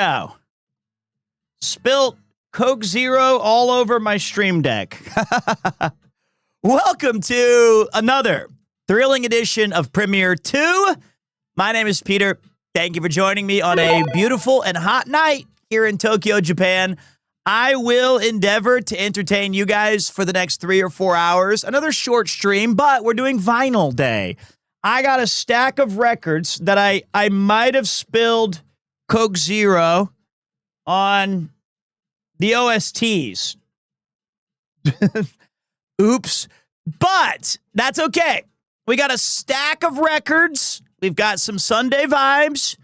Oh. Spilt Coke Zero all over my stream deck. Welcome to another thrilling edition of Premiere 2. My name is Peter. Thank you for joining me on a beautiful and hot night here in Tokyo, Japan. I will endeavor to entertain you guys for the next 3 or 4 hours. Another short stream, but we're doing vinyl day. I got a stack of records that I might have spilled Coke Zero on the OSTs. Oops. But that's okay. We got a stack of records. We've got some Sunday vibes.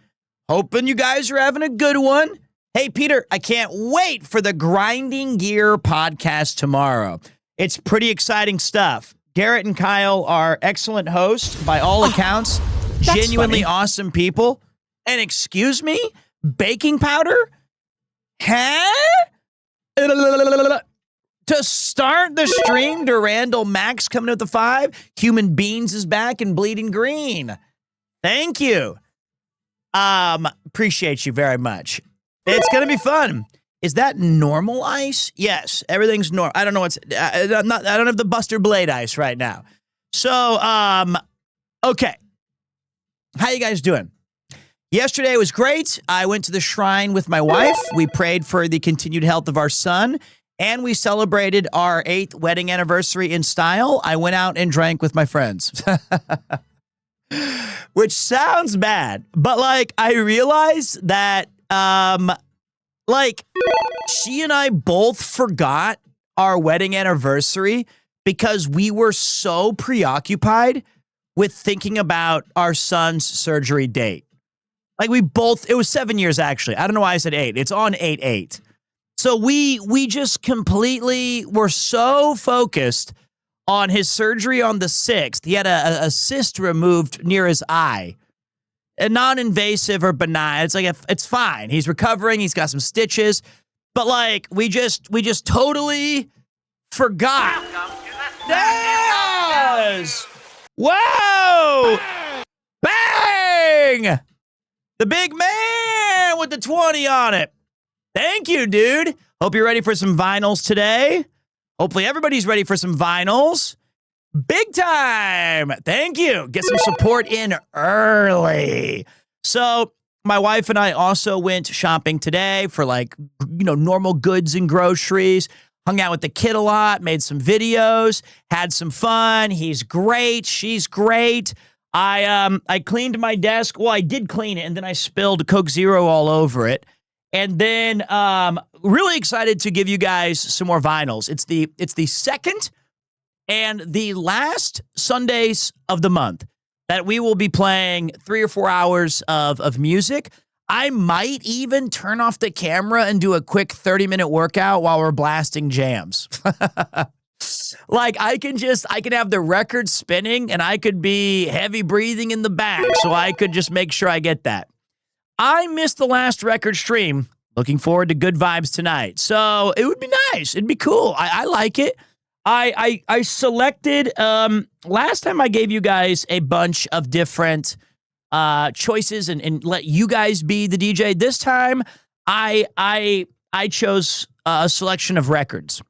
Hoping you guys are having a good one. Hey, Peter, I can't wait for the Grinding Gear podcast tomorrow. It's pretty exciting stuff. Garrett and Kyle are excellent hosts, by all accounts. Genuinely funny. Awesome people. And excuse me, baking powder? Huh? To start the stream, Durandal Max coming with the 5. Human Beans is back and bleeding green. Thank you. Appreciate you very much. It's going to be fun. Is that normal ice? Yes, everything's normal. I don't know what's... I don't have the Buster Blade ice right now. So, okay. How you guys doing? Yesterday was great. I went to the shrine with my wife. We prayed for the continued health of our son, and we celebrated our 8th wedding anniversary in style. I went out and drank with my friends. Which sounds bad, but, like, I realized that, like, she and I both forgot our wedding anniversary because we were so preoccupied with thinking about our son's surgery date. Like, it was 7 years, actually. I don't know why I said 8. It's on 8/8. So we just completely were so focused on his surgery on the 6th. He had a cyst removed near his eye. A non-invasive or benign. It's like, it's fine. He's recovering. He's got some stitches. But, like, we just totally forgot. Yes! Whoa! Bang! The big man with the 20 on it. Thank you, dude. Hope you're ready for some vinyls today. Hopefully everybody's ready for some vinyls. Big time. Thank you. Get some support in early. So my wife and I also went shopping today for, like, normal goods and groceries. Hung out with the kid a lot, made some videos, had some fun. He's great. She's great. I cleaned my desk. Well, I did clean it, and then I spilled Coke Zero all over it. And then really excited to give you guys some more vinyls. It's the second and the last Sundays of the month that we will be playing 3 or 4 hours of music. I might even turn off the camera and do a quick 30-minute workout while we're blasting jams. Like, I can have the record spinning and I could be heavy breathing in the back, so I could just make sure I get that. I missed the last record stream. Looking forward to good vibes tonight. So it would be nice. It'd be cool. I like it. I selected, last time I gave you guys a bunch of different choices and let you guys be the DJ. This time, I chose a selection of records.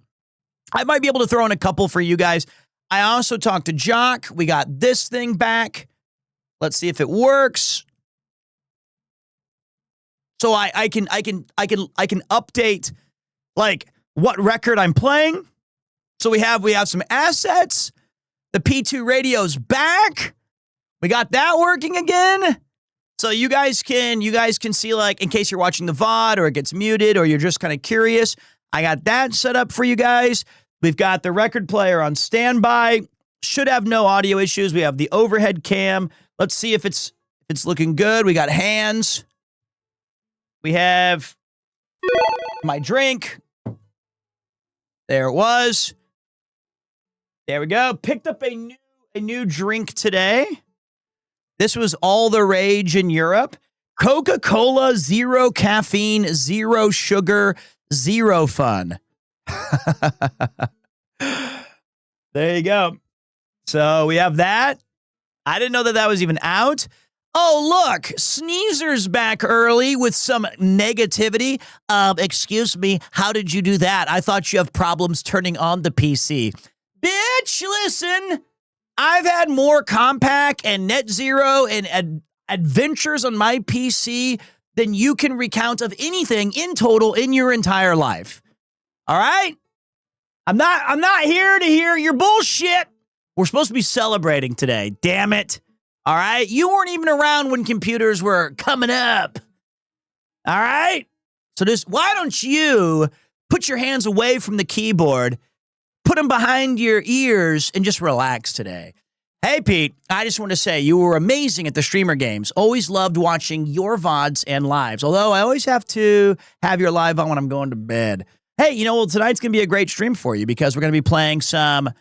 I might be able to throw in a couple for you guys. I also talked to Jock. We got this thing back. Let's see if it works. So I can update, like, what record I'm playing. So we have some assets. The P2 radio's back. We got that working again. So you guys can see, like, in case you're watching the VOD or it gets muted or you're just kind of curious, I got that set up for you guys. We've got the record player on standby. Should have no audio issues. We have the overhead cam. Let's see if it's looking good. We got hands. We have my drink. There it was. There we go. Picked up a new drink today. This was all the rage in Europe. Coca-Cola, 0 caffeine, 0 sugar, 0 fun. There you go. So we have that. I didn't know that was even out. Oh, look, Sneezer's back early with some negativity. Excuse me, how did you do that? I thought you have problems turning on the PC. Bitch, listen, I've had more Compact and Net Zero and adventures on my PC than you can recount of anything in total in your entire life. All right? I'm not here to hear your bullshit. We're supposed to be celebrating today. Damn it. All right? You weren't even around when computers were coming up. All right? So why don't you put your hands away from the keyboard, put them behind your ears, and just relax today. Hey, Pete, I just want to say you were amazing at the streamer games. Always loved watching your VODs and lives, although I always have to have your live on when I'm going to bed. Hey, tonight's going to be a great stream for you because we're going to be playing some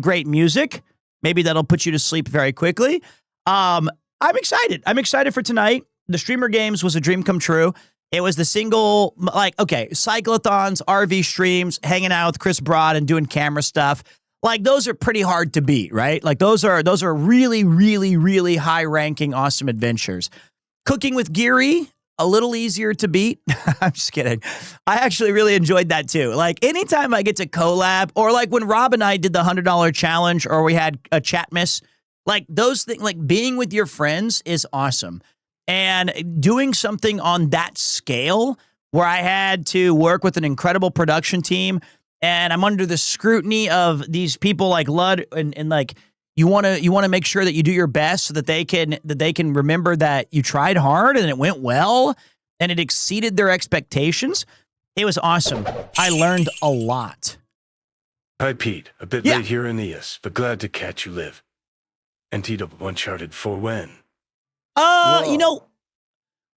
great music. Maybe that'll put you to sleep very quickly. I'm excited. I'm excited for tonight. The streamer games was a dream come true. It was the single, cyclothons, RV streams, hanging out with Chris Broad and doing camera stuff. Like, those are pretty hard to beat, right? Like, those are really, really, really high-ranking, awesome adventures. Cooking with Geary, a little easier to beat. I'm just kidding. I actually really enjoyed that, too. Like, anytime I get to collab, or like when Rob and I did the $100 challenge, or we had a chat miss, like, those things, like, being with your friends is awesome. And doing something on that scale, where I had to work with an incredible production team, and I'm under the scrutiny of these people like Lud, and like, you want to make sure that you do your best so that they can remember that you tried hard and it went well and it exceeded their expectations. It was awesome. I learned a lot. Hi, Pete. A bit late here, Aeneas, but glad to catch you live. And teed up Uncharted for when?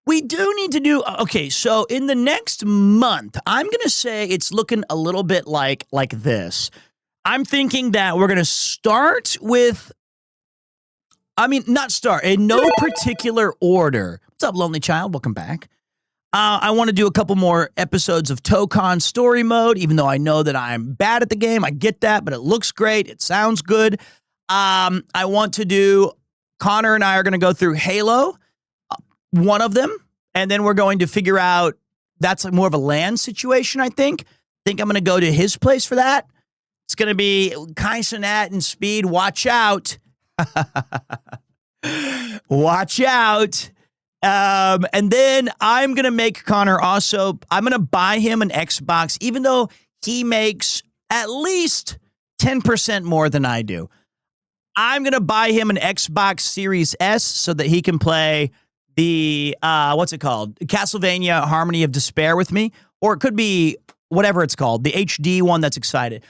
We do need to do, okay, so in the next month, I'm going to say it's looking a little bit like this. I'm thinking that we're going to start with, in no particular order. What's up, Lonely Child? Welcome back. I want to do a couple more episodes of Tokon Story Mode, even though I know that I'm bad at the game. I get that, but it looks great. It sounds good. I want to do, Connor and I are going to go through Halo, one of them, and then we're going to figure out, that's like more of a LAN situation, I think. I'm going to go to his place for that. It's going to be Kaisenat and Speed. Watch out. Watch out. And then I'm going to make Connor also, I'm going to buy him an Xbox, even though he makes at least 10% more than I do. I'm going to buy him an Xbox Series S so that he can play the, what's it called? Castlevania Harmony of Despair with me. Or it could be whatever it's called, the HD one that's excited.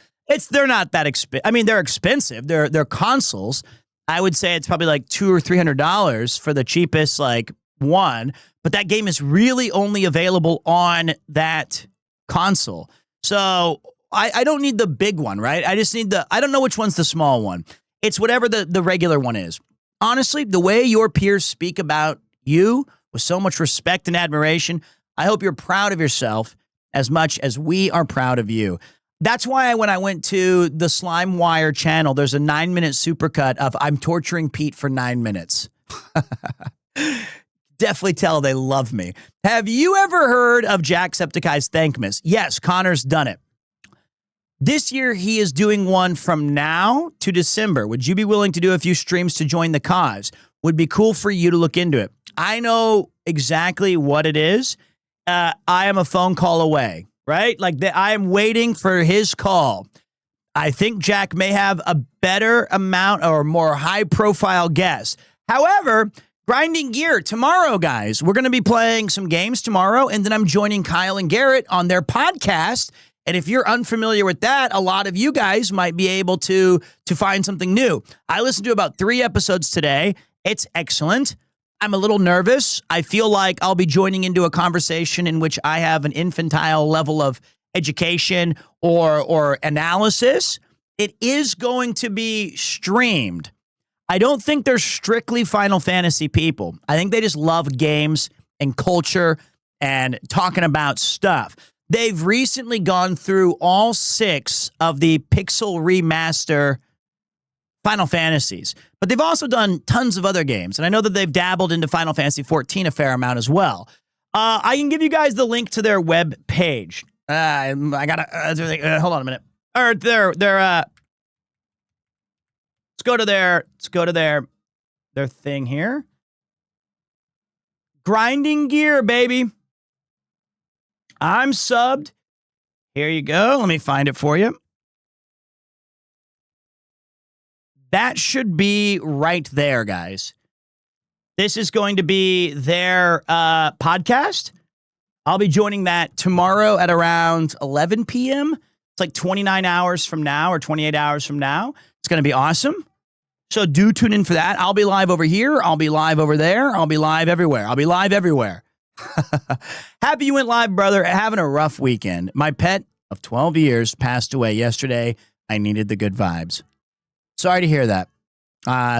They're not that expensive. I mean, they're expensive. They're consoles. I would say it's probably like $200 or $300 for the cheapest, like, one. But that game is really only available on that console. So I don't need the big one, right? I just need I don't know which one's the small one. It's whatever the regular one is. Honestly, the way your peers speak about you with so much respect and admiration, I hope you're proud of yourself as much as we are proud of you. That's why when I went to the Slime Wire channel, there's a 9-minute supercut of I'm torturing Pete for 9 minutes. Definitely tell they love me. Have you ever heard of Jacksepticeye's Thankmas? Yes, Connor's done it. This year, he is doing one from now to December. Would you be willing to do a few streams to join the cause? Would be cool for you to look into it. I know exactly what it is. I am a phone call away. Right? Like, I am waiting for his call. I think Jack may have a better amount or more high-profile guest. However, Grinding Gear tomorrow, guys. We're going to be playing some games tomorrow, and then I'm joining Kyle and Garrett on their podcast. And if you're unfamiliar with that, a lot of you guys might be able to find something new. I listened to about 3 episodes today. It's excellent. I'm a little nervous. I feel like I'll be joining into a conversation in which I have an infantile level of education or analysis. It is going to be streamed. I don't think they're strictly Final Fantasy people. I think they just love games and culture and talking about stuff. They've recently gone through all 6 of the Pixel Remaster Final Fantasies, but they've also done tons of other games. And I know that they've dabbled into Final Fantasy 14 a fair amount as well. I can give you guys the link to their web page. I gotta, hold on a minute. Or let's go to their thing here. Grinding Gear, baby. I'm subbed. Here you go. Let me find it for you. That should be right there, guys. This is going to be their podcast. I'll be joining that tomorrow at around 11 p.m. It's like 29 hours from now or 28 hours from now. It's going to be awesome. So do tune in for that. I'll be live over here. I'll be live over there. I'll be live everywhere. I'll be live everywhere. Happy you went live, brother. Having a rough weekend. My pet of 12 years passed away yesterday. I needed the good vibes. Sorry to hear that.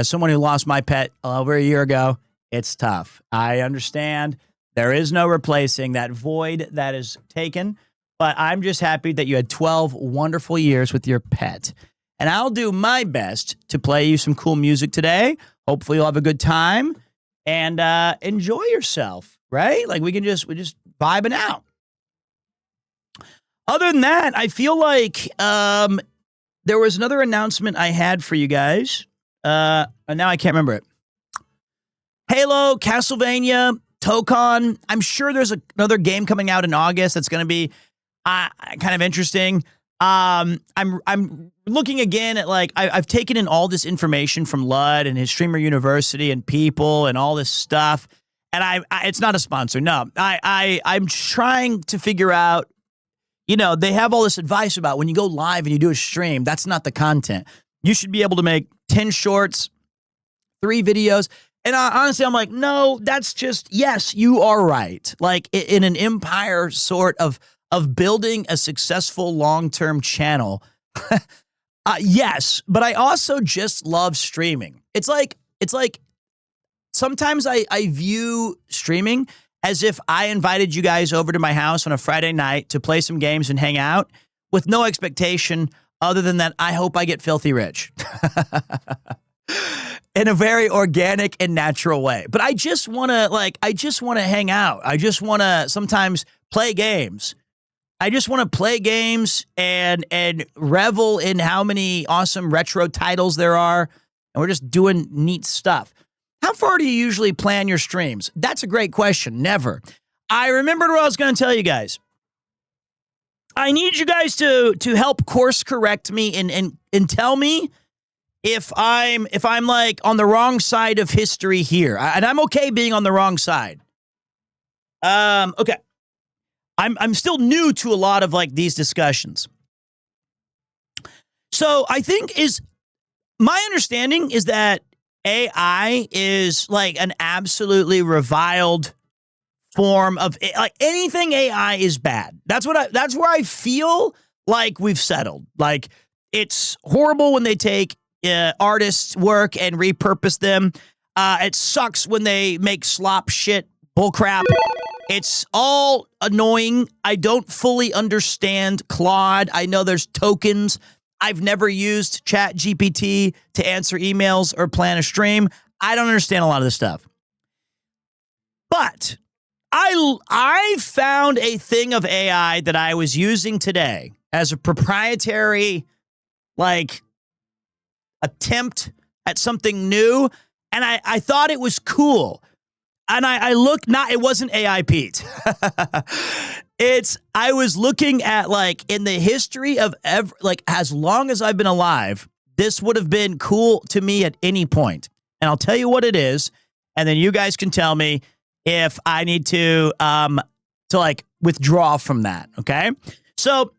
Someone who lost my pet over a year ago, it's tough. I understand. There is no replacing that void that is taken, but I'm just happy that you had 12 wonderful years with your pet. And I'll do my best to play you some cool music today. Hopefully you'll have a good time and enjoy yourself, right? Like we're just vibing out. Other than that, I feel like there was another announcement I had for you guys. And now I can't remember it. Halo, Castlevania, Tokon. I'm sure there's another game coming out in August that's going to be kind of interesting. I'm looking again at like I've taken in all this information from Lud and his Streamer University and people and all this stuff, and it's not a sponsor. No, I'm trying to figure out. You know, they have all this advice about when you go live and you do a stream, that's not the content. You should be able to make 10 shorts, 3 videos. And honestly, I'm like, no, that's just, yes, you are right. Like in an empire sort of building a successful long-term channel. Yes, but I also just love streaming. It's like sometimes I view streaming as if I invited you guys over to my house on a Friday night to play some games and hang out with no expectation other than that I hope I get filthy rich. In a very organic and natural way. But I just want to hang out. I just want to sometimes play games. I just want to play games and revel in how many awesome retro titles there are. And we're just doing neat stuff. How far do you usually plan your streams? That's a great question. Never. I remembered what I was going to tell you guys. I need you guys to help course correct me and tell me if I'm like on the wrong side of history here. And I'm okay being on the wrong side. Okay. I'm still new to a lot of like these discussions. So I think my understanding is that AI is like an absolutely reviled form of like anything AI is bad. That's where I feel like we've settled. Like it's horrible when they take artists' work and repurpose them. It sucks when they make slop shit bullcrap. It's all annoying. I don't fully understand Claude. I know there's tokens. I've never used ChatGPT to answer emails or plan a stream. I don't understand a lot of this stuff. But I found a thing of AI that I was using today as a proprietary, like, attempt at something new, and I thought it was cool. And I looked, it wasn't AI Pete. I was looking at like in the history of as long as I've been alive, this would have been cool to me at any point. And I'll tell you what it is, and then you guys can tell me if I need to like withdraw from that. Okay. So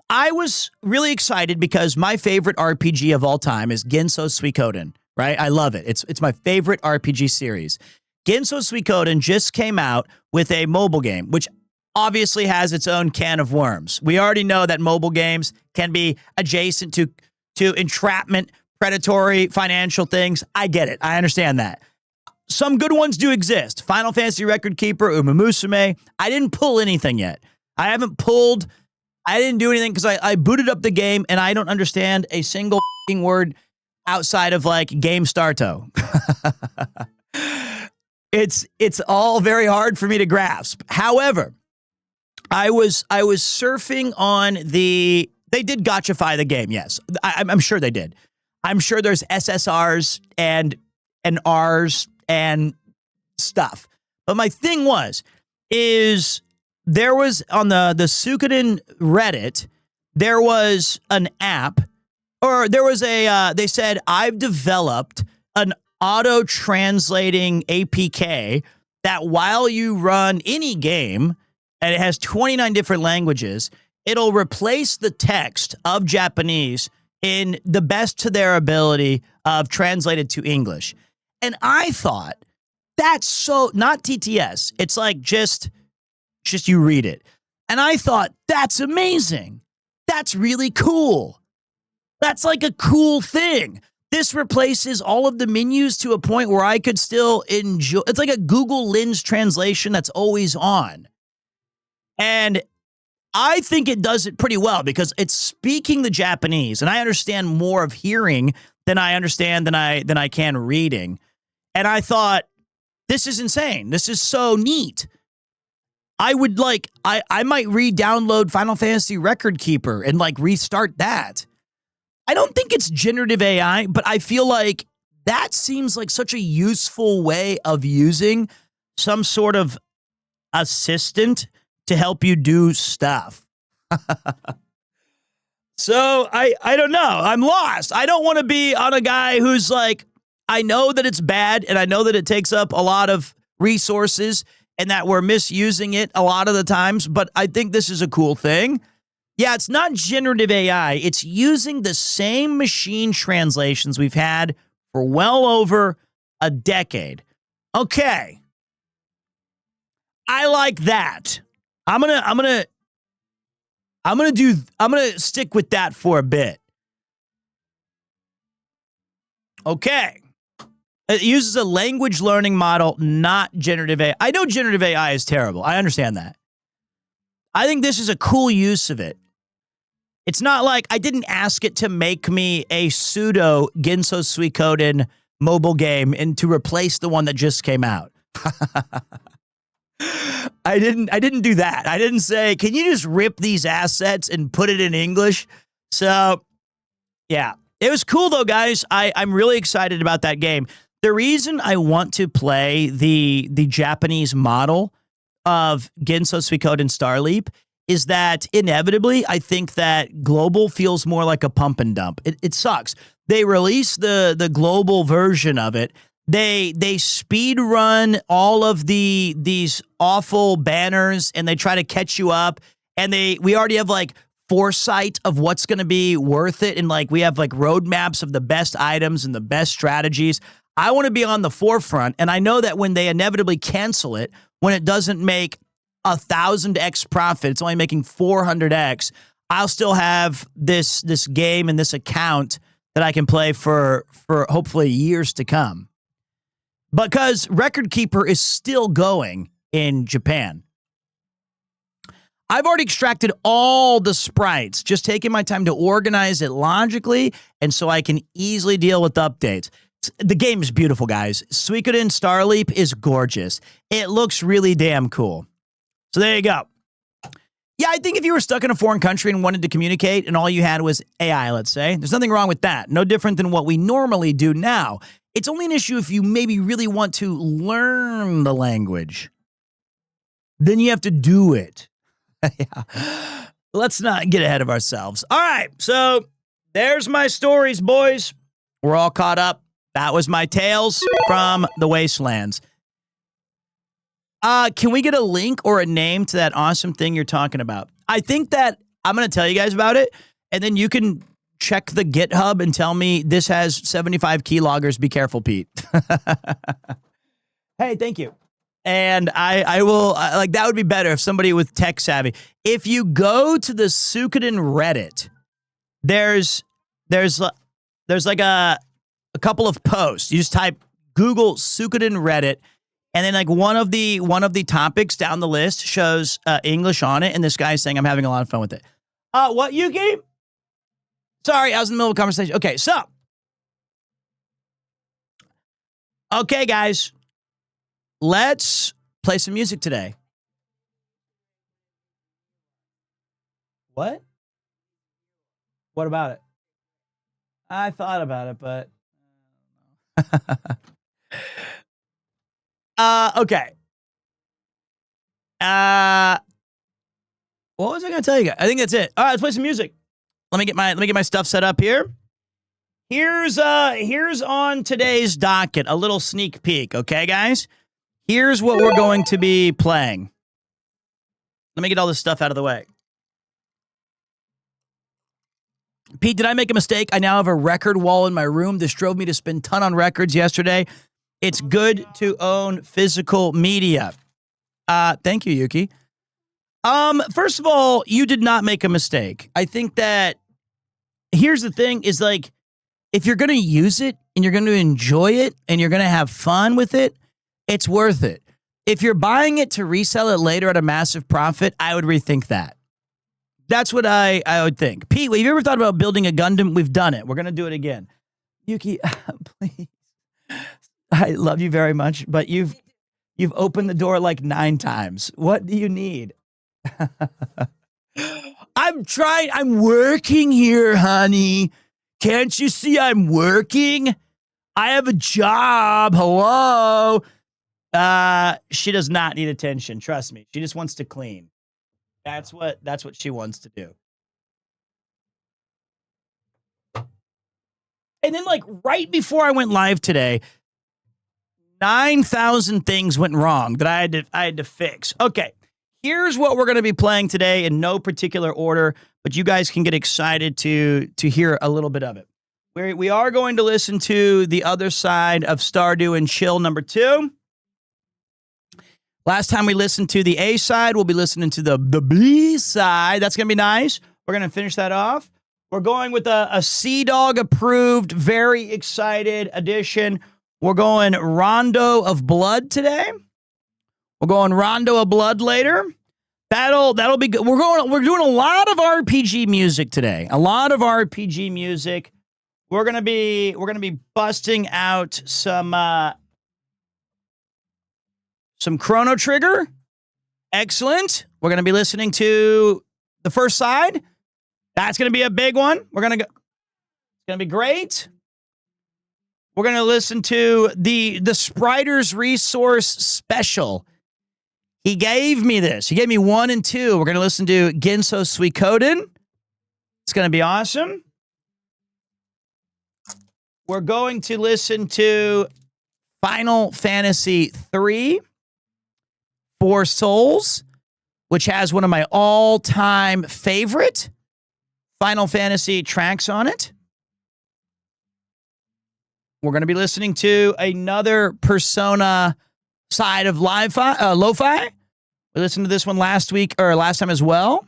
I was really excited because my favorite RPG of all time is Genso Suikoden, right? I love it. It's my favorite RPG series. Genso Suikoden just came out with a mobile game, which obviously has its own can of worms. We already know that mobile games can be adjacent to entrapment, predatory, financial things. I get it. I understand that. Some good ones do exist. Final Fantasy Record Keeper, Uma Musume. I didn't pull anything yet. I didn't do anything because I booted up the game and I don't understand a single word. outside of like Game Starto. It's all very hard for me to grasp. However, I was surfing on they did gotchify the game. Yes, I'm sure they did. I'm sure there's SSRs and Rs and stuff. But my thing is there was on the Suikoden Reddit, there was an app, or there was they said, I've developed an auto-translating APK that while you run any game, and it has 29 different languages, it'll replace the text of Japanese in the best to their ability of translated to English. And I thought, that's so, not TTS. It's like just you read it. And I thought, that's amazing. That's really cool. That's like a cool thing. This replaces all of the menus to a point where I could still enjoy. It's like a Google Lens translation that's always on. And I think it does it pretty well because it's speaking the Japanese, and I understand more of hearing than I understand than I can reading. And I thought, this is insane. This is so neat. I would I might re-download Final Fantasy Record Keeper and like restart that. I don't think it's generative AI, but I feel like that seems like such a useful way of using some sort of assistant to help you do stuff. So I don't know. I'm lost. I don't want to be on a guy who's like, I know that it's bad and I know that it takes up a lot of resources and that we're misusing it a lot of the times, but I think this is a cool thing. Yeah, it's not generative AI. It's using the same machine translations we've had for well over a decade. Okay. I like that. I'm gonna stick with that for a bit. Okay. It uses a language learning model, not generative AI. I know generative AI is terrible. I understand that. I think this is a cool use of it. It's not like I didn't ask it to make me a pseudo Ginso Suikoden mobile game and to replace the one that just came out. I didn't do that. I didn't say, can you just rip these assets and put it in English? So, yeah. It was cool, though, guys. I'm really excited about that game. The reason I want to play the Japanese model of Ginso Suikoden Starleap is that inevitably, I think that global feels more like a pump and dump. It sucks. They release the global version of it. They speed run all of these awful banners and they try to catch you up. And we already have like foresight of what's going to be worth it. And like we have like roadmaps of the best items and the best strategies. I want to be on the forefront. And I know that when they inevitably cancel it, when it doesn't make 1,000x profit, it's only making 400x, I'll still have this game and this account that I can play for hopefully years to come. Because Record Keeper is still going in Japan. I've already extracted all the sprites, just taking my time to organize it logically, and so I can easily deal with updates. The game is beautiful, guys. Suikoden Starleap is gorgeous. It looks really damn cool. So there you go. Yeah, I think if you were stuck in a foreign country and wanted to communicate and all you had was AI, let's say, there's nothing wrong with that. No different than what we normally do now. It's only an issue if you maybe really want to learn the language. Then you have to do it. Yeah. Let's not get ahead of ourselves. All right, so there's my stories, boys. We're all caught up. That was my tales from the Wastelands. Can we get a link or a name to that awesome thing you're talking about? I think that I'm going to tell you guys about it, and then you can check the GitHub and tell me this has 75 keyloggers. Be careful, Pete. Hey, thank you. And I will, like, that would be better if somebody with tech savvy. If you go to the Suikoden Reddit, there's like a couple of posts. You just type Google Suikoden Reddit, and then like one of the topics down the list shows English on it, and this guy's saying I'm having a lot of fun with it. What, Yuki? Sorry, I was in the middle of a conversation. Okay, so Okay, guys. Let's play some music today. What? What about it? I thought about it, but okay. What was I going to tell you guys? I think that's it. All right, let's play some music. Let me get my stuff set up here. Here's on today's docket, a little sneak peek, okay, guys? Here's what we're going to be playing. Let me get all this stuff out of the way. Pete, did I make a mistake? I now have a record wall in my room. This drove me to spend a ton on records yesterday. It's good to own physical media. Thank you, Yuki. First of all, you did not make a mistake. I think that here's the thing is like, if you're going to use it and you're going to enjoy it and you're going to have fun with it, it's worth it. If you're buying it to resell it later at a massive profit, I would rethink that. That's what I would think. Pete, have you ever thought about building a Gundam? We've done it. We're going to do it again. Yuki, please. I love you very much, but you've opened the door like 9 times. What do you need? I'm working here, honey. Can't you see I'm working? I have a job. Hello. She does not need attention. Trust me. She just wants to clean. That's what she wants to do. And then like right before I went live today, 9,000 things went wrong that I had to fix. Okay. Here's what we're going to be playing today in no particular order, but you guys can get excited to hear a little bit of it. We are going to listen to the other side of Stardew and Chill number 2. Last time we listened to the A side, we'll be listening to the B side. That's going to be nice. We're going to finish that off. We're going with a Sea Dog approved, very excited edition. We're going Rondo of Blood today. We're going Rondo of Blood later. That'll be good. We're doing a lot of RPG music today. A lot of RPG music. We're gonna be busting out some Chrono Trigger. Excellent. We're gonna be listening to the first side. That's gonna be a big one. It's gonna be great. We're gonna listen to the Spriters Resource Special. He gave me this. He gave me 1 and 2. We're going to listen to Ginso Suikoden. It's going to be awesome. We're going to listen to Final Fantasy III, Four Souls, which has one of my all-time favorite Final Fantasy tracks on it. We're going to be listening to another Persona side of lo-fi. We listened to this one last time as well.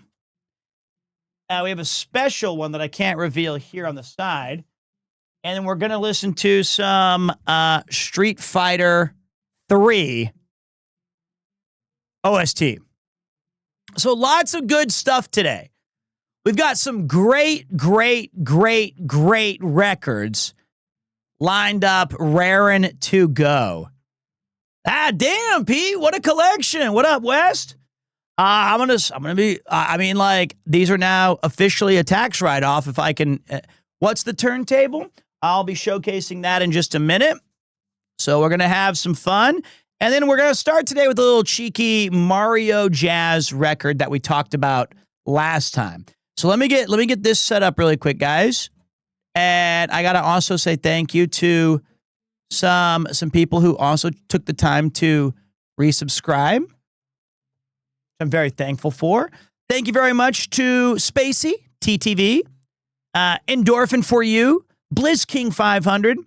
We have a special one that I can't reveal here on the side. And then we're going to listen to some Street Fighter 3 OST. So lots of good stuff today. We've got some great records lined up, raring to go. Damn, Pete, what a collection. What up, West? I'm gonna be, these are now officially a tax write-off if I can. What's the turntable? I'll be showcasing that in just a minute. So we're going to have some fun. And then we're going to start today with a little cheeky Mario Jazz record that we talked about last time. So let me get this set up really quick, guys. And I got to also say thank you to some people who also took the time to resubscribe. I'm very thankful for. Thank you very much to Spacey, TTV, Endorphin for You, Blizz King 500,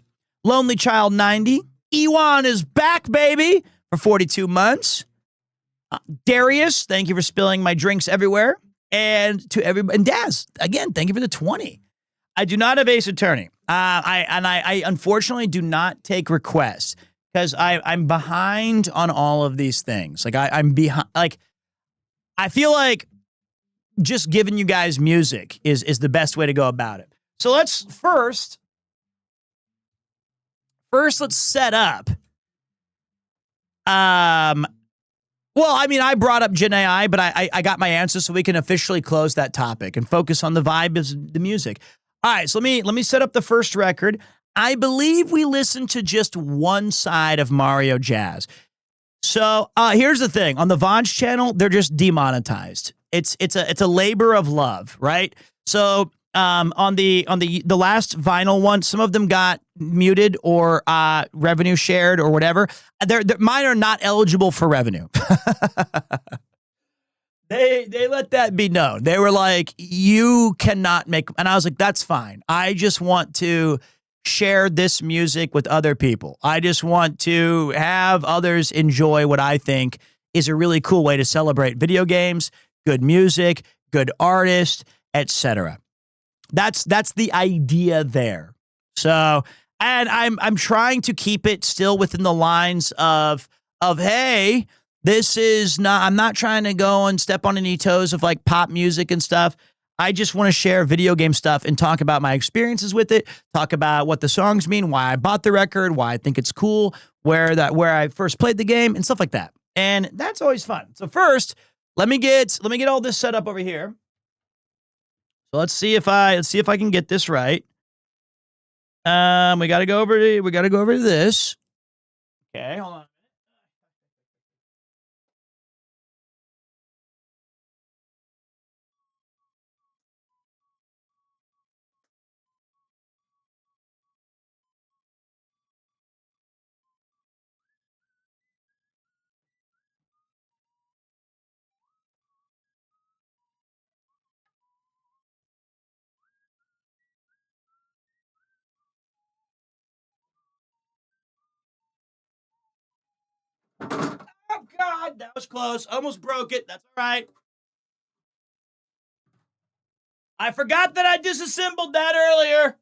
Lonely Child 90, Ewan is back, baby, for 42 months. Darius, thank you for spilling my drinks everywhere. And to everybody, and Daz, again, thank you for the 20. I do not have Ace Attorney. I unfortunately do not take requests because I'm behind on all of these things. Like I'm behind. Like I feel like just giving you guys music is the best way to go about it. So let's first let's set up Well, I mean, I brought up Gen AI, but I got my answer, so we can officially close that topic and focus on the vibe of the music. All right, so let me set up the first record. I believe we listened to just one side of Mario Jazz. So here's the thing: on the Von's channel, they're just demonetized. It's a labor of love, right? So on the last vinyl one, some of them got muted or revenue shared or whatever. Mine are not eligible for revenue. They let that be known. They were like, you cannot make, and I was like, that's fine. I just want to share this music with other people. I just want to have others enjoy what I think is a really cool way to celebrate video games, good music, good artists, etc. That's the idea there. So, and I'm trying to keep it still within the lines of hey, this is not, I'm not trying to go and step on any toes of like pop music and stuff. I just want to share video game stuff and talk about my experiences with it, talk about what the songs mean, why I bought the record, why I think it's cool, where I first played the game and stuff like that. And that's always fun. So first, let me get all this set up over here. So let's see if I can get this right. We got to go over to this. Okay, hold on. Oh, God, that was close. Almost broke it. That's all right. I forgot that I disassembled that earlier.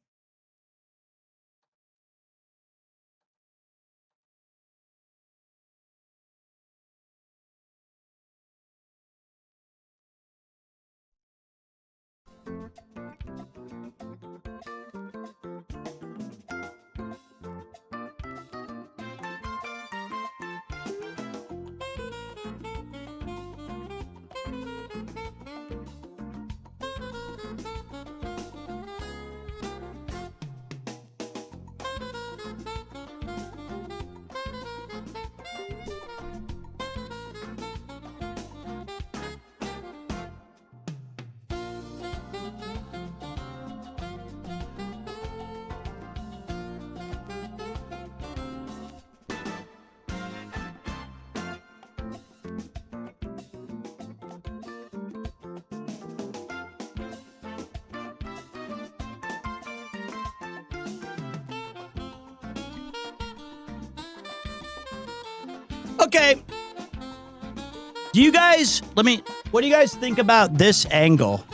Okay. What do you guys think about this angle?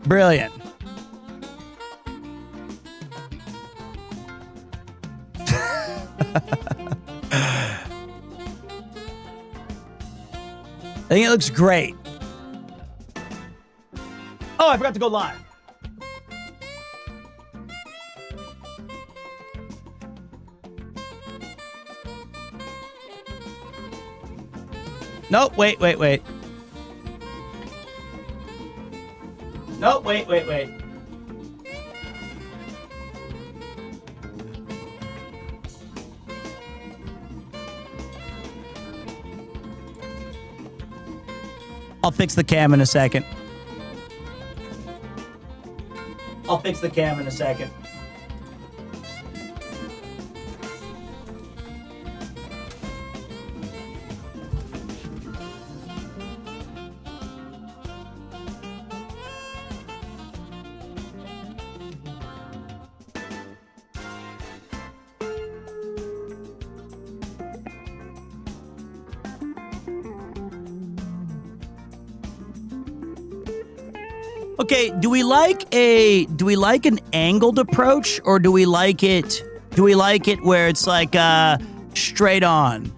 Brilliant. I think it looks great. Oh, I forgot to go live. Nope, wait. Nope, wait. I'll fix the cam in a second. Okay, do we like an angled approach, or do we like it where it's like straight on?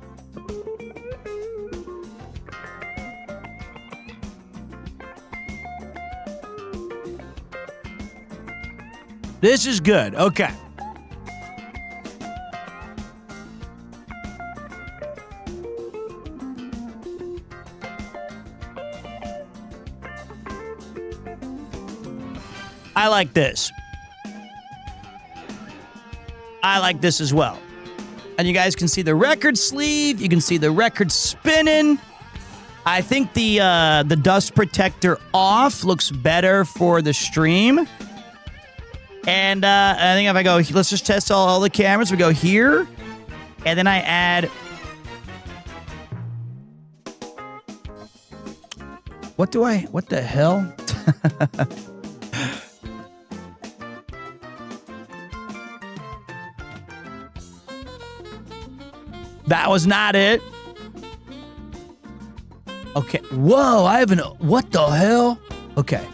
This is good. Okay. I like this. I like this as well. And you guys can see the record sleeve. You can see the record spinning. I think the dust protector off looks better for the stream. And I think if I go, let's just test all the cameras. We go here. And then I add... What the hell? That was not it. Okay. Whoa, I haven't... What the hell? Okay.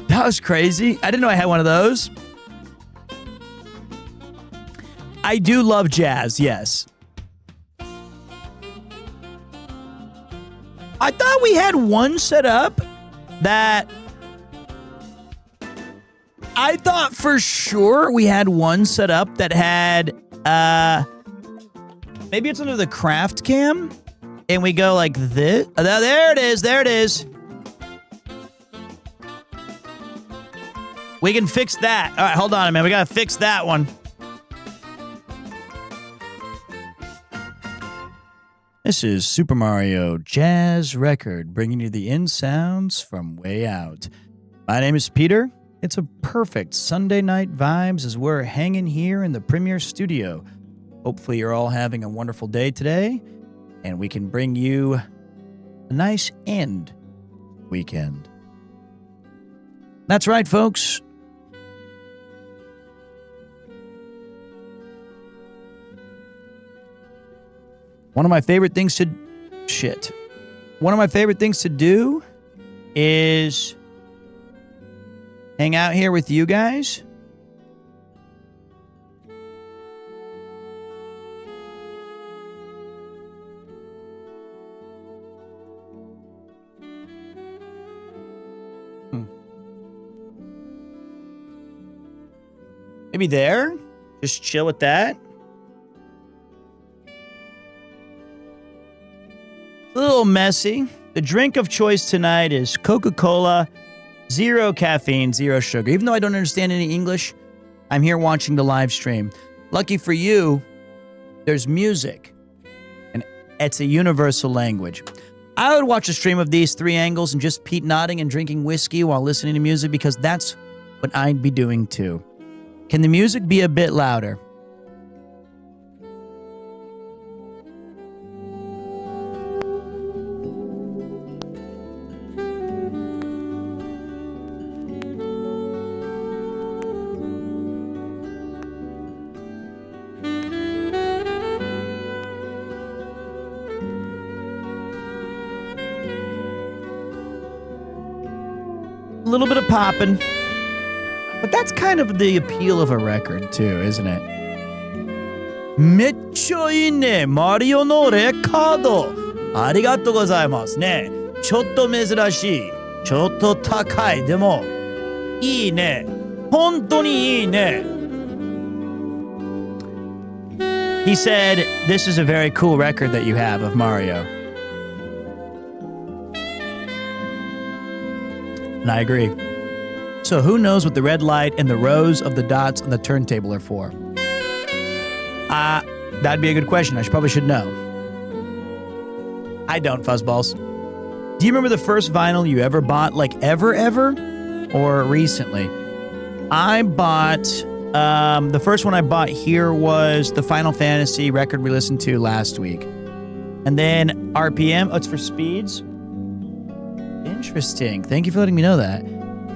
That was crazy. I didn't know I had one of those. I do love jazz, yes. I thought we had one set up that... I thought for sure we had one set up that had... maybe it's under the craft cam, and we go like this. Oh, there it is. There it is. We can fix that. All right, hold on a minute. We got to fix that one. This is Super Mario Jazz Record, bringing you the in sounds from way out. My name is Peter. It's a perfect Sunday night vibes as we're hanging here in the Premiere Studio. Hopefully you're all having a wonderful day today, and we can bring you a nice end weekend. That's right, folks. One of my favorite things to do is hang out here with you guys. Maybe there. Just chill with that. A little messy. The drink of choice tonight is Coca-Cola, 0 caffeine, 0 sugar. Even though I don't understand any English, I'm here watching the live stream. Lucky for you, there's music, and it's a universal language. I would watch a stream of these 3 angles and just Pete nodding and drinking whiskey while listening to music, because that's what I'd be doing too. Can the music be a bit louder? A little bit of popping. But that's kind of the appeal of a record too, isn't it? めっちゃいいね、マリオのレコード。ありがとうございますね。ちょっと珍しい。ちょっと高い。でも、いいね。本当にいいね。He said, this is a very cool record that you have of Mario. And I agree. So who knows what the red light and the rows of the dots on the turntable are for? That'd be a good question. I probably should know. I don't, Fuzzballs. Do you remember the first vinyl you ever bought? Like ever? Or recently? I bought... the first one I bought here was the Final Fantasy record we listened to last week. And then RPM. Oh, it's for speeds? Interesting. Thank you for letting me know that.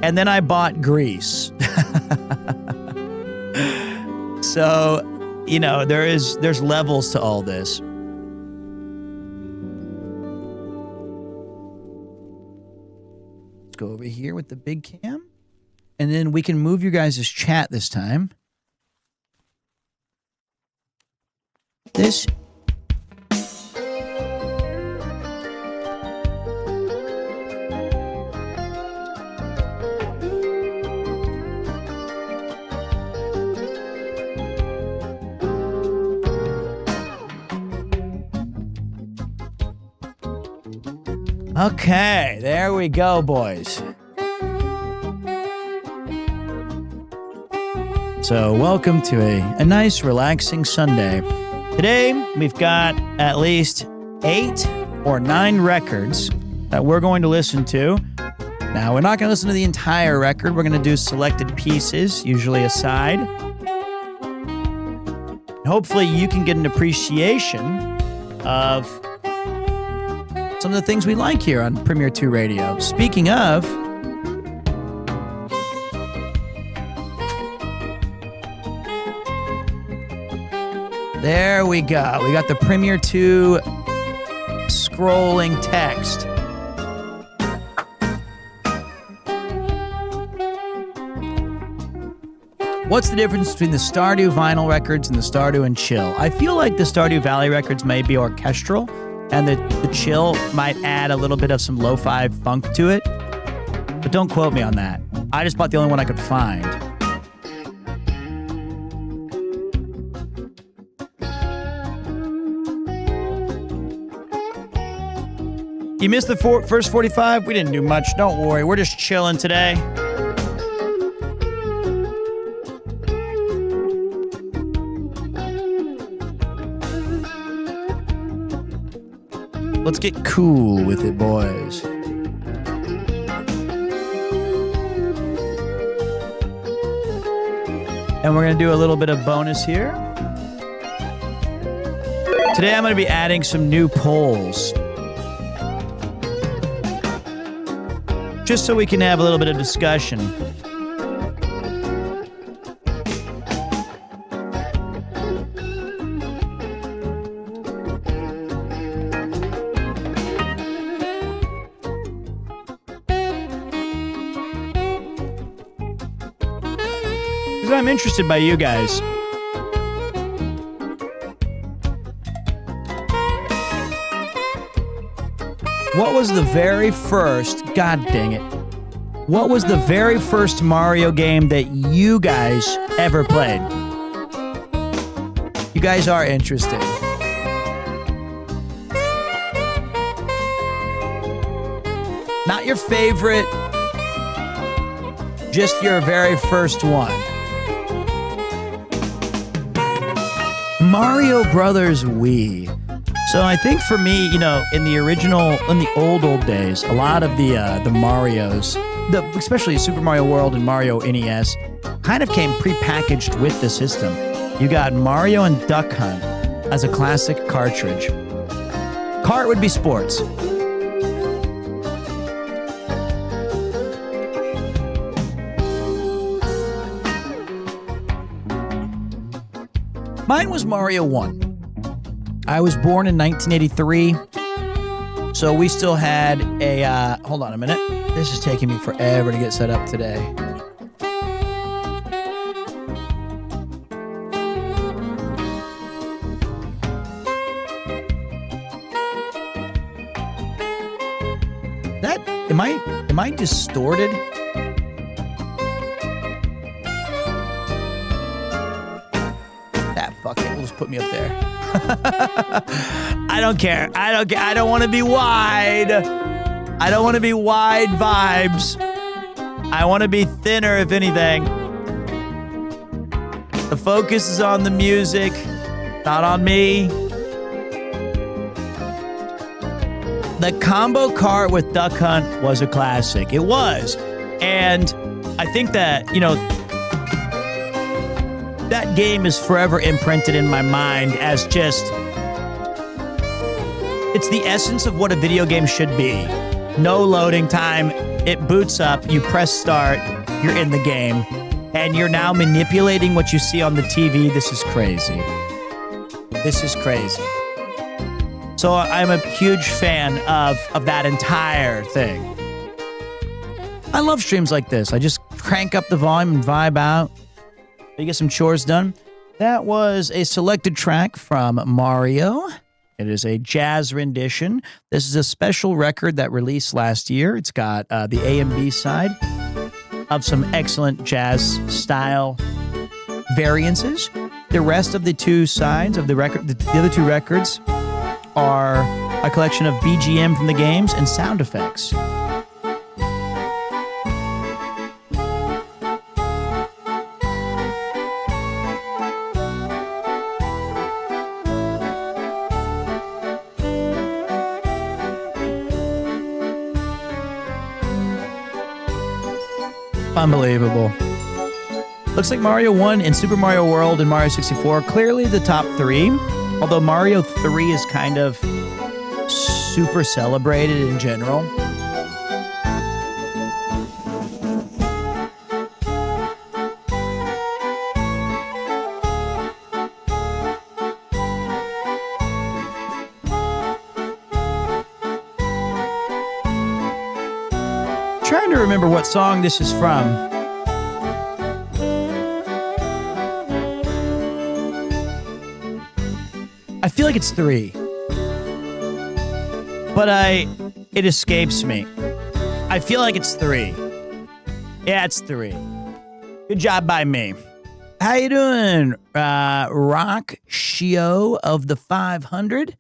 And then I bought Grease. So, you know, there's levels to all this. Let's go over here with the big cam. And then we can move your guys' chat this time. This... Okay, there we go, boys. So welcome to a nice, relaxing Sunday. Today, we've got at least 8 or 9 records that we're going to listen to. Now, we're not going to listen to the entire record. We're going to do selected pieces, usually a side. Hopefully, you can get an appreciation of some of the things we like here on Premier 2 Radio. Speaking of, there we go. We got the Premier 2 scrolling text. What's the difference between the Stardew vinyl records and the Stardew and chill? I feel like the Stardew Valley records may be orchestral, and the chill might add a little bit of some lo-fi funk to it. But don't quote me on that. I just bought the only one I could find. You missed the first 45? We didn't do much. Don't worry. We're just chilling today. Let's get cool with it, boys. And we're going to do a little bit of bonus here. Today I'm going to be adding some new polls. Just so we can have a little bit of discussion. I'm interested by you guys. What was the very first, god dang it, what was the very first Mario game that you guys ever played? You guys are interesting. Not your favorite, just your very first one. Mario Brothers Wii. So I think for me, in the old days, a lot of the Marios, especially Super Mario World and Mario NES, kind of came prepackaged with the system. You got Mario and Duck Hunt as a classic cartridge. Kart would be sports. Mine was Mario 1. I was born in 1983, so we still had a, hold on a minute. This is taking me forever to get set up today. Am I distorted? Fuck it, we'll just put me up there. I don't care. I don't want to be wide. I don't want to be wide vibes. I want to be thinner, if anything. The focus is on the music, not on me. The combo cart with Duck Hunt was a classic. It was. And I think that, that game is forever imprinted in my mind as just, it's the essence of what a video game should be. No loading time, it boots up, you press start, you're in the game, and you're now manipulating what you see on the TV. This is crazy. This is crazy. So I'm a huge fan of that entire thing. I love streams like this. I just crank up the volume and vibe out. You get some chores done. That was a selected track from Mario. It is a jazz rendition. This is a special record that released last year. It's got the A and B side of some excellent jazz style variances. The rest of the two sides of the record, the other two records, are a collection of BGM from the games and sound effects. Unbelievable. Looks like Mario 1 and Super Mario World and Mario 64 clearly the top 3, although Mario 3 is kind of super celebrated in general. Trying to remember what song this is from. I feel like it's 3. But it escapes me. I feel like it's 3. Yeah, it's 3. Good job by me. How you doing, Rock Shio of the 500?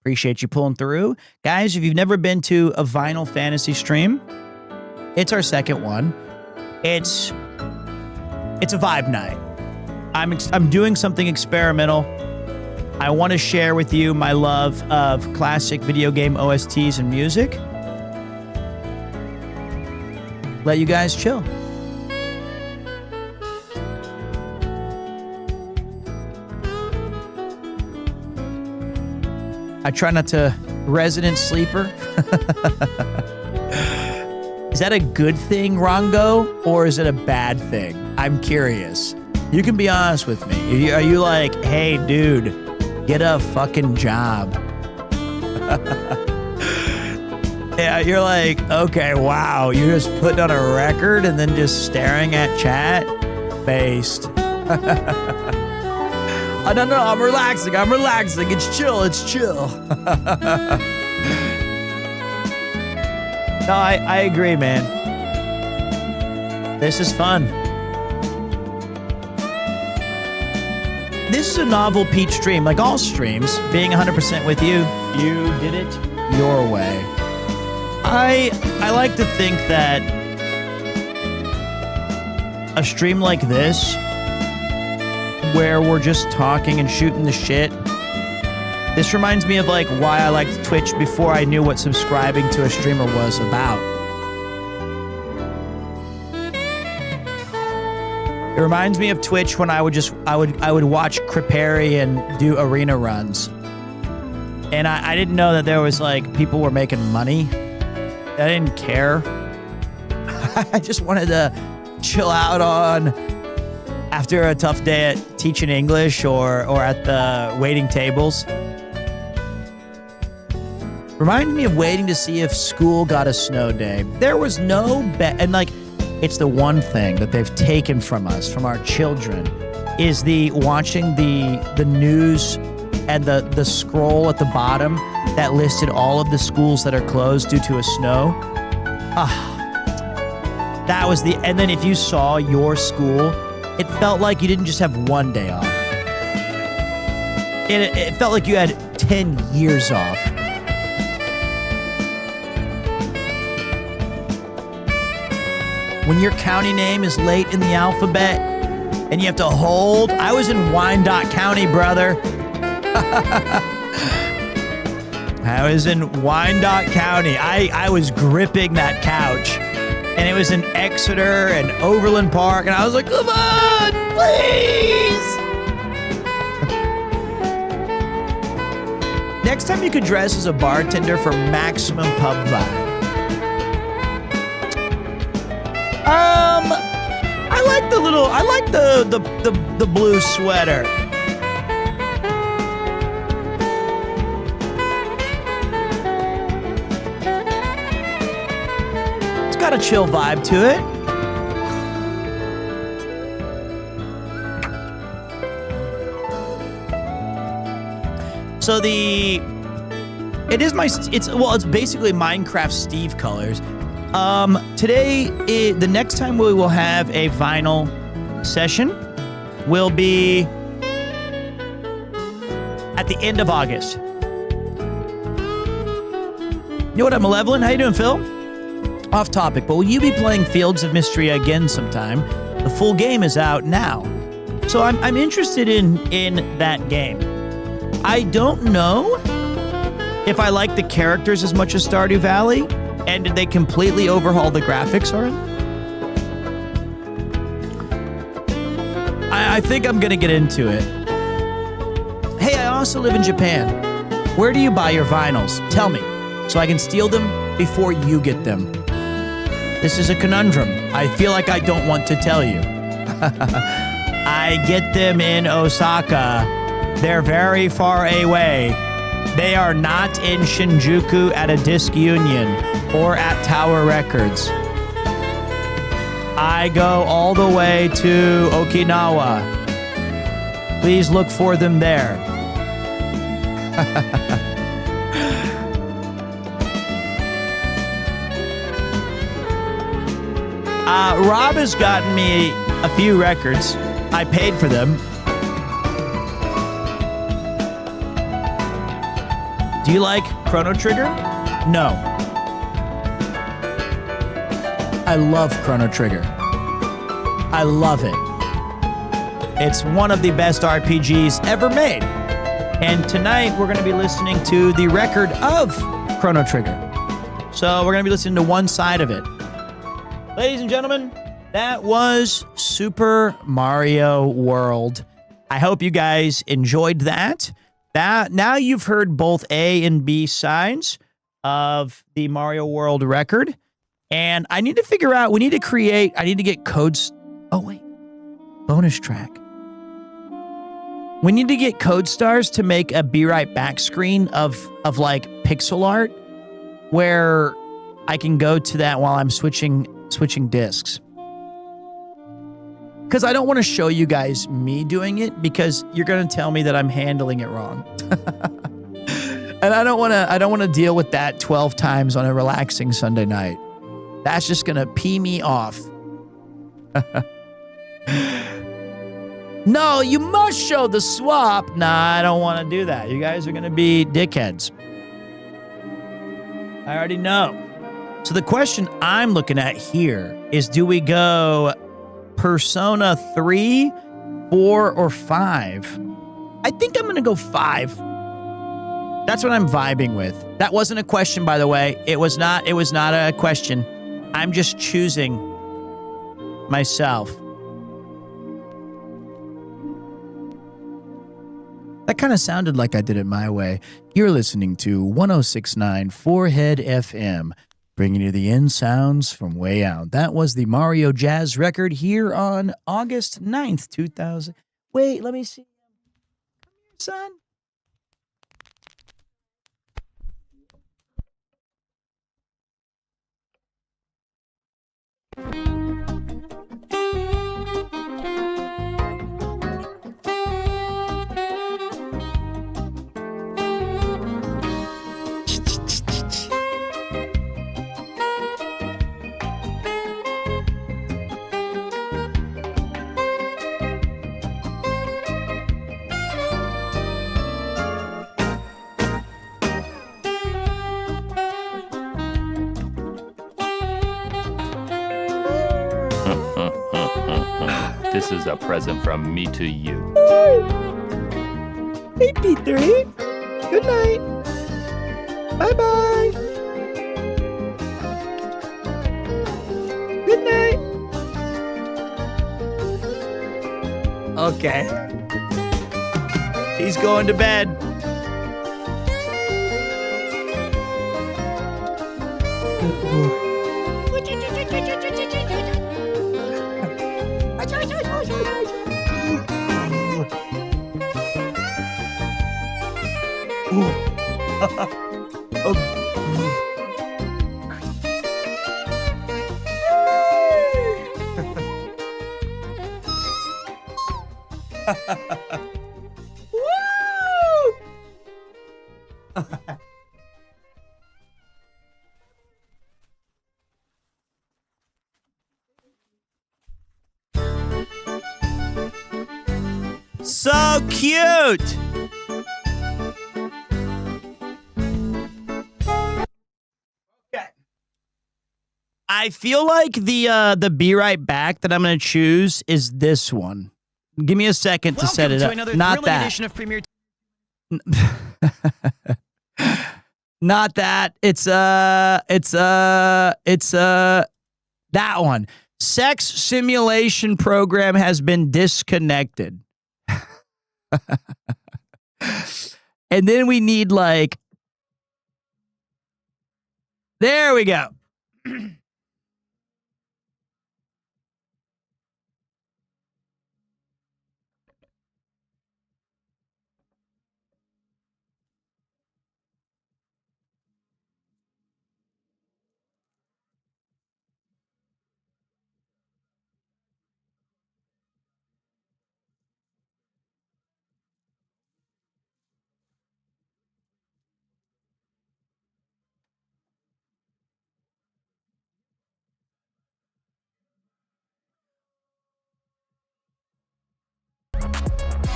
Appreciate you pulling through. Guys, if you've never been to a Vinyl Fantasy stream, it's our second one. It's a vibe night. I'm doing something experimental. I want to share with you my love of classic video game OSTs and music. Let you guys chill. I try not to resident sleeper. Is that a good thing, Rondo, or is it a bad thing? I'm curious. You can be honest with me. Are you like, hey, dude, get a fucking job? Yeah, you're like, okay, wow, you're just putting on a record and then just staring at chat? Based. Oh, no, I'm relaxing. It's chill. No, I agree, man. This is fun. This is a novel Pete stream, like all streams. Being 100% with you, you did it your way. I like to think that a stream like this, where we're just talking and shooting the shit, this reminds me of like why I liked Twitch before I knew what subscribing to a streamer was about. It reminds me of Twitch when I would watch Cripari and do arena runs. And I didn't know that there was like people were making money. I didn't care. I just wanted to chill out on after a tough day at teaching English or at the waiting tables. Reminded me of waiting to see if school got a snow day. There was no and like, it's the one thing that they've taken from us, from our children, is the watching the news and the scroll at the bottom that listed all of the schools that are closed due to a snow. That was and then if you saw your school, it felt like you didn't just have one day off. It felt like you had 10 years off. When your county name is late in the alphabet and you have to hold. I was in Wyandotte County, brother. I was in Wyandotte County. I was gripping that couch. And it was in Exeter and Overland Park. And I was like, come on, please. Next time you could dress as a bartender for maximum pub vibe. I like the blue sweater. It's got a chill vibe to it. So it's basically Minecraft Steve colors. Today, the next time we will have a vinyl session will be at the end of August. You know what? I'm Malevolent. How you doing, Phil? Off topic, but will you be playing Fields of Mystery again sometime? The full game is out now. So I'm interested in that game. I don't know if I like the characters as much as Stardew Valley, and did they completely overhaul the graphics on it? I think I'm gonna get into it. Hey, I also live in Japan. Where do you buy your vinyls? Tell me, so I can steal them before you get them. This is a conundrum. I feel like I don't want to tell you. I get them in Osaka. They're very far away. They are not in Shinjuku at a disc union or at Tower Records. I go all the way to Okinawa. Please look for them there. Rob has gotten me a few records. I paid for them. Do you like Chrono Trigger? No. I love Chrono Trigger. I love it. It's one of the best RPGs ever made. And tonight we're going to be listening to the record of Chrono Trigger. So we're going to be listening to one side of it. Ladies and gentlemen, that was Super Mario World. I hope you guys enjoyed that. Now you've heard both A and B sides of the Mario World record. And I need to figure out, I need to get codes. Oh, wait. Bonus track. We need to get code stars to make a Be Right Back screen of like pixel art where I can go to that while I'm switching discs. Because I don't want to show you guys me doing it because you're going to tell me that I'm handling it wrong. And I don't want to deal with that 12 times on a relaxing Sunday night. That's just going to pee me off. No, you must show the swap. Nah, I don't want to do that. You guys are going to be dickheads. I already know. So the question I'm looking at here is, do we go Persona 3, 4, or 5? I think I'm going to go 5. That's what I'm vibing with. That wasn't a question, by the way. It was not a question. I'm just choosing myself. That kind of sounded like I did it my way. You're listening to 106.9 Forehead FM, bringing you the in sounds from way out. That was the Mario Jazz record here on August 9th, 2000. Wait, let me see. Come here, son. This is a present from me to you. Hey, P3. Good night. Bye-bye. Good night. Okay. He's going to bed. So cute. I feel like the Be Right Back that I'm going to choose is this one. Give me a second to set it up. Not that. Edition of Premiere Not that. It's that one. Sex simulation program has been disconnected. And then we need like, there we go.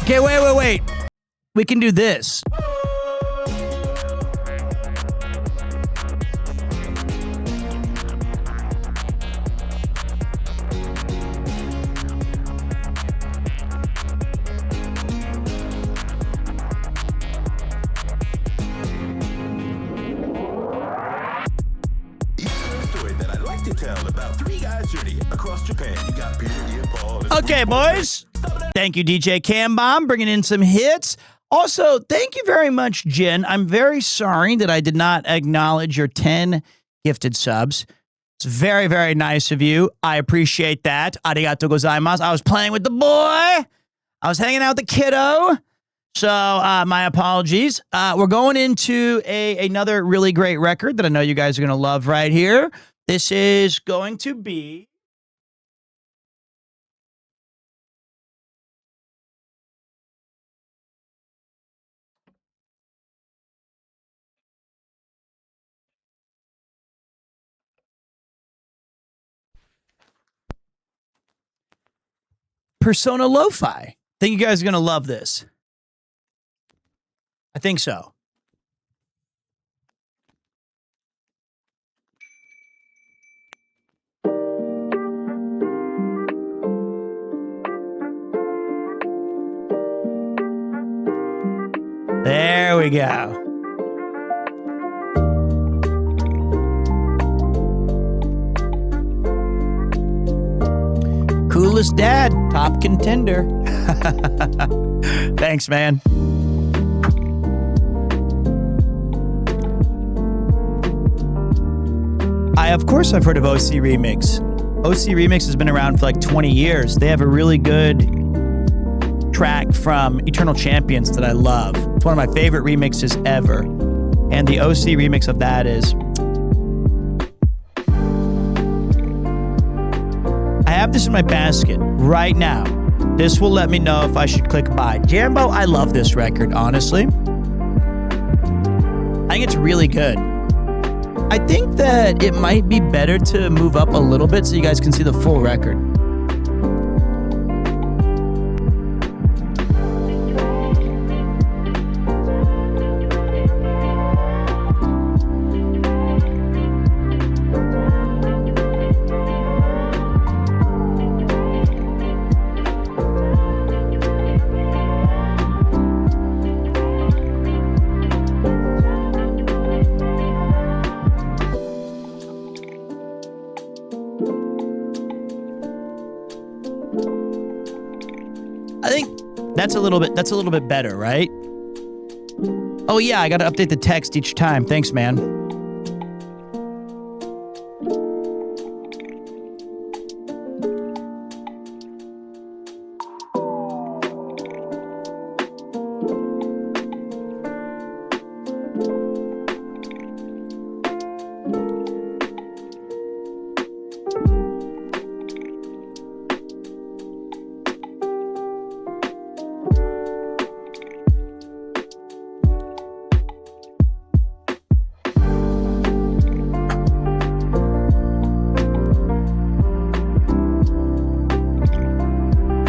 Okay, wait. We can do this. Okay, boys. Thank you, DJ CamBomb, bringing in some hits. Also, thank you very much, Jen. I'm very sorry that I did not acknowledge your 10 gifted subs. It's very, very nice of you. I appreciate that. Arigato gozaimasu. I was playing with the boy. I was hanging out with the kiddo. So my apologies. We're going into another really great record that I know you guys are going to love right here. This is going to be... Persona Lo-Fi. I think you guys are going to love this. I think so. There we go. Coolest dad, top contender. Thanks, man. Of course I've heard of OC Remix. OC Remix has been around for like 20 years. They have a really good track from Eternal Champions that I love. It's one of my favorite remixes ever. And the OC remix of that is... I have this in my basket right now. This will let me know if I should click buy. Jambo, I love this record, honestly. I think it's really good. I think that it might be better to move up a little bit so you guys can see the full record. That's a little bit better, right? Oh yeah, I gotta update the text each time. Thanks, man.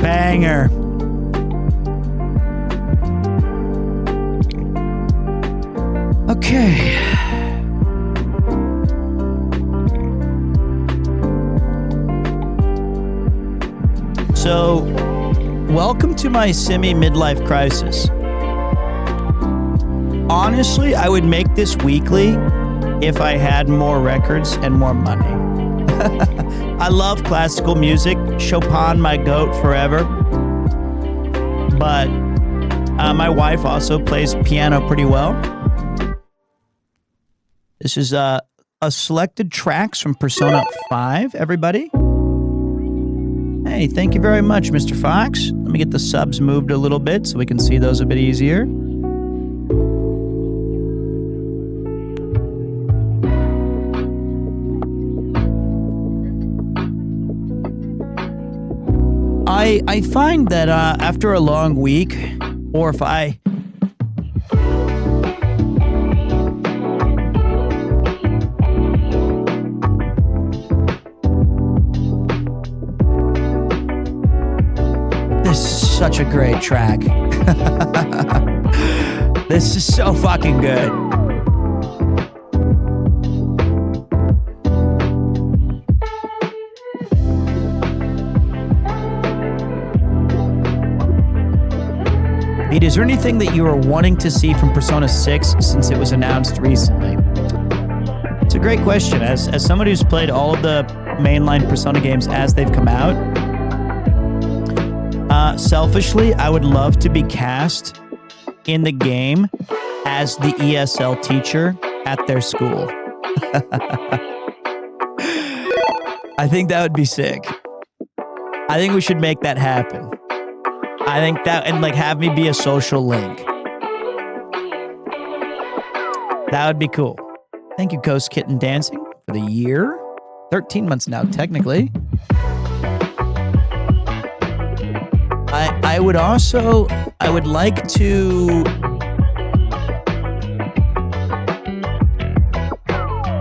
Banger. Okay. So, welcome to my semi-midlife crisis. Honestly, I would make this weekly if I had more records and more money. I love classical music. Chopin, my goat forever. But my wife also plays piano pretty well. This is a selected tracks from Persona 5, everybody. Hey, thank you very much, Mr. Fox. Let me get the subs moved a little bit so we can see those a bit easier. I find that after a long week, or if I... This is such a great track. This is so fucking good. Pete, is there anything that you are wanting to see from Persona 6 since it was announced recently? It's a great question. As somebody who's played all of the mainline Persona games as they've come out, selfishly, I would love to be cast in the game as the ESL teacher at their school. I think that would be sick. I think we should make that happen. I think that, and like have me be a social link. That would be cool. Thank you, Ghost Kitten Dancing, for the year. 13 months now, technically. I would like to...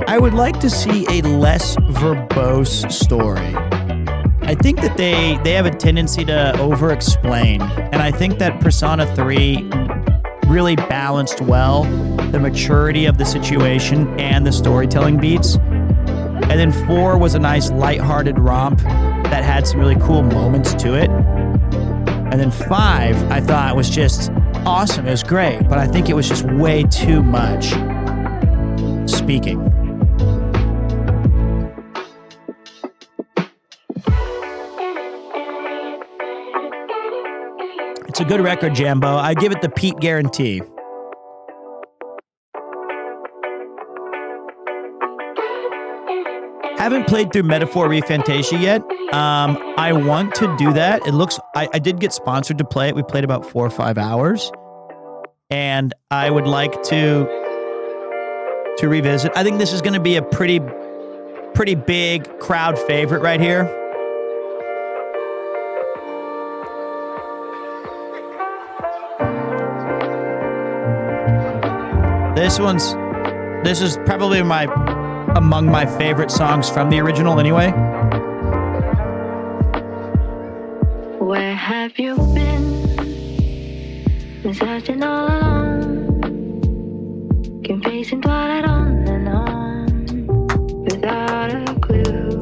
I would like to see a less verbose story. I think that they have a tendency to over-explain, and I think that Persona 3 really balanced well the maturity of the situation and the storytelling beats. And then 4 was a nice lighthearted romp that had some really cool moments to it. And then 5, I thought was just awesome. It was great, but I think it was just way too much speaking. It's a good record, Jambo. I give it the Pete guarantee. Haven't played through Metaphor ReFantasia yet. I want to do that. It looks... I did get sponsored to play it. We played about 4 or 5 hours. And I would like to revisit. I think this is going to be a pretty big crowd favorite right here. This is probably among my favorite songs from the original anyway. Where have you been? Been searching all along, keep facing twilight on and on, without a clue,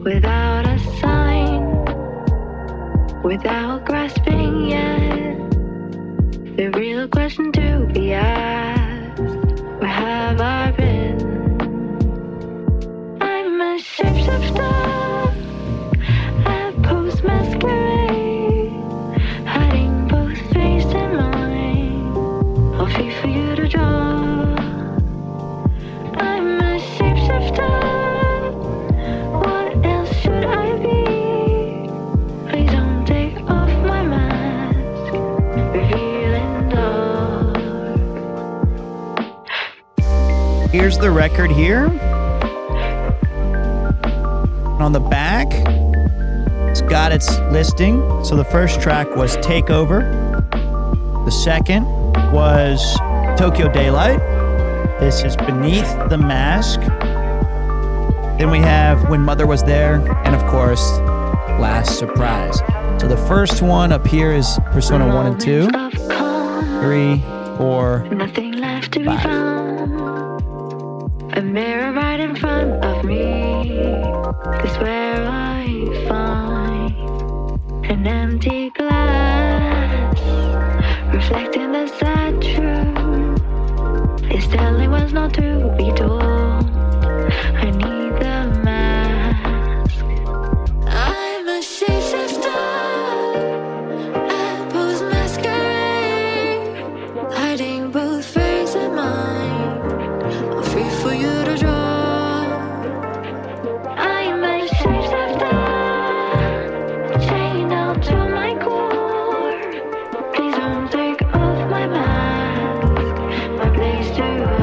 without a sign, without grasping yet. The real question to be asked, where have I been? I'm a shapeshifter at post-masquerade, hiding both face and mind, all feet for you to draw. I'm a shapeshifter, what else should I be? Please don't take off my mask, revealing dark. Here's the record here. On the back, it's got its listing. So the first track was Takeover. The second was Tokyo Daylight. This is Beneath the Mask. Then we have When Mother Was There, and of course, Last Surprise. So the first one up here is Persona 1 and 2, 3, 4, Nothing left to be 5. found. A mirror right in front of me is where I find an empty glass, reflecting the sad truth. His telling was not to be told. I need the mask. I'm a shapeshifter, apples masquerade, hiding both face and mind. I'm free for you to draw. I'm a shapeshifter, chained down to my core. Please don't take off my mask, my place to hide.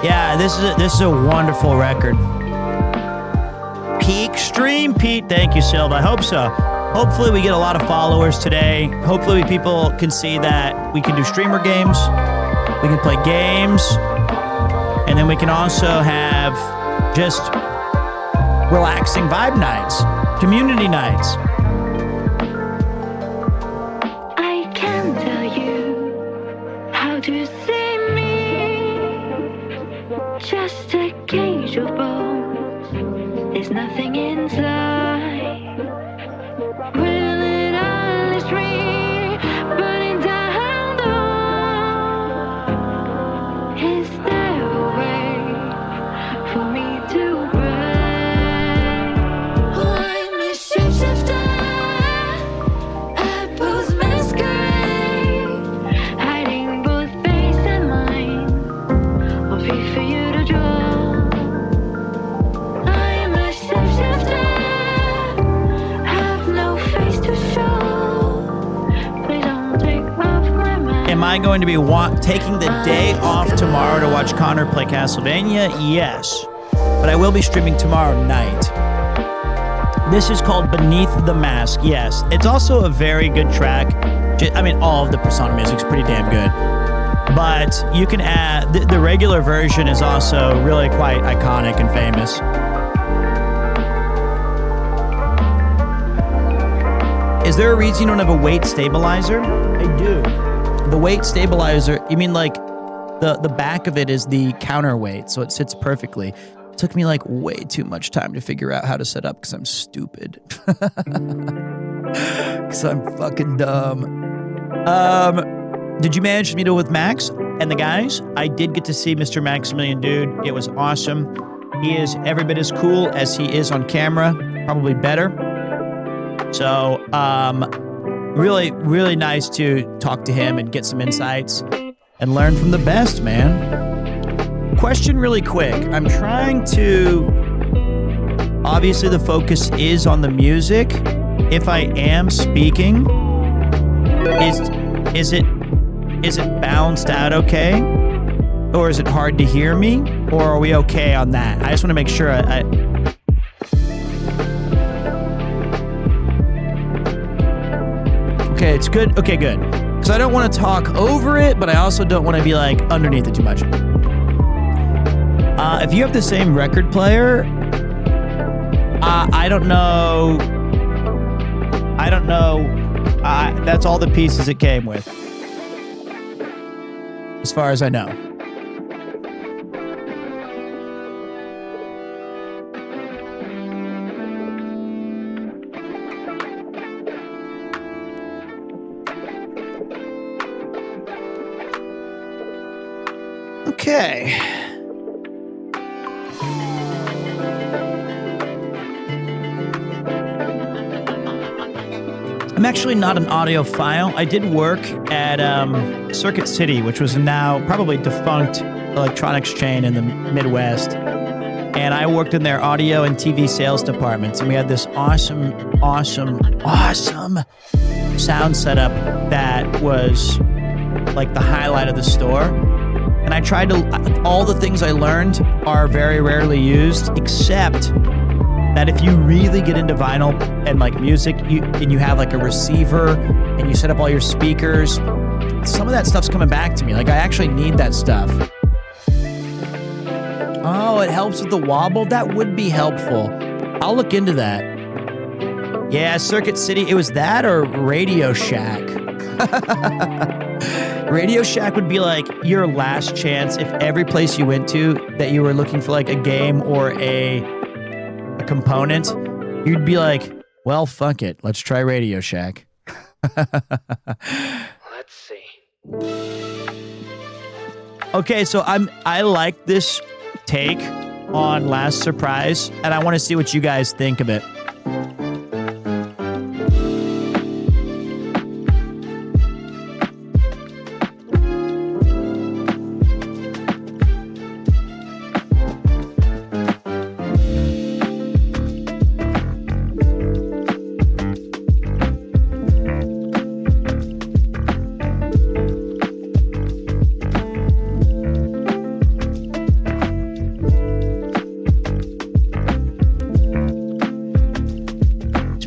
Yeah, this is a wonderful record. Peak stream, Pete. Thank you, Silva. I hope so. Hopefully we get a lot of followers today. Hopefully people can see that we can do streamer games. We can play games. And then we can also have just relaxing vibe nights, community nights. I can tell you how to see me. Just a cage of bones. There's nothing inside. Will it unleash me? Burning down the. Is there a way for me to break? I'm a shapeshifter. Apples masquerade, hiding both face and mind. I'll be for you to draw. I'm a shapeshifter, have no face to show. Please don't take off my mask. Am I going to be taking the day off tomorrow to watch Connor play Castlevania? Yes. But I will be streaming tomorrow night. This is called Beneath the Mask. Yes. It's also a very good track. I mean, all of the Persona music's pretty damn good. But you can add... The regular version is also really quite iconic and famous. Is there a reason you don't have a weight stabilizer? I do. The weight stabilizer, you mean like the back of it is the counterweight, so it sits perfectly. It took me like way too much time to figure out how to set up because I'm stupid. Because I'm fucking dumb. Did you manage to meet up with Max and the guys? I did get to see Mr. Maximilian Dude. It was awesome. He is every bit as cool as he is on camera, probably better. So, really, really nice to talk to him and get some insights and learn from the best, man. Question really quick. I'm trying to... Obviously, the focus is on the music. If I am speaking, is it balanced out okay? Or is it hard to hear me? Or are we okay on that? I just want to make sure I Okay, it's good. Okay, good. Because I don't want to talk over it, but I also don't want to be like underneath it too much. If you have the same record player, I don't know. That's all the pieces it came with, as far as I know. Okay. I'm actually not an audiophile. I did work at Circuit City, which was now probably defunct electronics chain in the Midwest. And I worked in their audio and TV sales departments. And we had this awesome sound setup that was like the highlight of the store. And I tried to, all the things I learned are very rarely used, except that if you really get into vinyl and like music, and you have like a receiver and you set up all your speakers, some of that stuff's coming back to me. Like I actually need that stuff. Oh, it helps with the wobble? That would be helpful. I'll look into that. Yeah, Circuit City, it was that or Radio Shack. Radio Shack would be like your last chance if every place you went to that you were looking for like a game or a component, you'd be like, well, fuck it. Let's try Radio Shack. Let's see. Okay, so I like this take on Last Surprise, and I want to see what you guys think of it.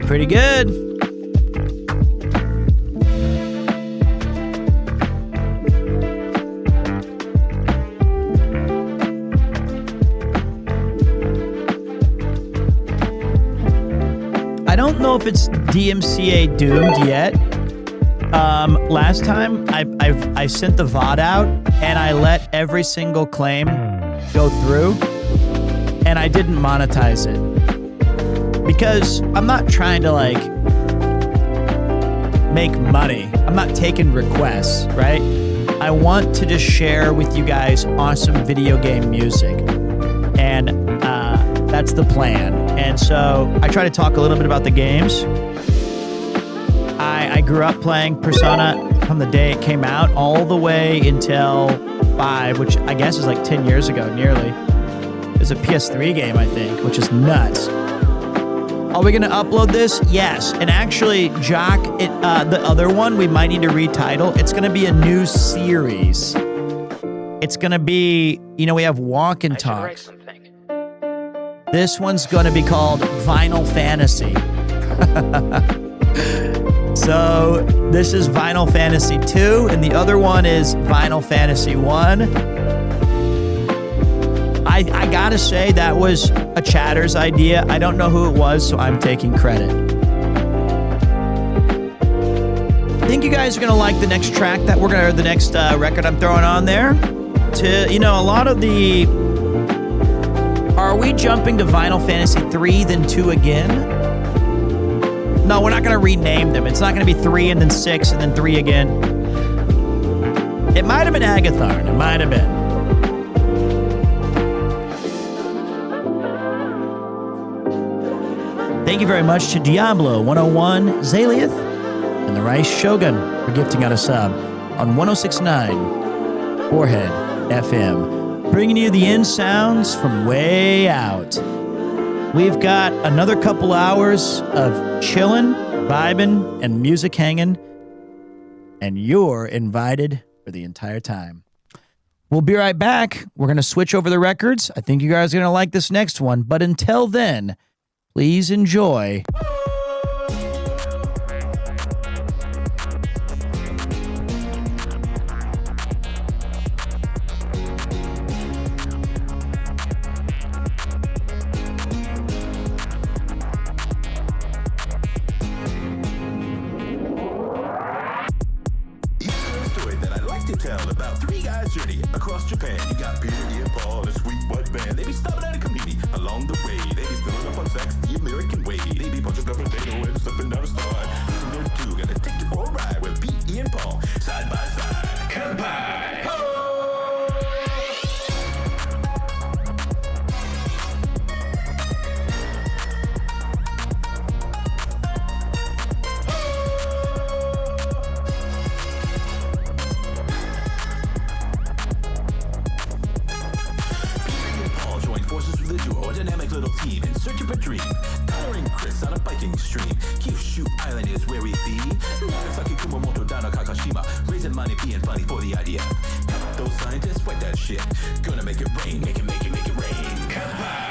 Pretty good. I don't know if it's DMCA doomed yet. Last time I sent the VOD out and I let every single claim go through and I didn't monetize it. Because I'm not trying to like make money. I'm not taking requests, right? I want to just share with you guys awesome video game music. And that's the plan. And so I try to talk a little bit about the games. I grew up playing Persona from the day it came out all the way until 5, which I guess is like 10 years ago, nearly. It was a PS3 game, I think, which is nuts. Are we going to upload this? Yes. And actually, Jock, the other one, we might need to retitle. It's going to be a new series. It's going to be, we have Walk and Talk. Write something. This one's going to be called Vinyl Fantasy. So this is Vinyl Fantasy 2, and the other one is Vinyl Fantasy 1. I gotta say, that was a Chatter's idea. I don't know who it was, so I'm taking credit. I think you guys are gonna like the next track the next record I'm throwing on there. A lot of the... Are we jumping to Vinyl Fantasy 3, then 2 again? No, we're not gonna rename them. It's not gonna be 3 and then 6 and then 3 again. It might have been Agathorn. It might have been. Thank you very much to Diablo 101, Zaliath, and the Rice Shogun for gifting out a sub on 106.9 Warhead FM, bringing you the in sounds from way out. We've got another couple hours of chilling, vibing, and music hanging, and you're invited for the entire time. We'll be right back. We're going to switch over the records. I think you guys are going to like this next one, but until then, please enjoy. Tell about 3 guys' journey across Japan. You got Peter, Ian, Paul, and a sweet white band. They be stopping at a community along the way. They be filling up on sex the American way. They be punching up a potato and slipping down a star. They're 2 gonna take you for a ride with Pete, Ian, Paul, side by side. Come by. Team in search of a dream, powering Chris on a biking stream. Kyushu Island is where we be. Nagasaki, Kumamoto, down to Kakashima, raising money, being funny for the idea. Help those scientists fight that shit. Gonna make it rain, make it rain. Come by.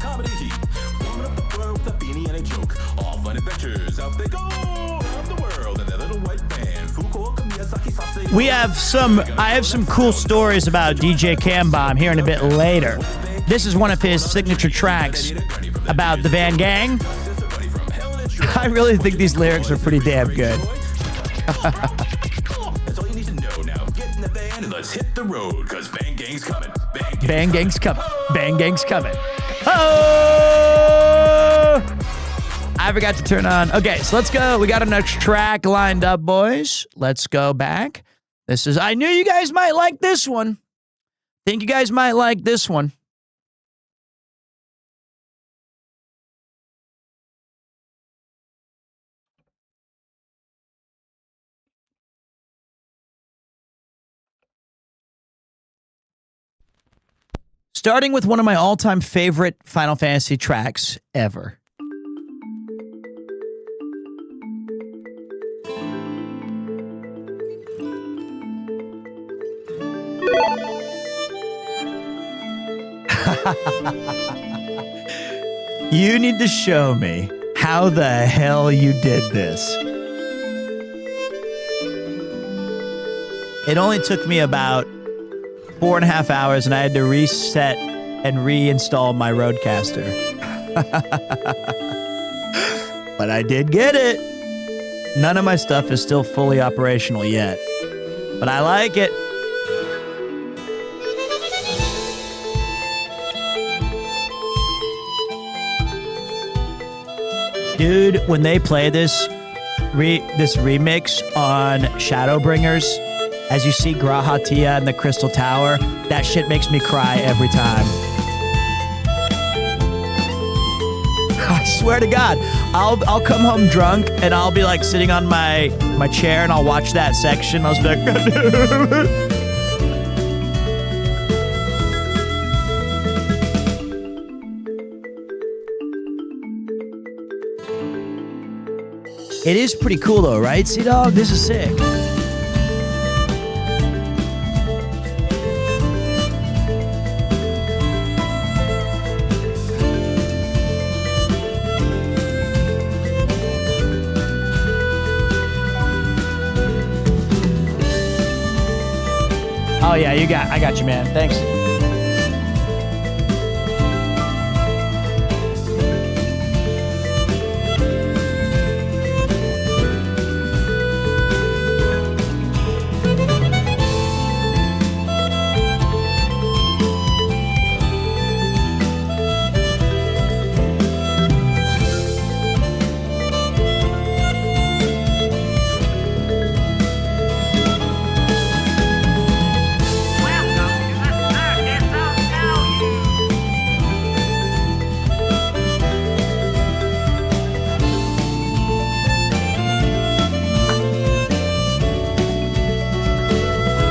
Comedy heat, warming up the world with a beanie and a joke. All fun adventures, out they go. I have some cool stories about DJ CamBomb here in a bit later. This is one of his signature tracks about the Van Gang. I really think these lyrics are pretty damn good. That's all you need to know now. Get in the van and let's hit the road, cause Bang Gang's coming. Bang Gang's coming. Bang Gang's coming. Oh! I forgot to turn on. Okay, so let's go. We got our next track lined up, boys. Let's go back. This is, I knew you guys might like this one. Think you guys might like this one. Starting with one of my all-time favorite Final Fantasy tracks ever. You need to show me how the hell you did this. It only took me about 4.5 hours, and I had to reset and reinstall my Roadcaster. But I did get it. None of my stuff is still fully operational yet, but I like it. Dude, when they play this remix on Shadowbringers, as you see Grahatia in the Crystal Tower, that shit makes me cry every time. I swear to God, I'll come home drunk and I'll be like sitting on my chair and I'll watch that section. I'll just be like, God damn it. It is pretty cool though, right, Sea-Dog? This is sick. Oh yeah, I got you, man. Thanks.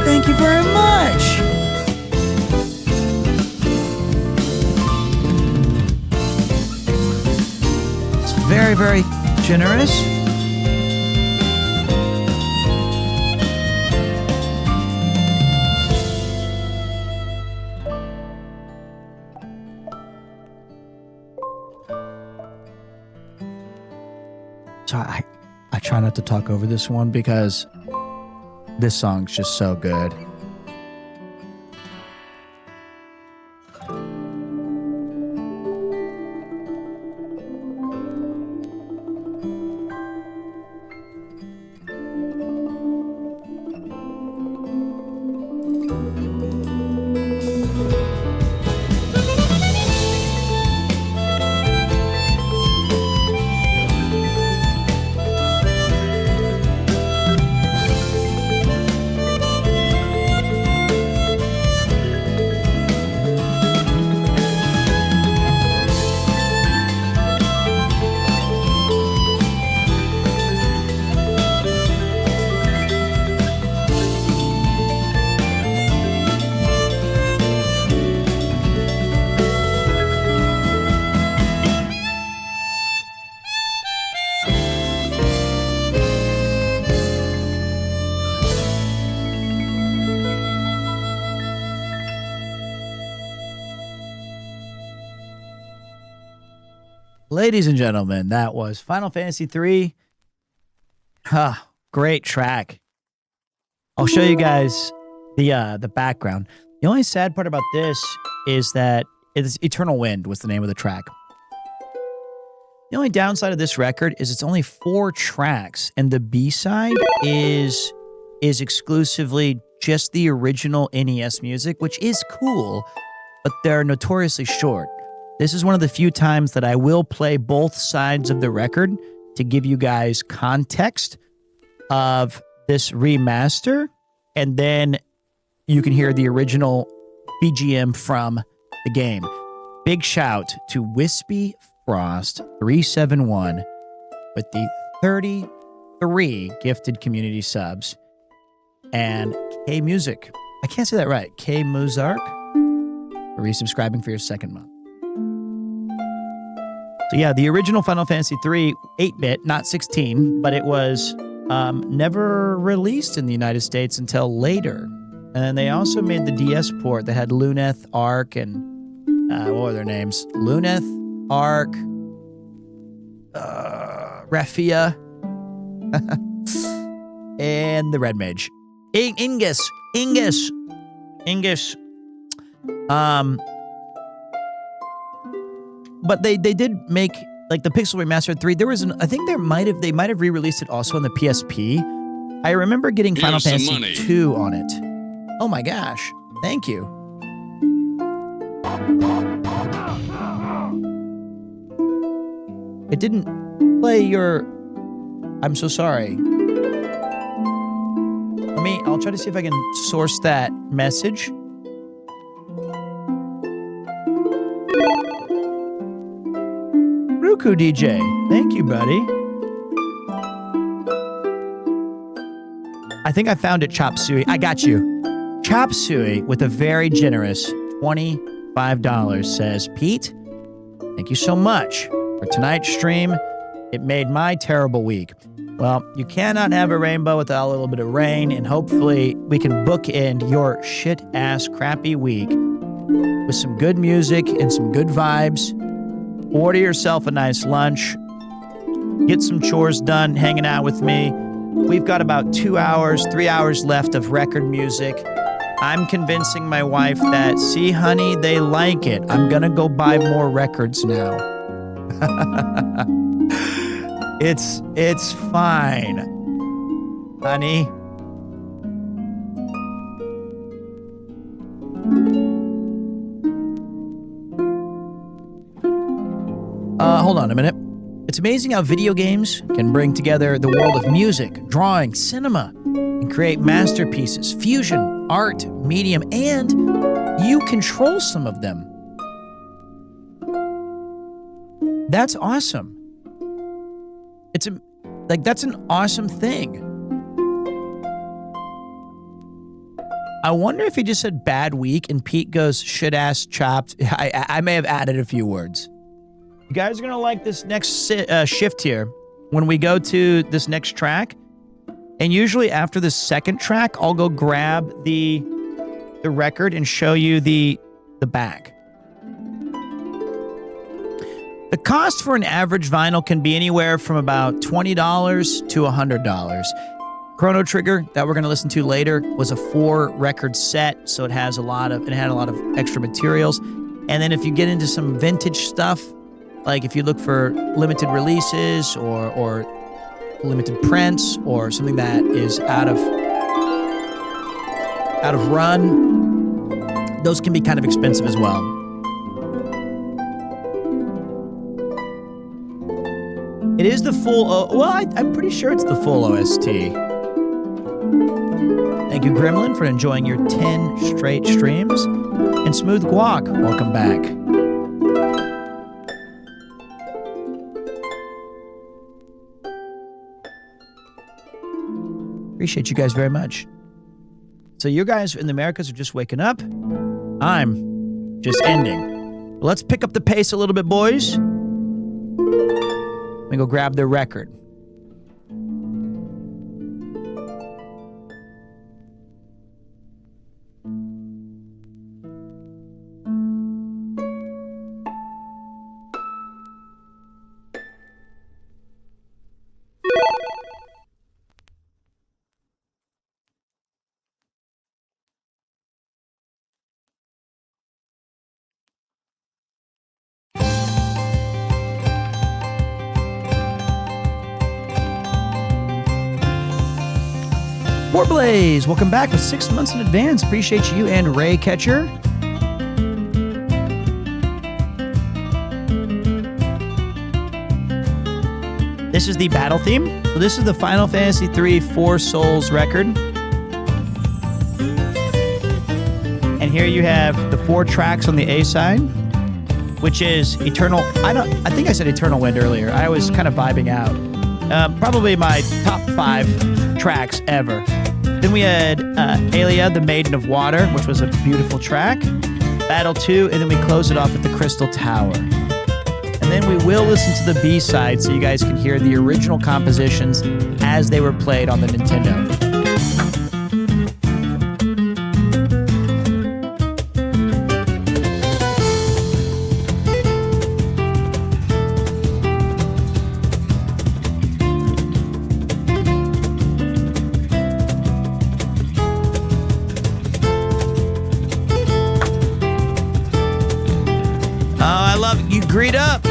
Thank you very much. It's very, very generous. So I try not to talk over this one because this song's just so good. Ladies and gentlemen, that was Final Fantasy III. Great track. I'll show you guys the background. The only sad part about this is that it's Eternal Wind was the name of the track. The only downside of this record is it's only 4 tracks, and the B-side is exclusively just the original NES music, which is cool, but they're notoriously short. This is one of the few times that I will play both sides of the record to give you guys context of this remaster, and then you can hear the original BGM from the game. Big shout to Wispy Frost 371 with the 33 gifted community subs, and K Music. I can't say that right. K Muzark for resubscribing for your second month. So yeah, the original Final Fantasy III 8-bit, not 16, but it was never released in the United States until later. And then they also made the DS port that had Luneth, Ark, and what were their names? Luneth, Ark, Raphia, and the Red Mage. Ingus. But they did make like the Pixel Remastered 3. There was I think they might have re-released it also on the PSP. I remember getting Final Fantasy 2 on it. Oh my gosh. Thank you. It didn't play your... I'm so sorry. I'll try to see if I can source that message. Ruku DJ. Thank you, buddy. I think I found it, Chop Suey. I got you. Chop Suey with a very generous $25 says, Pete, thank you so much for tonight's stream. It made my terrible week. Well, you cannot have a rainbow without a little bit of rain, and hopefully we can bookend your shit-ass crappy week with some good music and some good vibes. Order yourself a nice lunch. Get some chores done hanging out with me. We've got about 3 hours left of record music. I'm convincing my wife that, see, honey, they like it. I'm going to go buy more records now. It's fine, honey. Hold on a minute. It's amazing how video games can bring together the world of music, drawing, cinema, and create masterpieces, fusion, art, medium, and you control some of them. That's awesome. That's an awesome thing. I wonder if he just said bad week and Pete goes shit-ass chopped. I may have added a few words. You guys are going to like this next shift here when we go to this next track. And usually after the second track, I'll go grab the record and show you the back. The cost for an average vinyl can be anywhere from about $20 to $100. Chrono Trigger, that we're going to listen to later, was a 4-record set, so it had a lot of extra materials. And then if you get into some vintage stuff, like if you look for limited releases or limited prints or something that is out of run, those can be kind of expensive as well. It is the full, I'm pretty sure it's the full OST. Thank you, Gremlin, for enjoying your 10 straight streams. And Smooth Guac, welcome back. Appreciate you guys very much. So you guys in the Americas are just waking up. I'm just ending. Let's pick up the pace a little bit, boys. Let me go grab their record. Warblaze, welcome back with 6 months in advance. Appreciate you and Ray Catcher. This is the battle theme. So this is the Final Fantasy III Four Souls record. And here you have the 4 tracks on the A side, which is Eternal. I think I said Eternal Wind earlier. I was kind of vibing out. Probably my top 5 tracks ever. Then we had Aelia, the Maiden of Water, which was a beautiful track. Battle 2, and then we close it off with the Crystal Tower. And then we will listen to the B-side so you guys can hear the original compositions as they were played on the Nintendo. Greet up.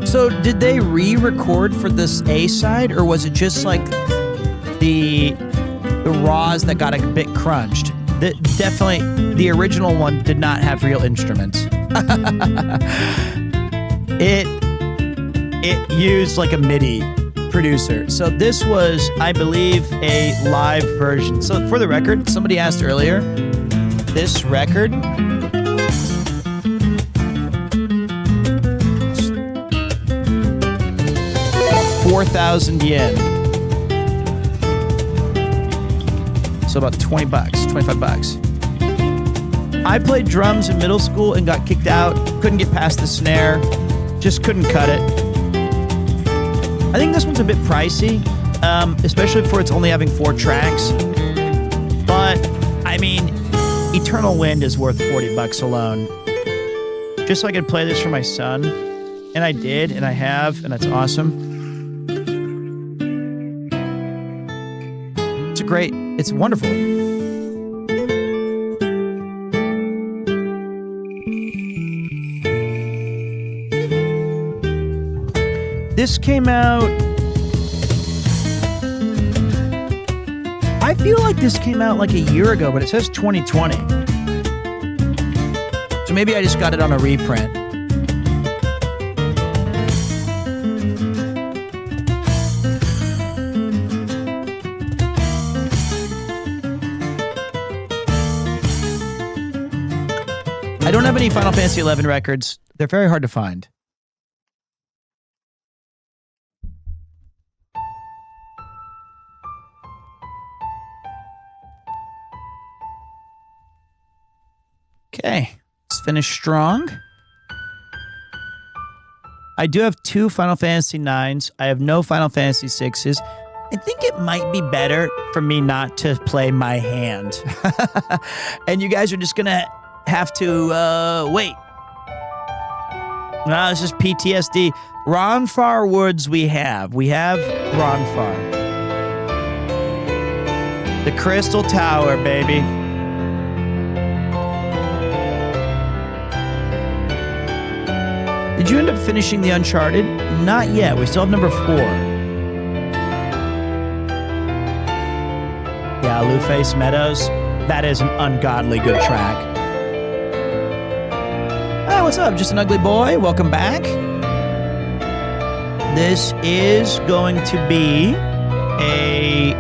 So did they re-record for this A side, or was it just like the raws that got a bit crunched? Definitely the original one did not have real instruments. It used like a MIDI producer. So this was, I believe, a live version. So for the record, somebody asked earlier, this record $4,000 yen. So about 20 bucks, 25 bucks. I played drums in middle school and got kicked out. Couldn't get past the snare. Just couldn't cut it. I think this one's a bit pricey, especially for it's only having 4 tracks. But, I mean, Eternal Wind is worth 40 bucks alone. Just so I could play this for my son. And I did, and I have, and that's awesome. It's wonderful. This came out... I feel like this came out like a year ago, but it says 2020. So maybe I just got it on a reprint. I don't have any Final Fantasy XI records. They're very hard to find. Okay, let's finish strong. I do have 2 Final Fantasy IXs. I have no Final Fantasy VIs. I think it might be better for me not to play my hand. And you guys are just going to have to wait. No, it's just PTSD. Ronfar Woods we have. We have Ronfar. The Crystal Tower, baby. Did you end up finishing the Uncharted? Not yet. We still have number 4. Yeah, Luface Meadows. That is an ungodly good track. Hi, what's up? Just an ugly boy. Welcome back. This is going to be a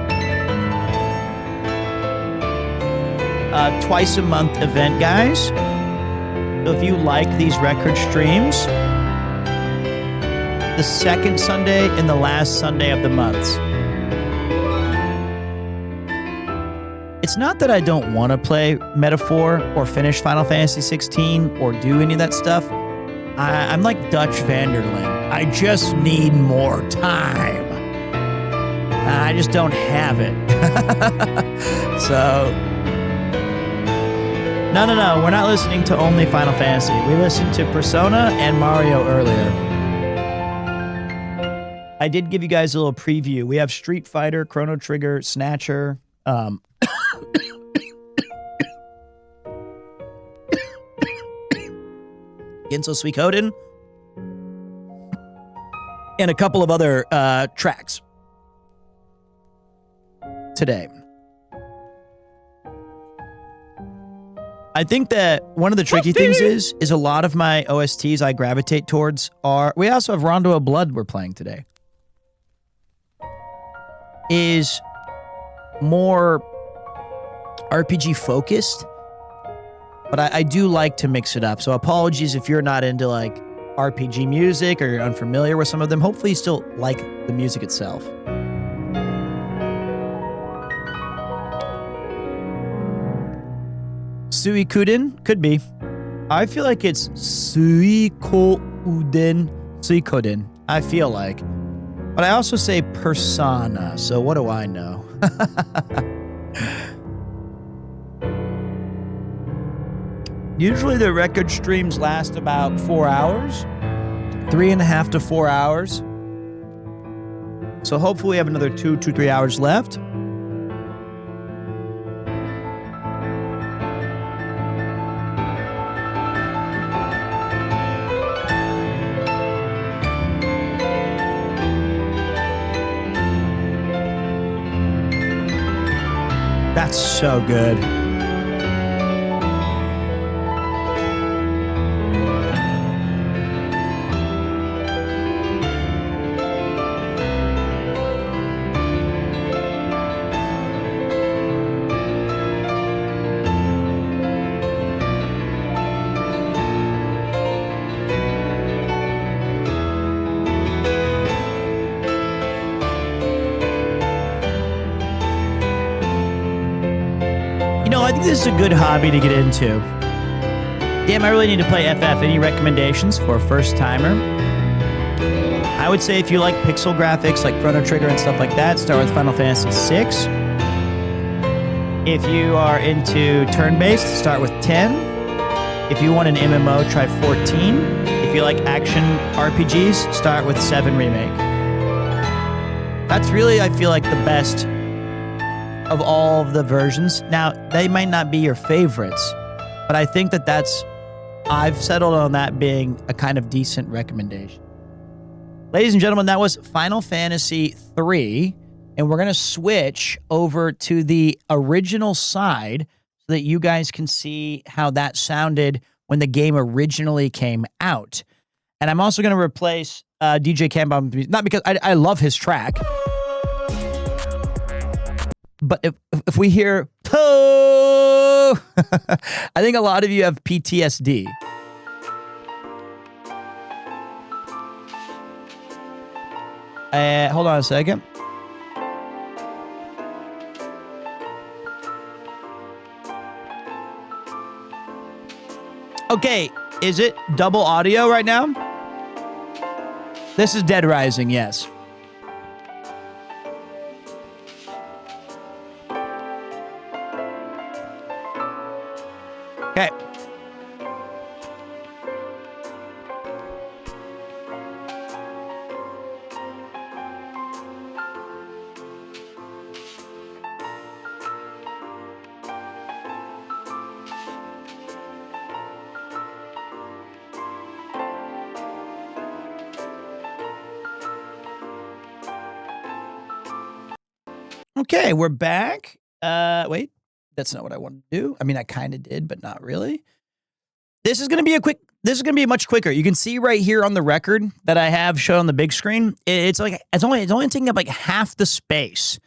twice a month event, guys. So if you like these record streams, the second Sunday and the last Sunday of the months. It's not that I don't want to play Metaphor or finish Final Fantasy 16 or do any of that stuff. I'm like Dutch Vanderlyn. I just need more time. I just don't have it. So, no. We're not listening to only Final Fantasy. We listened to Persona and Mario earlier. I did give you guys a little preview. We have Street Fighter, Chrono Trigger, Snatcher. Ginso Suikoden, and a couple of other tracks today. I think that one of the tricky things is a lot of my OSTs I gravitate towards are... We also have Rondo of Blood we're playing today. Is more RPG focused, but I do like to mix it up. So apologies if you're not into like RPG music or you're unfamiliar with some of them. Hopefully you still like the music itself. Suikoden? Could be. I feel like it's Suikoden. I feel like. But I also say Persona, so what do I know? Usually the record streams last about 4 hours. 3.5 to 4 hours. So hopefully we have another 3 hours left. That's so good. I think this is a good hobby to get into. Damn, I really need to play FF. Any recommendations for a first-timer? I would say if you like pixel graphics like Chrono Trigger and stuff like that, start with Final Fantasy VI. If you are into turn-based, start with 10. If you want an MMO, try 14. If you like action RPGs, start with 7 Remake. That's really, I feel like, the best of all of the versions. Now, they might not be your favorites, but I think that I've settled on that being a kind of decent recommendation. Ladies and gentlemen, that was Final Fantasy III, and we're going to switch over to the original side so that you guys can see how that sounded when the game originally came out. And I'm also going to replace DJ CamBomb, not because I love his track, but if we hear "po," I think a lot of you have PTSD. Hold on a second. Okay, is it double audio right now? This is Dead Rising, yes. Okay. Okay, we're back. Wait, that's not what I wanted to do. I mean, I kind of did, but not really. This is going to be much quicker. You can see right here on the record that I have shown on the big screen. It's only taking up like half the space.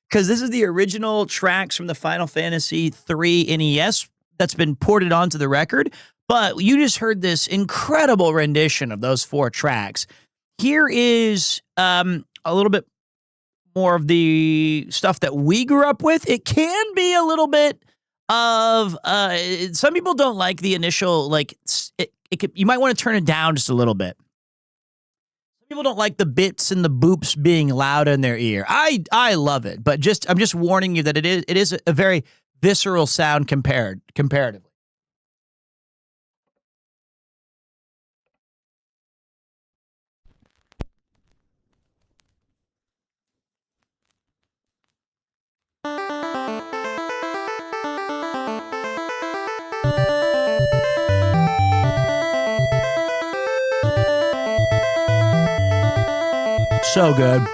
Because this is the original tracks from the Final Fantasy III NES that's been ported onto the record. But you just heard this incredible rendition of those 4 tracks. Here is a little bit more of the stuff that we grew up with. It can be a little bit of some people don't like the initial, like you might want to turn it down just a little bit. Some people don't like the bits and the boops being loud in their ear. I love it, but I'm just warning you that it is a very visceral sound comparatively. So good.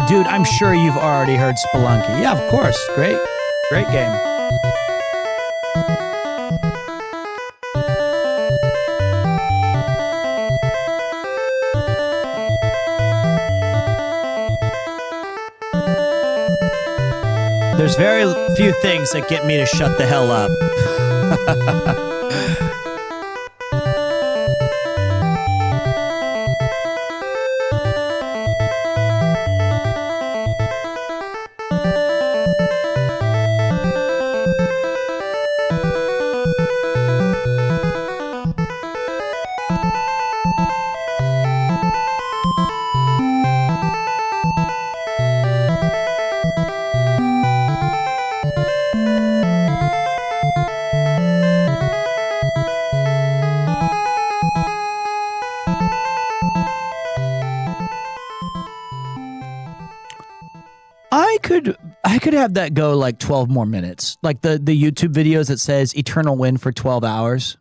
Dude, I'm sure you've already heard Spelunky. Yeah, of course. Great game. There's very few things that get me to shut the hell up. I could have that go like 12 more minutes. Like the YouTube videos that says Eternal Win for 12 hours.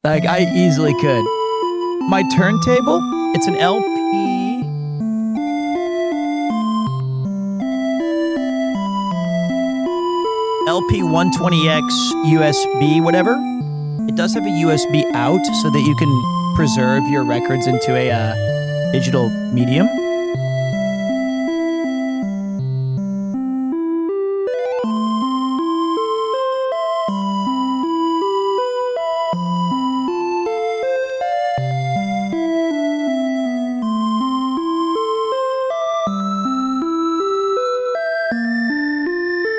Like I easily could. My turntable, it's an LP. LP 120X USB, whatever. It does have a USB out so that you can preserve your records into a digital medium.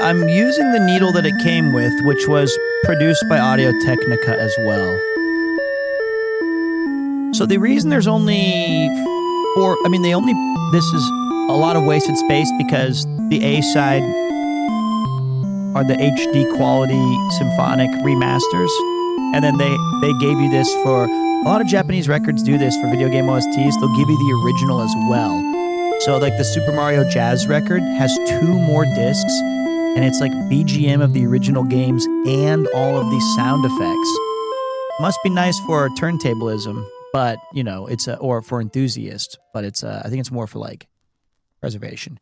I'm using the needle that it came with, which was produced by Audio-Technica as well. So the reason there's only four, this is a lot of wasted space because the A side are the HD quality symphonic remasters. And then they gave you this for, a lot of Japanese records do this for video game OSTs. They'll give you the original as well. So like the Super Mario Jazz record has 2 more discs. And it's like BGM of the original games and all of these sound effects. Must be nice for turntablism, but it's or for enthusiasts. But it's I think it's more for like preservation.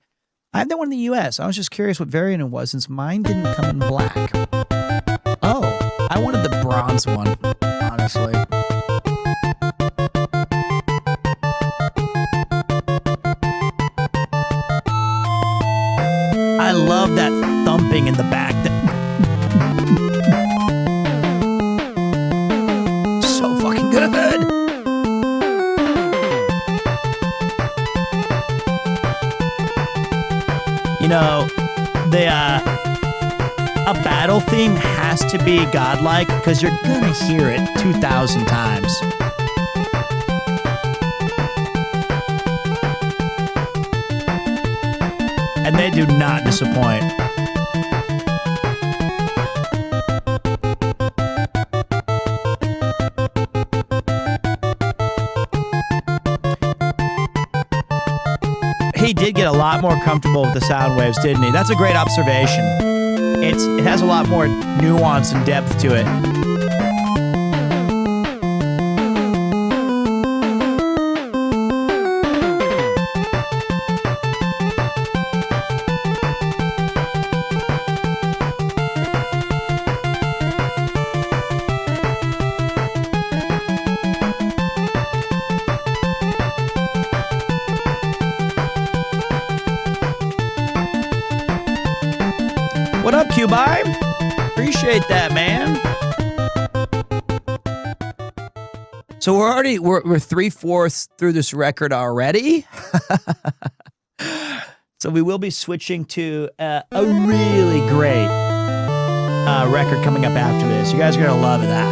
I have that one in the U.S. I was just curious what variant it was since mine didn't come in black. Oh, I wanted the bronze one, honestly. I love that thumping in the back. So fucking good. A battle theme has to be godlike because you're gonna hear it 2,000 times. And they do not disappoint. He did get a lot more comfortable with the sound waves, didn't he? That's a great observation. It has a lot more nuance and depth to it. What up, Cubi? Appreciate that, man. So we're 3/4 through this record already. So we will be switching to a really great record coming up after this. You guys are gonna love that.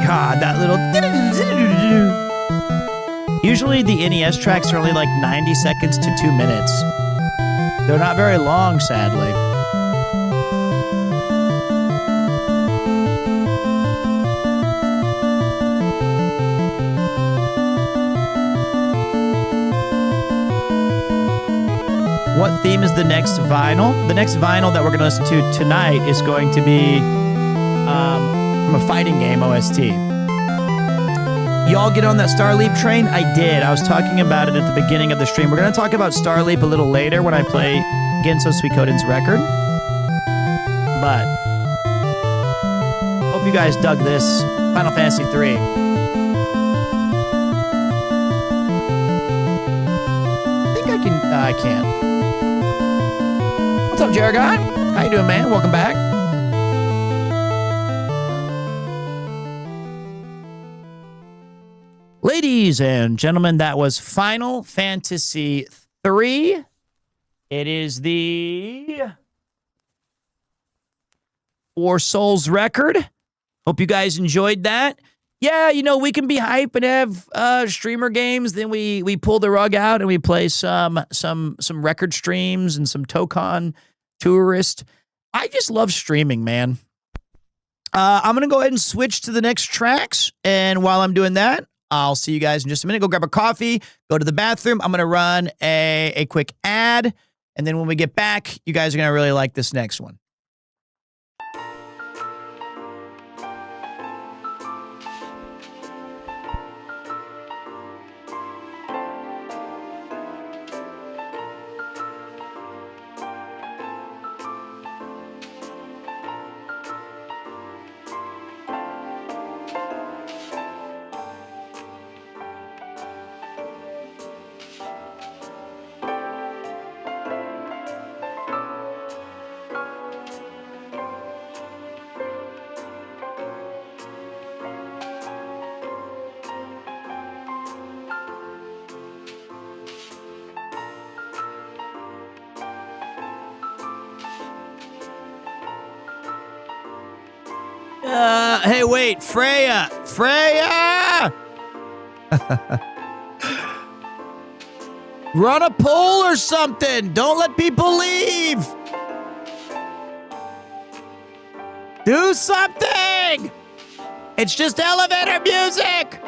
God, that little. Usually the NES tracks are only like 90 seconds to 2 minutes. They're not very long, sadly. What theme is the next vinyl? The next vinyl that we're going to listen to tonight is going to be from a fighting game OST. Y'all get on that Starleap train? I did. I was talking about it at the beginning of the stream. We're going to talk about Starleap a little later when I play Genso Suikoden's record. But hope you guys dug this. Final Fantasy 3. I can't. What's up, Jaragon? How you doing, man? Welcome back. Ladies and gentlemen, that was Final Fantasy 3. It is the Four Souls record. Hope you guys enjoyed that. Yeah, you know, we can be hype and have streamer games. Then we pull the rug out and we play some record streams and some Tokon Tourist. I just love streaming, man. I'm going to go ahead and switch to the next tracks. And while I'm doing that, I'll see you guys in just a minute. Go grab a coffee, go to the bathroom. I'm going to run a quick ad. And then when we get back, you guys are going to really like this next one. Hey, wait, Freya! Run a poll or something! Don't let people leave! Do something! It's just elevator music!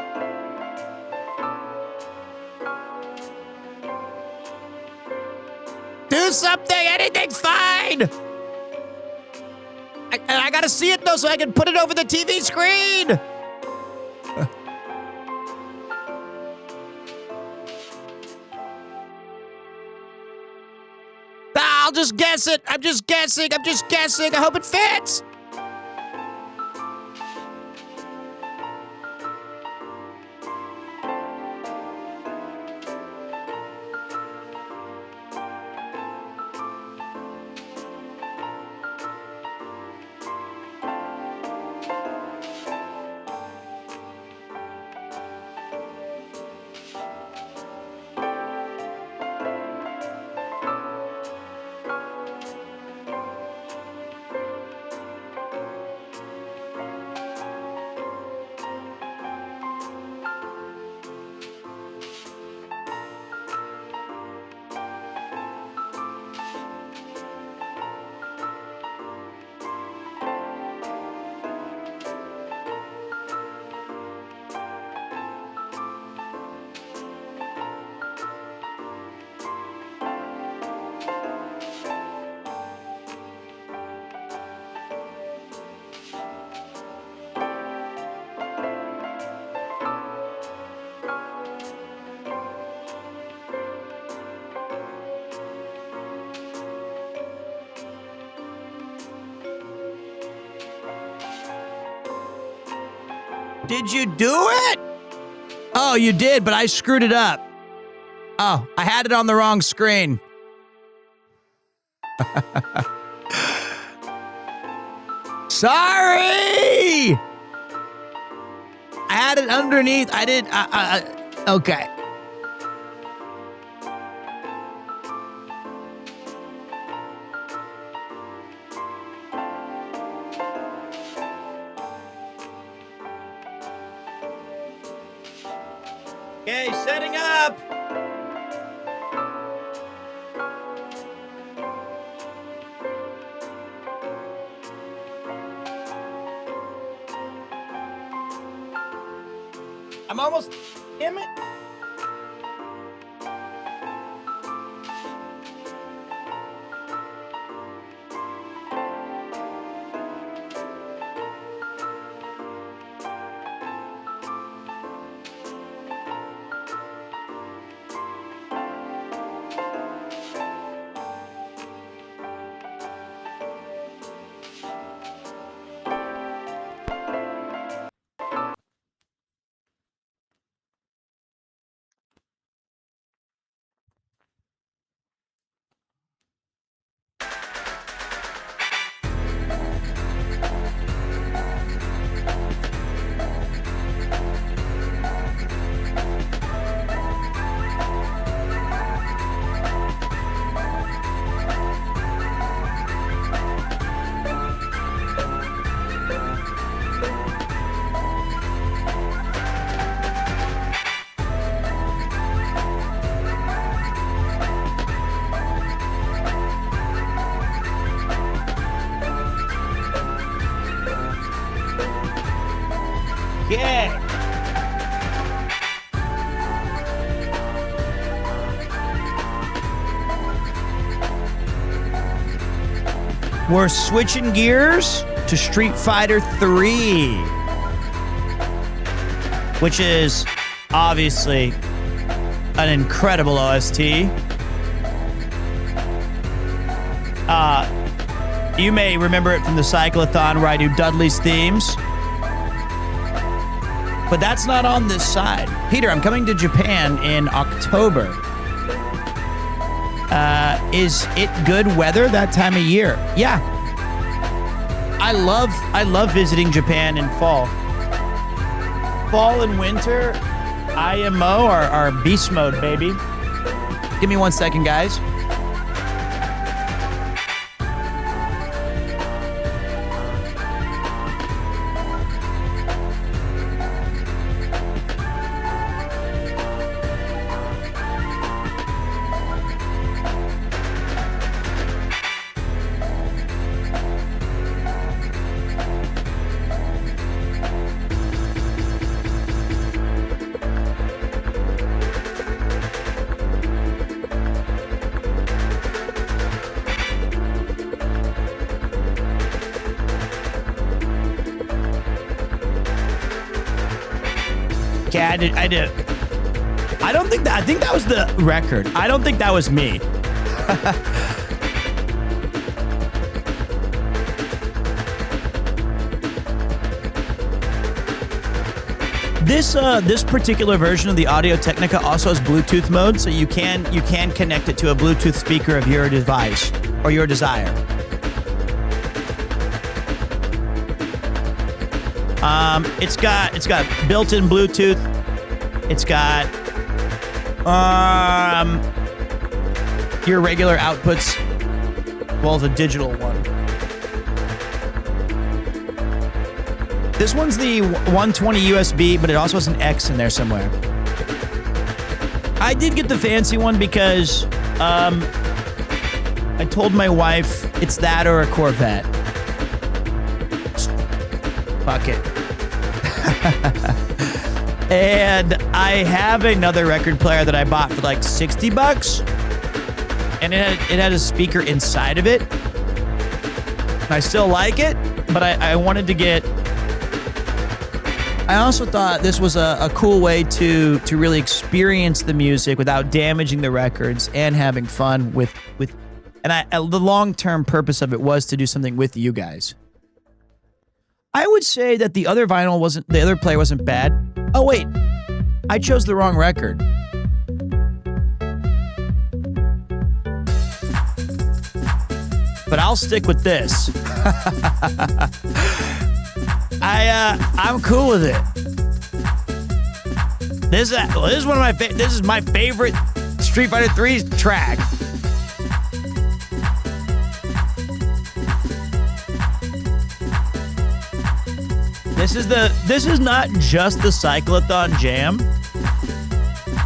Do something! Anything's fine! I gotta see it, though, so I can put it over the TV screen! I'll just guess it! I'm just guessing! I hope it fits! Did you do it? Oh, you did, but I screwed it up. Oh, I had it on the wrong screen. Sorry! I had it underneath. I did. Okay. Okay, setting up. I'm almost. Damn it. Yeah. We're switching gears to Street Fighter 3, which is obviously an incredible OST. You may remember it from the Cyclothon where I do Dudley's themes. But that's not on this side. Peter, I'm coming to Japan in October. Is it good weather that time of year? Yeah. I love visiting Japan in fall. Fall and winter, IMO are beast mode, baby. Give me 1 second, guys. Yeah, I did. I think that was the record. I don't think that was me. This particular version of the Audio Technica also has Bluetooth mode, so you can connect it to a Bluetooth speaker of your device or your desire. It's got built-in Bluetooth. It's got your regular outputs, well, the digital one. This one's the 120 USB, but it also has an X in there somewhere. I did get the fancy one because I told my wife it's that or a Corvette. Fuck it. And I have another record player that I bought for like $60, and it had a speaker inside of it. I still like it, but I wanted to get. I also thought this was a cool way to really experience the music without damaging the records and having fun with. And the long-term purpose of it was to do something with you guys. I would say that the other player wasn't bad. Oh, wait. I chose the wrong record. But I'll stick with this. I'm cool with it. This is one of my this is my favorite Street Fighter 3 track. This is not just the Cyclothon Jam.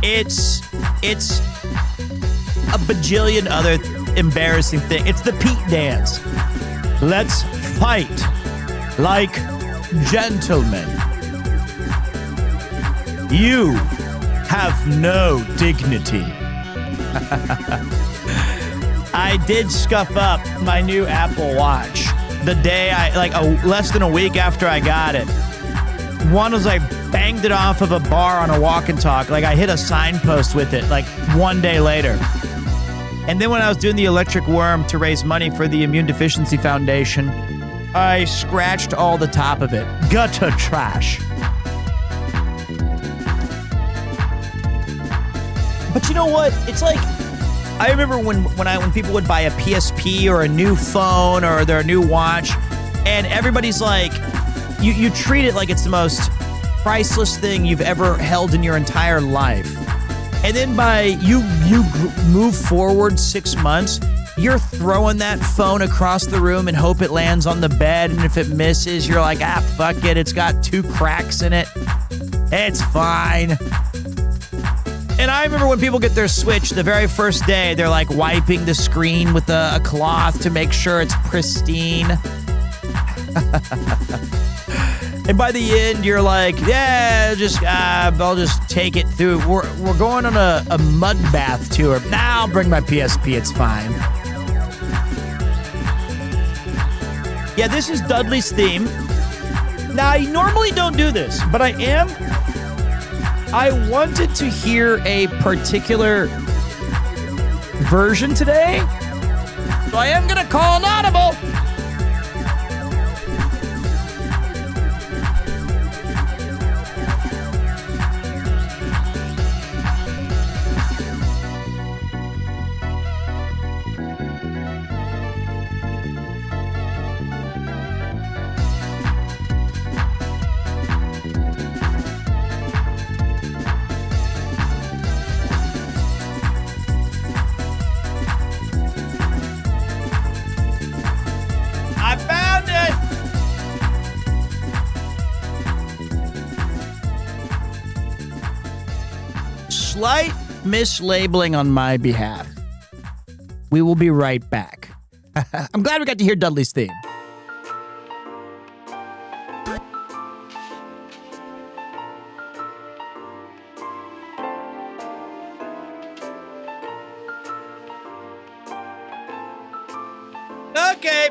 It's a bajillion other embarrassing things. It's the Pete dance. Let's fight like gentlemen. You have no dignity. I did scuff up my new Apple Watch the day less than a week after I got it. One was I banged it off of a bar on a walk and talk. Like I hit a signpost with it like one day later. And then when I was doing the electric worm to raise money for the Immune Deficiency Foundation, I scratched all the top of it. Gutter trash. But you know what? It's like, I remember when people would buy a PSP or a new phone or their new watch, and everybody's like, you treat it like it's the most priceless thing you've ever held in your entire life. And then by you move forward 6 months, you're throwing that phone across the room and hope it lands on the bed. And if it misses, you're like, fuck it. It's got 2 cracks in it. It's fine. And I remember when people get their Switch, the very first day, they're like wiping the screen with a cloth to make sure it's pristine. And by the end, you're like, yeah, I'll just take it through. We're going on a mud bath tour. Nah, I'll bring my PSP. It's fine. Yeah, this is Dudley's theme. Now, I normally don't do this, but I wanted to hear a particular version today, so I am going to call an audible. Slight mislabeling on my behalf. We will be right back. I'm glad we got to hear Dudley's theme. Okay.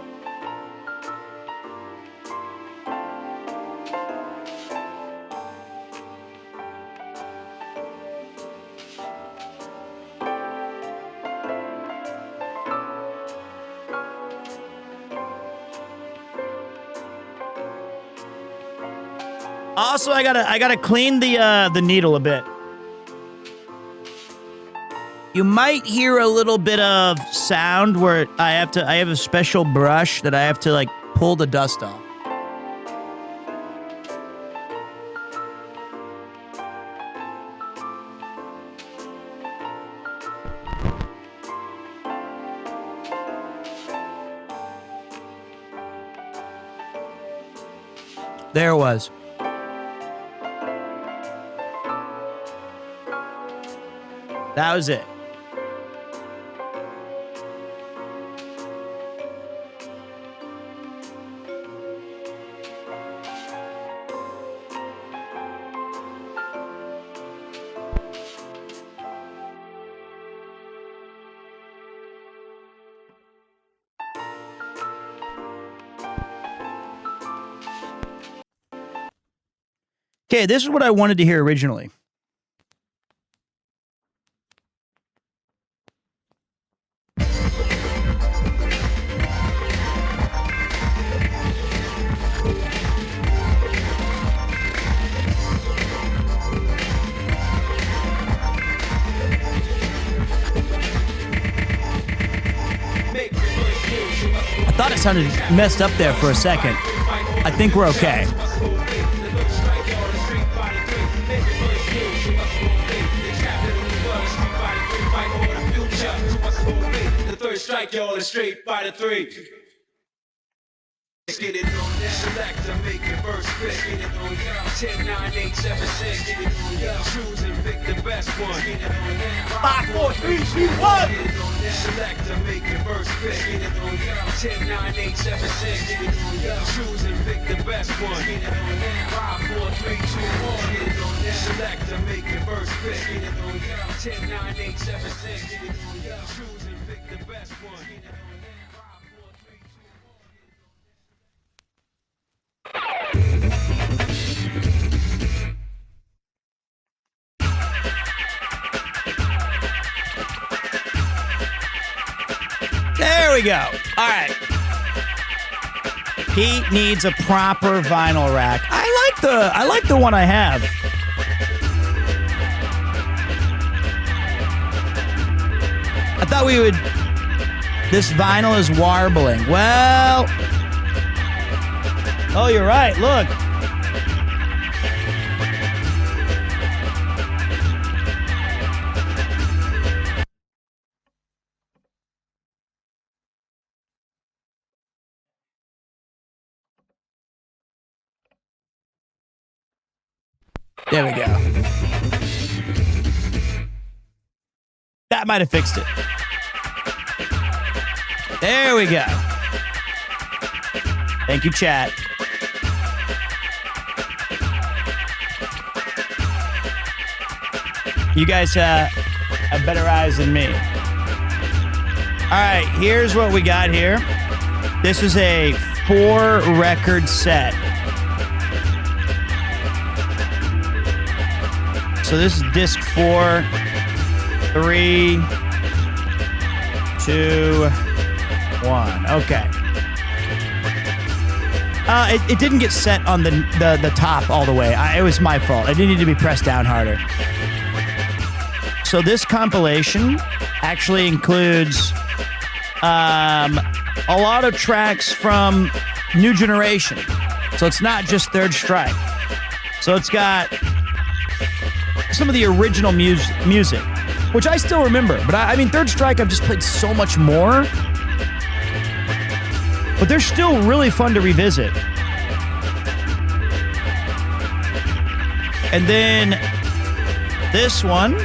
Also, I gotta clean the needle a bit. You might hear a little bit of sound where I have a special brush that I have to like pull the dust off. There it was. That was it. Okay, this is what I wanted to hear originally. I thought it sounded messed up there for a second. I think we're okay. like y'all in Street Fighter 3. Get it on that select to make your first pick. Get it on down 10, 9, 8, 7, 6. Get it on down, choose and pick the best one. Get it on down 5, 4, 3, 2, 1. Get it on that select to make your first pick. Get it on down 10, 9, 8, 7, 6. Get it on down, choose and pick the best one. Get it on down 5, 4, 3, 2, 1. Get it on that select to make your first pick. Get it on down 10, 9, 8, 7, 6. Get it on down, choose and pick the best one. Get it on down 5, 4, 3, 2, 1. There we go. All right. Pete needs a proper vinyl rack. I like the one I have. I thought we would. This vinyl is warbling. Well. Oh, you're right. Look. There we go. That might have fixed it. There we go. Thank you, chat. You guys have better eyes than me. All right, here's what we got here. This is a 4-record set. So this is disc 4, 3, 2, 1. Okay. It didn't get set on the top all the way. It was my fault. It needed to be pressed down harder. So this compilation actually includes a lot of tracks from New Generation. So it's not just Third Strike. So it's got some of the original music, which I still remember. But I mean, Third Strike, I've just played so much more. But they're still really fun to revisit. And then this one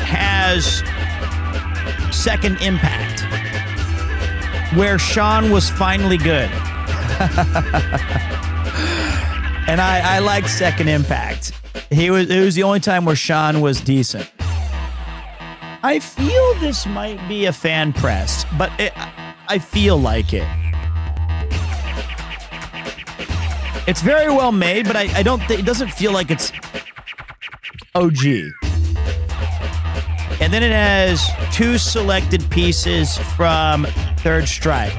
has Second Impact, where Sean was finally good. And I liked Second Impact. It was the only time where Sean was decent. I feel this might be a fan press, but I feel like it. It's very well made, but I don't think it doesn't feel like it's OG. And then it has 2 selected pieces from Third Strike.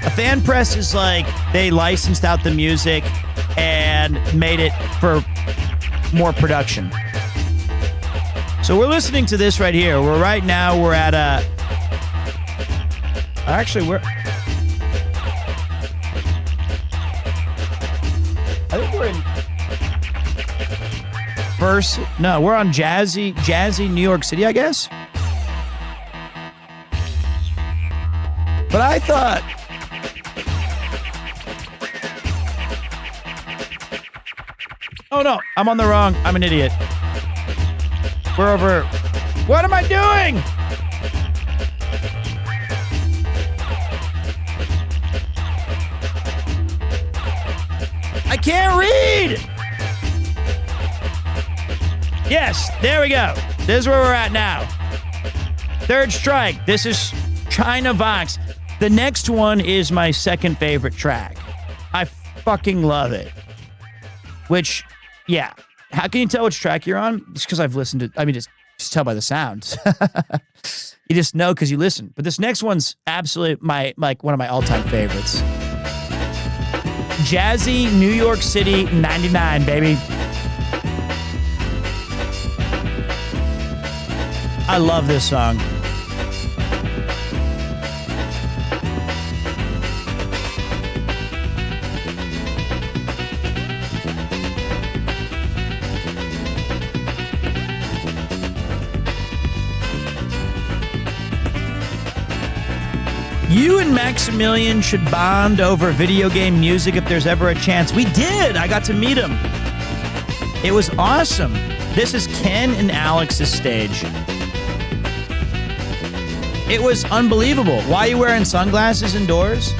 A fan press is like they licensed out the music and made it for more production. So we're listening to this right here. We're at a... Actually, I think we're in... we're on Jazzy New York City, I guess. But I thought... Oh no, I'm on the wrong... I'm an idiot. We're over... What am I doing? I can't read! Yes, there we go. This is where we're at now. Third Strike. This is China Vox. The next one is my second favorite track. I fucking love it. Which, yeah. How can you tell which track you're on? Just because I've listened to... I mean, just tell by the sound. You just know because you listen. But this next one's absolutely one of my all-time favorites. Jazzy New York City 99, baby. I love this song. You and Maximilian should bond over video game music if there's ever a chance. We did. I got to meet him. It was awesome. This is Ken and Alex's stage. It was unbelievable. Why are you wearing sunglasses indoors?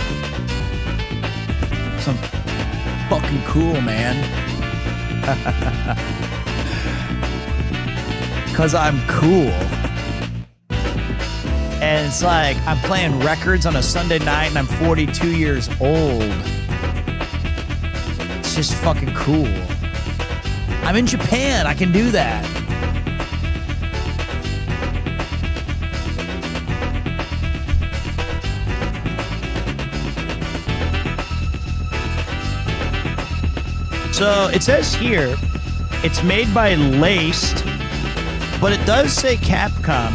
Some fucking cool, man. Because I'm cool. And it's like I'm playing records on a Sunday night and I'm 42 years old. It's just fucking cool. I'm in Japan. I can do that. So it says here, it's made by Laced, but it does say Capcom.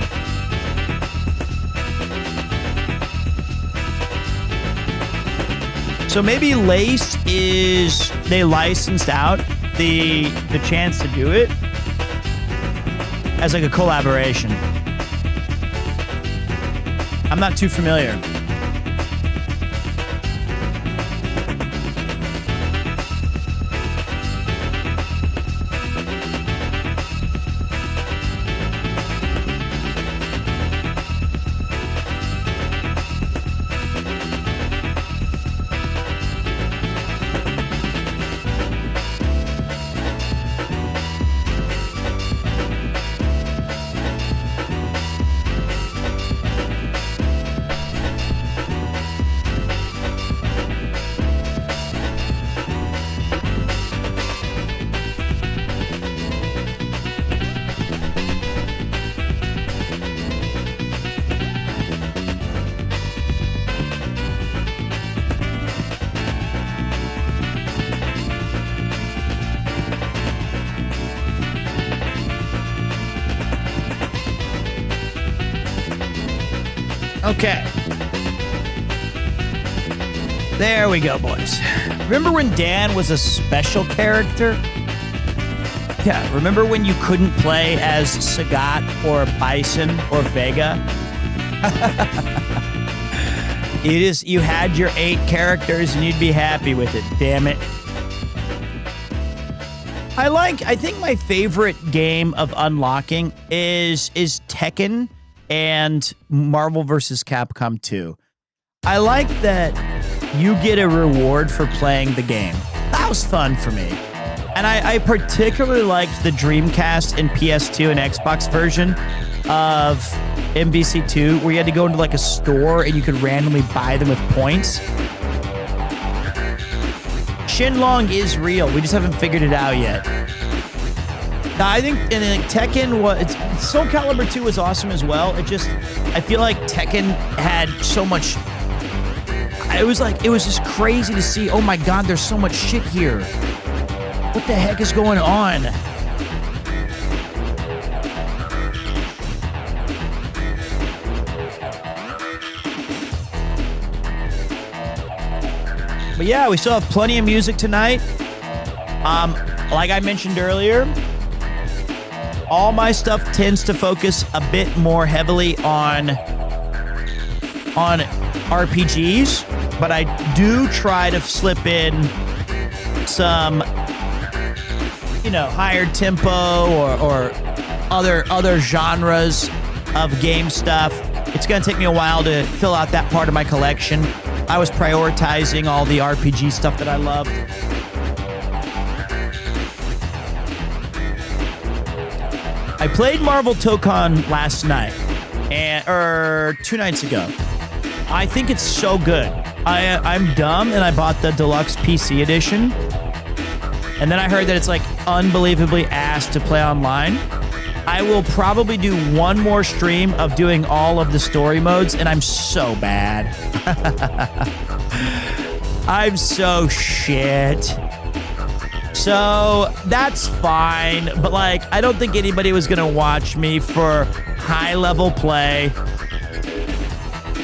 So maybe Laced is, they licensed out the chance to do it as like a collaboration. I'm not too familiar. Okay. There we go, boys. Remember when Dan was a special character? Yeah, remember when you couldn't play as Sagat or Bison or Vega? You had your 8 characters and you'd be happy with it, damn it. I think my favorite game of unlocking is Tekken and Marvel vs. Capcom 2. I like that you get a reward for playing the game. That was fun for me. And I particularly liked the Dreamcast and PS2 and Xbox version of MVC2, where you had to go into like a store and you could randomly buy them with points. Shenlong is real. We just haven't figured it out yet. Now, I think Tekken was Soul Calibur 2 was awesome as well. I feel like Tekken had so much. It was just crazy to see. Oh my God, there's so much shit here. What the heck is going on? But yeah, we still have plenty of music tonight. Like I mentioned earlier, all my stuff tends to focus a bit more heavily on RPGs, but I do try to slip in some, higher tempo or other genres of game stuff. It's going to take me a while to fill out that part of my collection. I was prioritizing all the RPG stuff that I loved. I played Marvel Tokon last night, or 2 nights ago. I think it's so good. I'm dumb and I bought the deluxe PC edition. And then I heard that it's like unbelievably ass to play online. I will probably do one more stream of doing all of the story modes, and I'm so bad. I'm so shit. So that's fine, but I don't think anybody was gonna watch me for high-level play.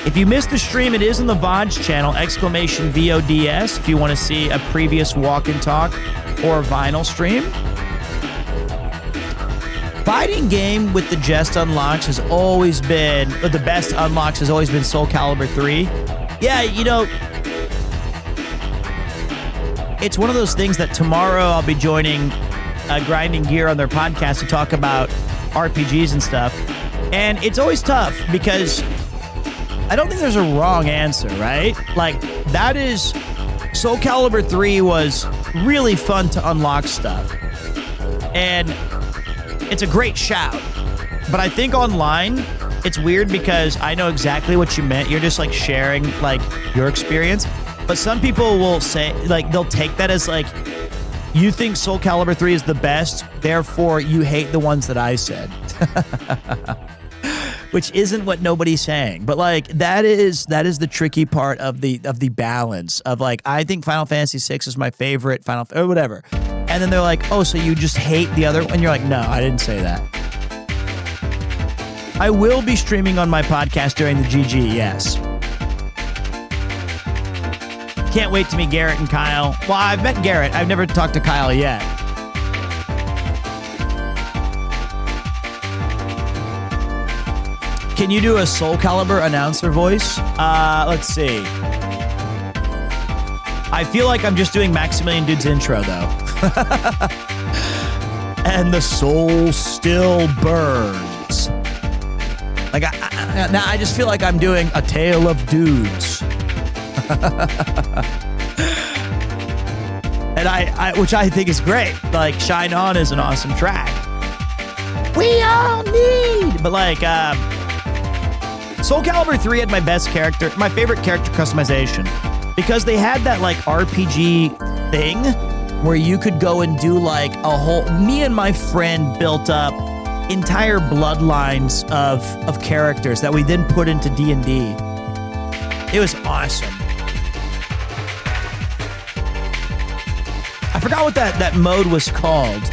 If you missed the stream, it is on the VODs channel, !VODS, if you want to see a previous walk and talk or vinyl stream. fighting game with the best unlocks has always been, or the best unlocks has always been Soul Calibur 3. Yeah, you know, it's one of those things that tomorrow I'll be joining Grinding Gear on their podcast to talk about RPGs and stuff. And it's always tough because I don't think there's a wrong answer, right? Like, that is, Soul Calibur 3 was really fun to unlock stuff. And it's a great shout. But I think online, it's weird because I know exactly what you meant. You're just like sharing like your experience. But some people will say, like, they'll take that as like, you think Soul Calibur 3 is the best, therefore you hate the ones that I said. Which isn't what nobody's saying. But like, that is the tricky part of the balance of like, I think Final Fantasy VI is my favorite or whatever. And then they're like, oh, so you just hate the other one? And you're like, no, I didn't say that. I will be streaming on my podcast during the GG, yes. Can't wait to meet Garrett and Kyle. Well, I've met Garrett. I've never talked to Kyle yet. Can you do a Soul Calibur announcer voice? Let's see. I feel like I'm just doing Maximilian Dude's intro, though. And the soul still burns. Like, now I just feel like I'm doing A Tale of Dudes. And which I think is great. Like, Shine On is an awesome track. We all need. But like, Soul Calibur 3 had my favorite character customization. Because they had that like RPG thing where you could go and do like me and my friend built up entire bloodlines of characters that we then put into D&D. It was awesome. I forgot what that mode was called.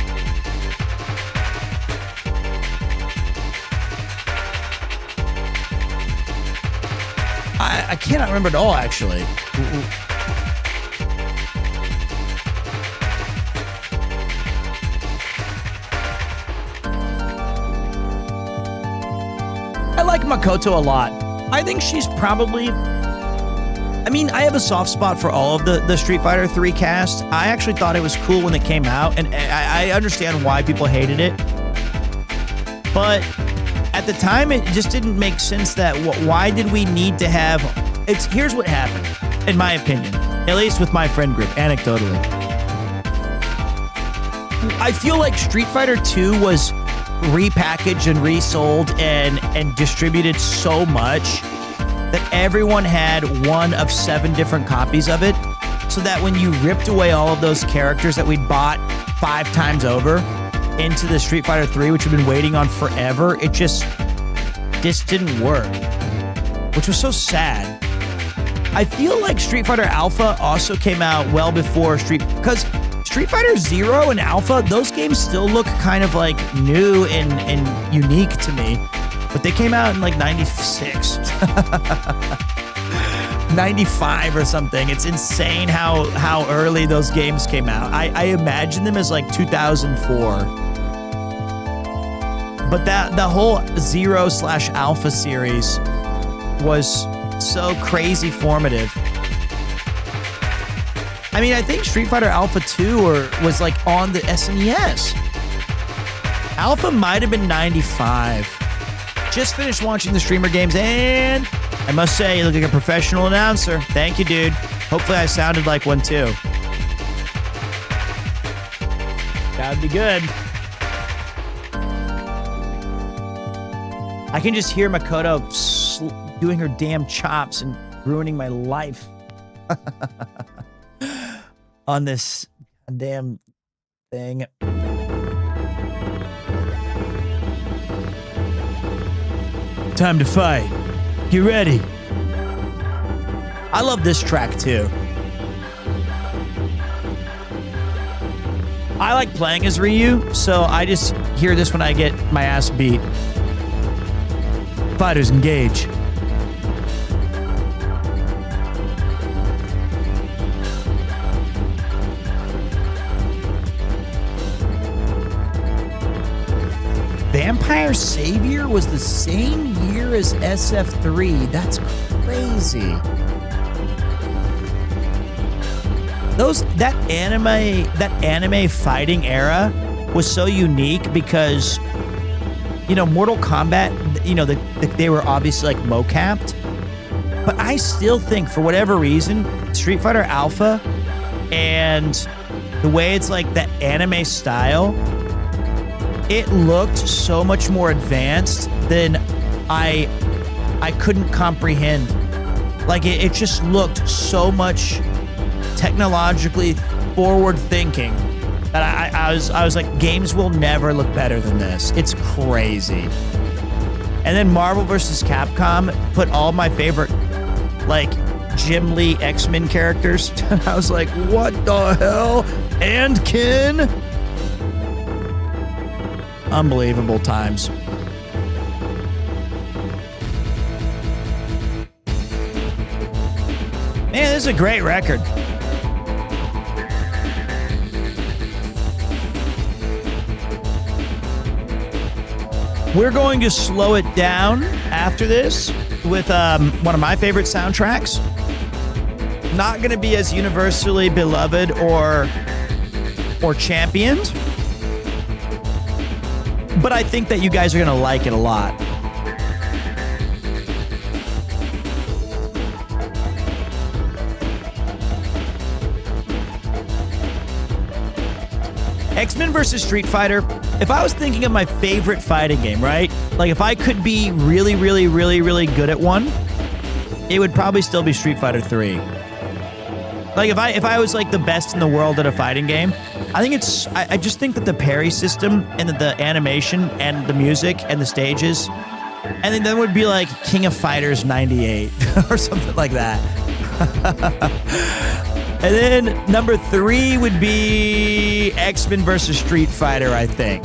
I cannot remember at all, actually. I like Makoto a lot. I think she's probably... I mean, I have a soft spot for all of the Street Fighter 3 cast. I actually thought it was cool when it came out, and I understand why people hated it. But at the time, it just didn't make sense that why did we need to have... Here's what happened, in my opinion, at least with my friend group, anecdotally. I feel like Street Fighter 2 was repackaged and resold and distributed so much that everyone had one of 7 different copies of it, so that when you ripped away all of those characters that we'd bought 5 times over into the Street Fighter 3, which we've been waiting on forever, it just didn't work, which was so sad. I feel like Street Fighter Alpha also came out well before because Street Fighter Zero and Alpha, those games still look kind of like new and unique to me, but they came out in like 96, 95 or something. It's insane how early those games came out. I imagine them as like 2004. But the whole Zero/Alpha series was so crazy formative. I mean, I think Street Fighter Alpha 2 was like on the SNES. Alpha might have been 95. Just finished watching the streamer games, and I must say, you look like a professional announcer. Thank you, dude. Hopefully I sounded like one too. That would be good. I can just hear Makoto doing her damn chops and ruining my life on this damn thing. Time to fight. Get ready. I love this track too. I like playing as Ryu, so I just hear this when I get my ass beat. Fighters engage. Vampire Savior was the same year as SF3. That's crazy. That anime fighting era was so unique because, you know, Mortal Kombat, you know, they were obviously like mo-capped. But I still think, for whatever reason, Street Fighter Alpha and the way it's like the anime style, it looked so much more advanced than I couldn't comprehend. Like it just looked so much technologically forward thinking that I was like, games will never look better than this. It's crazy. And then Marvel vs. Capcom put all my favorite, like, Jim Lee X-Men characters. I was like, what the hell? And Ken? Unbelievable times. Man, this is a great record. We're going to slow it down after this with one of my favorite soundtracks. Not going to be as universally beloved or championed, but I think that you guys are going to like it a lot. X-Men versus Street Fighter. If I was thinking of my favorite fighting game, right? Like if I could be really, really, really, really good at one, it would probably still be Street Fighter 3. Like if I was like the best in the world at a fighting game, I think I just think that the parry system and the animation and the music and the stages, and then would be like King of Fighters 98 or something like that. And then number 3 would be X-Men versus Street Fighter, I think.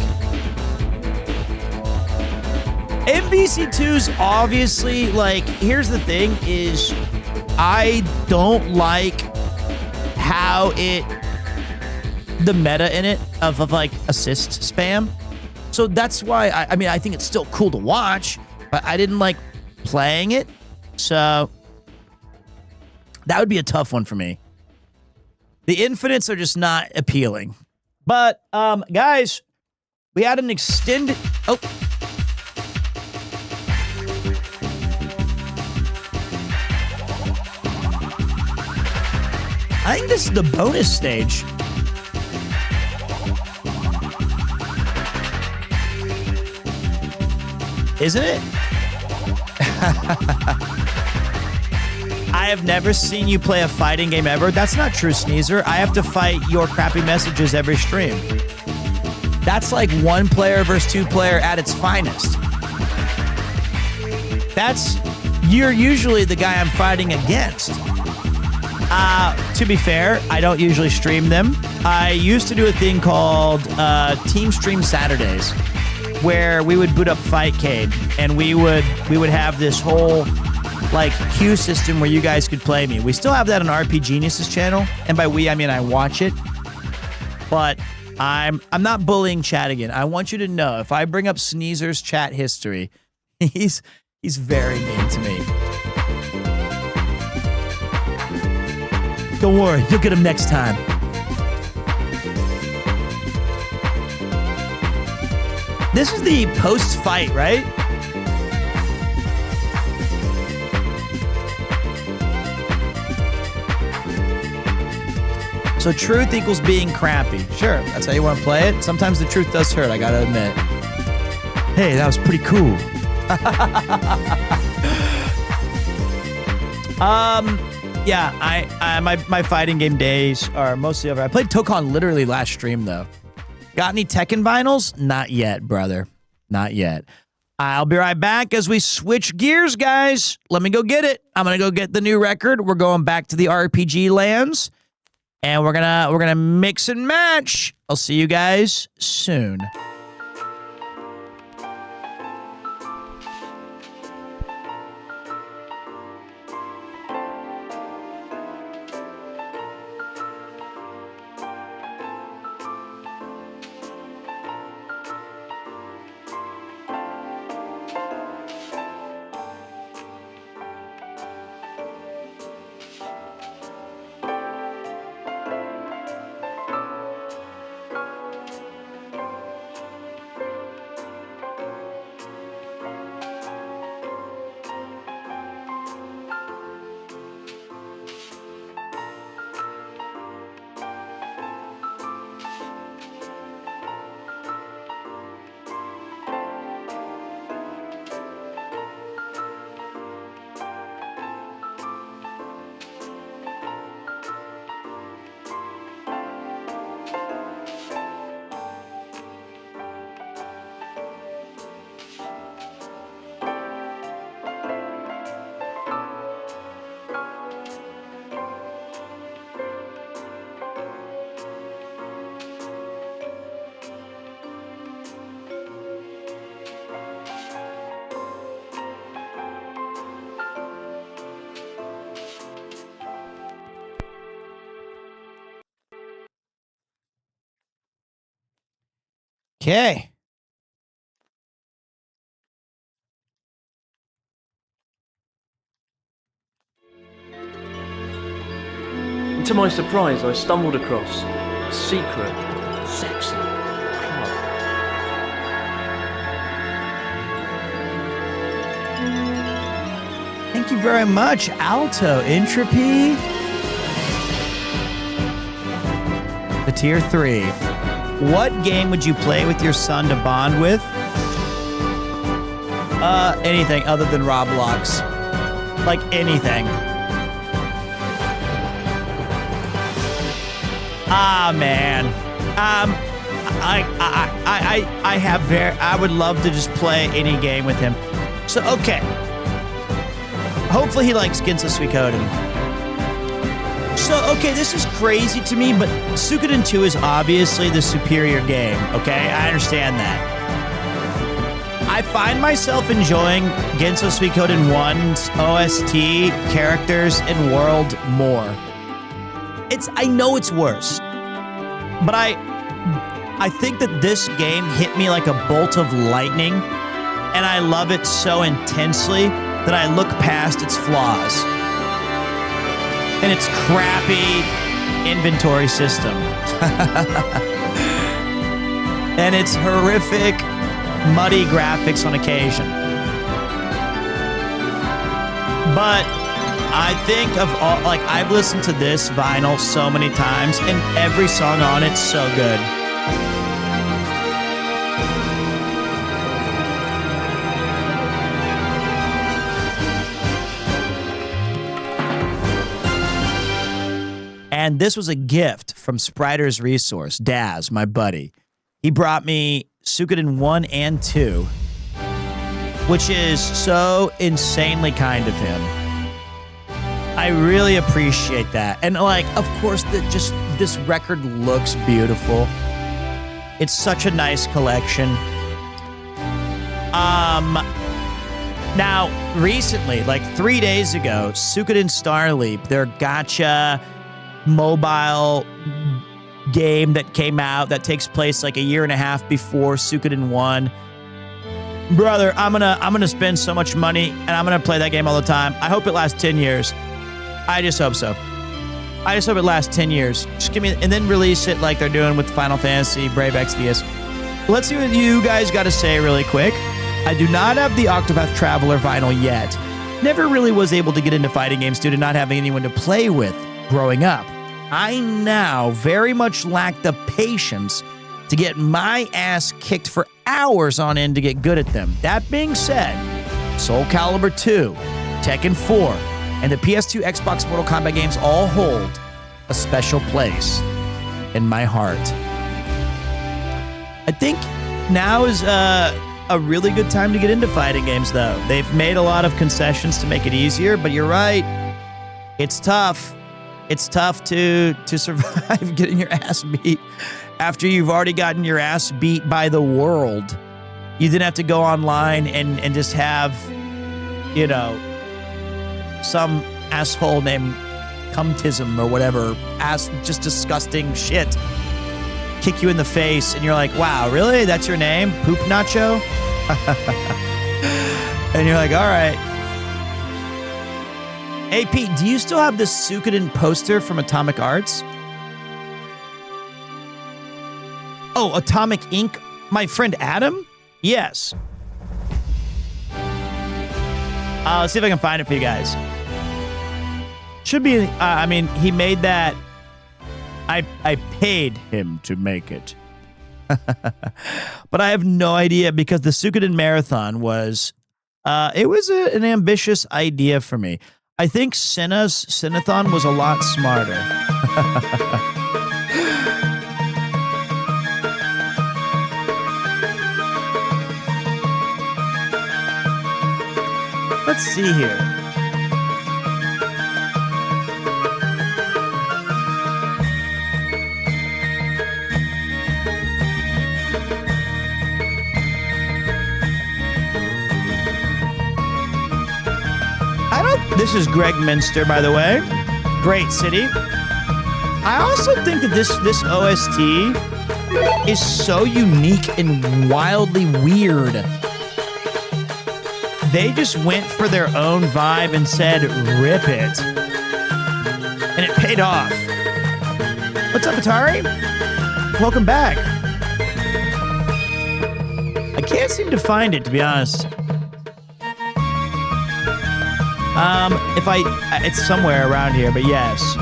MVC2's obviously, like, here's the thing is I don't like how the meta in it of like assist spam. So that's why, I mean, I think it's still cool to watch, but I didn't like playing it. So that would be a tough one for me. The infinites are just not appealing. But, guys, we had an extended... Oh. I think this is the bonus stage. Isn't it? I have never seen you play a fighting game ever. That's not true, Sneezer. I have to fight your crappy messages every stream. That's like 1 player versus 2 player at its finest. You're usually the guy I'm fighting against. To be fair, I don't usually stream them. I used to do a thing called Team Stream Saturdays, where we would boot up Fightcade, and we would have this whole like queue system where you guys could play me. We still have that on RP Genius's channel, and by we I mean I watch it. But I'm not bullying chat again. I want you to know if I bring up Sneezer's chat history, he's very mean to me. Don't worry, you'll get him next time. This is the post-fight, right? So truth equals being crappy. Sure, that's how you want to play it. Sometimes the truth does hurt, I gotta admit. Hey, that was pretty cool. Yeah, my fighting game days are mostly over. I played Tokon literally last stream, though. Got any Tekken vinyls? Not yet, brother. Not yet. I'll be right back as we switch gears, guys. Let me go get it. I'm gonna go get the new record. We're going back to the RPG lands, and we're gonna mix and match. I'll see you guys soon. Okay. And to my surprise, I stumbled across a secret, sexy club. Thank you very much, Alto Entropy. The tier 3. What game would you play with your son to bond with? Anything other than Roblox. Like anything. Ah, man. I would love to just play any game with him. So, okay. Hopefully he likes Ginza Suikoden. So, okay, this is crazy to me, but Suikoden 2 is obviously the superior game, okay? I understand that. I find myself enjoying Ginza Suikoden 1's OST, characters, and world more. I know it's worse, but I think that this game hit me like a bolt of lightning, and I love it so intensely that I look past its flaws and its crappy inventory system and its horrific, muddy graphics on occasion. But I think of all, like, I've listened to this vinyl so many times, and every song on it's so good. And this was a gift from Spriter's Resource, Daz, my buddy. He brought me Suikoden 1 and 2, which is so insanely kind of him. I really appreciate that. And like, of course, this record looks beautiful. It's such a nice collection. Now, recently, like 3 days ago, Suikoden Starleap, their gacha mobile game that came out that takes place like a year and a half before Suikoden 1. Brother, I'm gonna spend so much money and I'm gonna play that game all the time. I hope it lasts 10 years. I just hope so. I just hope it lasts 10 years. Just give me, and then release it like they're doing with Final Fantasy, Brave Exvius. Let's see what you guys got to say really quick. I do not have the Octopath Traveler vinyl yet. Never really was able to get into fighting games due to not having anyone to play with growing up. I now very much lack the patience to get my ass kicked for hours on end to get good at them. That being said, Soul Calibur 2, Tekken 4, and the PS2 Xbox Mortal Kombat games all hold a special place in my heart. I think now is a really good time to get into fighting games, though. They've made a lot of concessions to make it easier, but you're right. It's tough. It's tough to survive getting your ass beat after you've already gotten your ass beat by the world. You then have to go online and just have, you know, some asshole named Cumtism or whatever, just disgusting shit, kick you in the face, and you're like, wow, really? That's your name? Poop Nacho? And you're like, all right. Hey, Pete, do you still have this Suikoden poster from Atomic Arts? Oh, Atomic Ink? My friend Adam? Yes. Let's see if I can find it for you guys. Should be, I mean, he made that. I paid him to make it. But I have no idea because the Suikoden Marathon was, it was an ambitious idea for me. I think Cinna's Cinnathon was a lot smarter. Let's see here. This is Greg Minster, by the way. Great city. I also think that this OST is so unique and wildly weird. They just went for their own vibe and said, rip it. And it paid off. What's up, Atari? Welcome back. I can't seem to find it, to be honest. It's somewhere around here, but yes.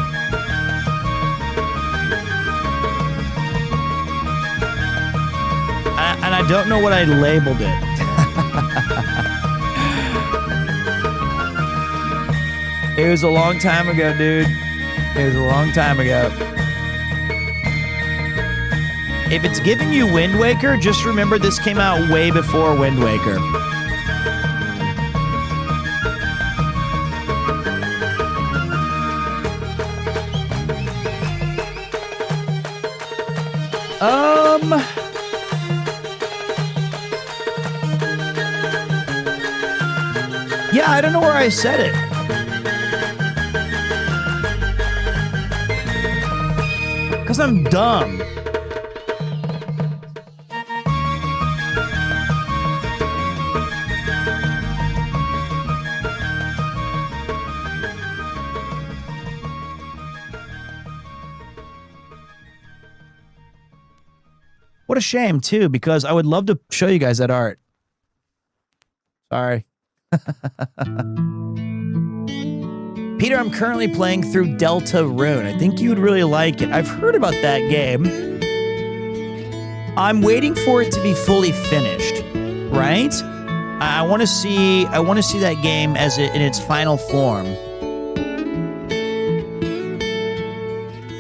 And I don't know what I labeled it. It was a long time ago, dude. It was a long time ago. If it's giving you Wind Waker, just remember this came out way before Wind Waker. Yeah, I don't know where I said it. Because I'm dumb. What a shame, too, because I would love to show you guys that art. Sorry. Peter, I'm currently playing through Delta Rune. I think you would really like it. I've heard about that game. I'm waiting for it to be fully finished, right? I want to see that game as in its final form.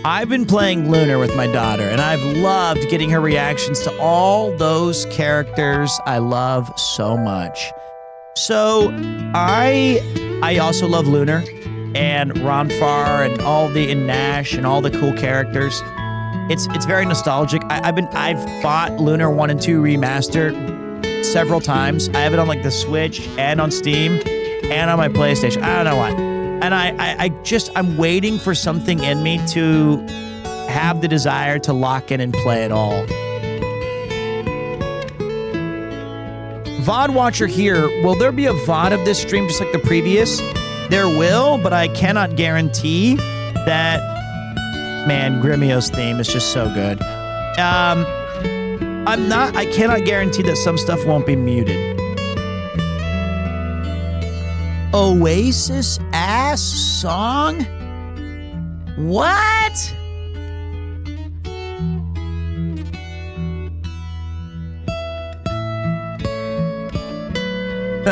I've been playing Lunar with my daughter, and I've loved getting her reactions to all those characters I love so much. So I also love Lunar and Ronfar and Nash and all the cool characters. It's very nostalgic. I've bought Lunar 1 and 2 remastered several times. I have it on like the Switch and on Steam and on my PlayStation. I don't know why. And I'm waiting for something in me to have the desire to lock in and play it all. VOD watcher here, will there be a VOD of this stream just like the previous? There will, but I cannot guarantee that. Man, Gremio's theme is just so good. I cannot guarantee that some stuff won't be muted. Oasis ass song? What?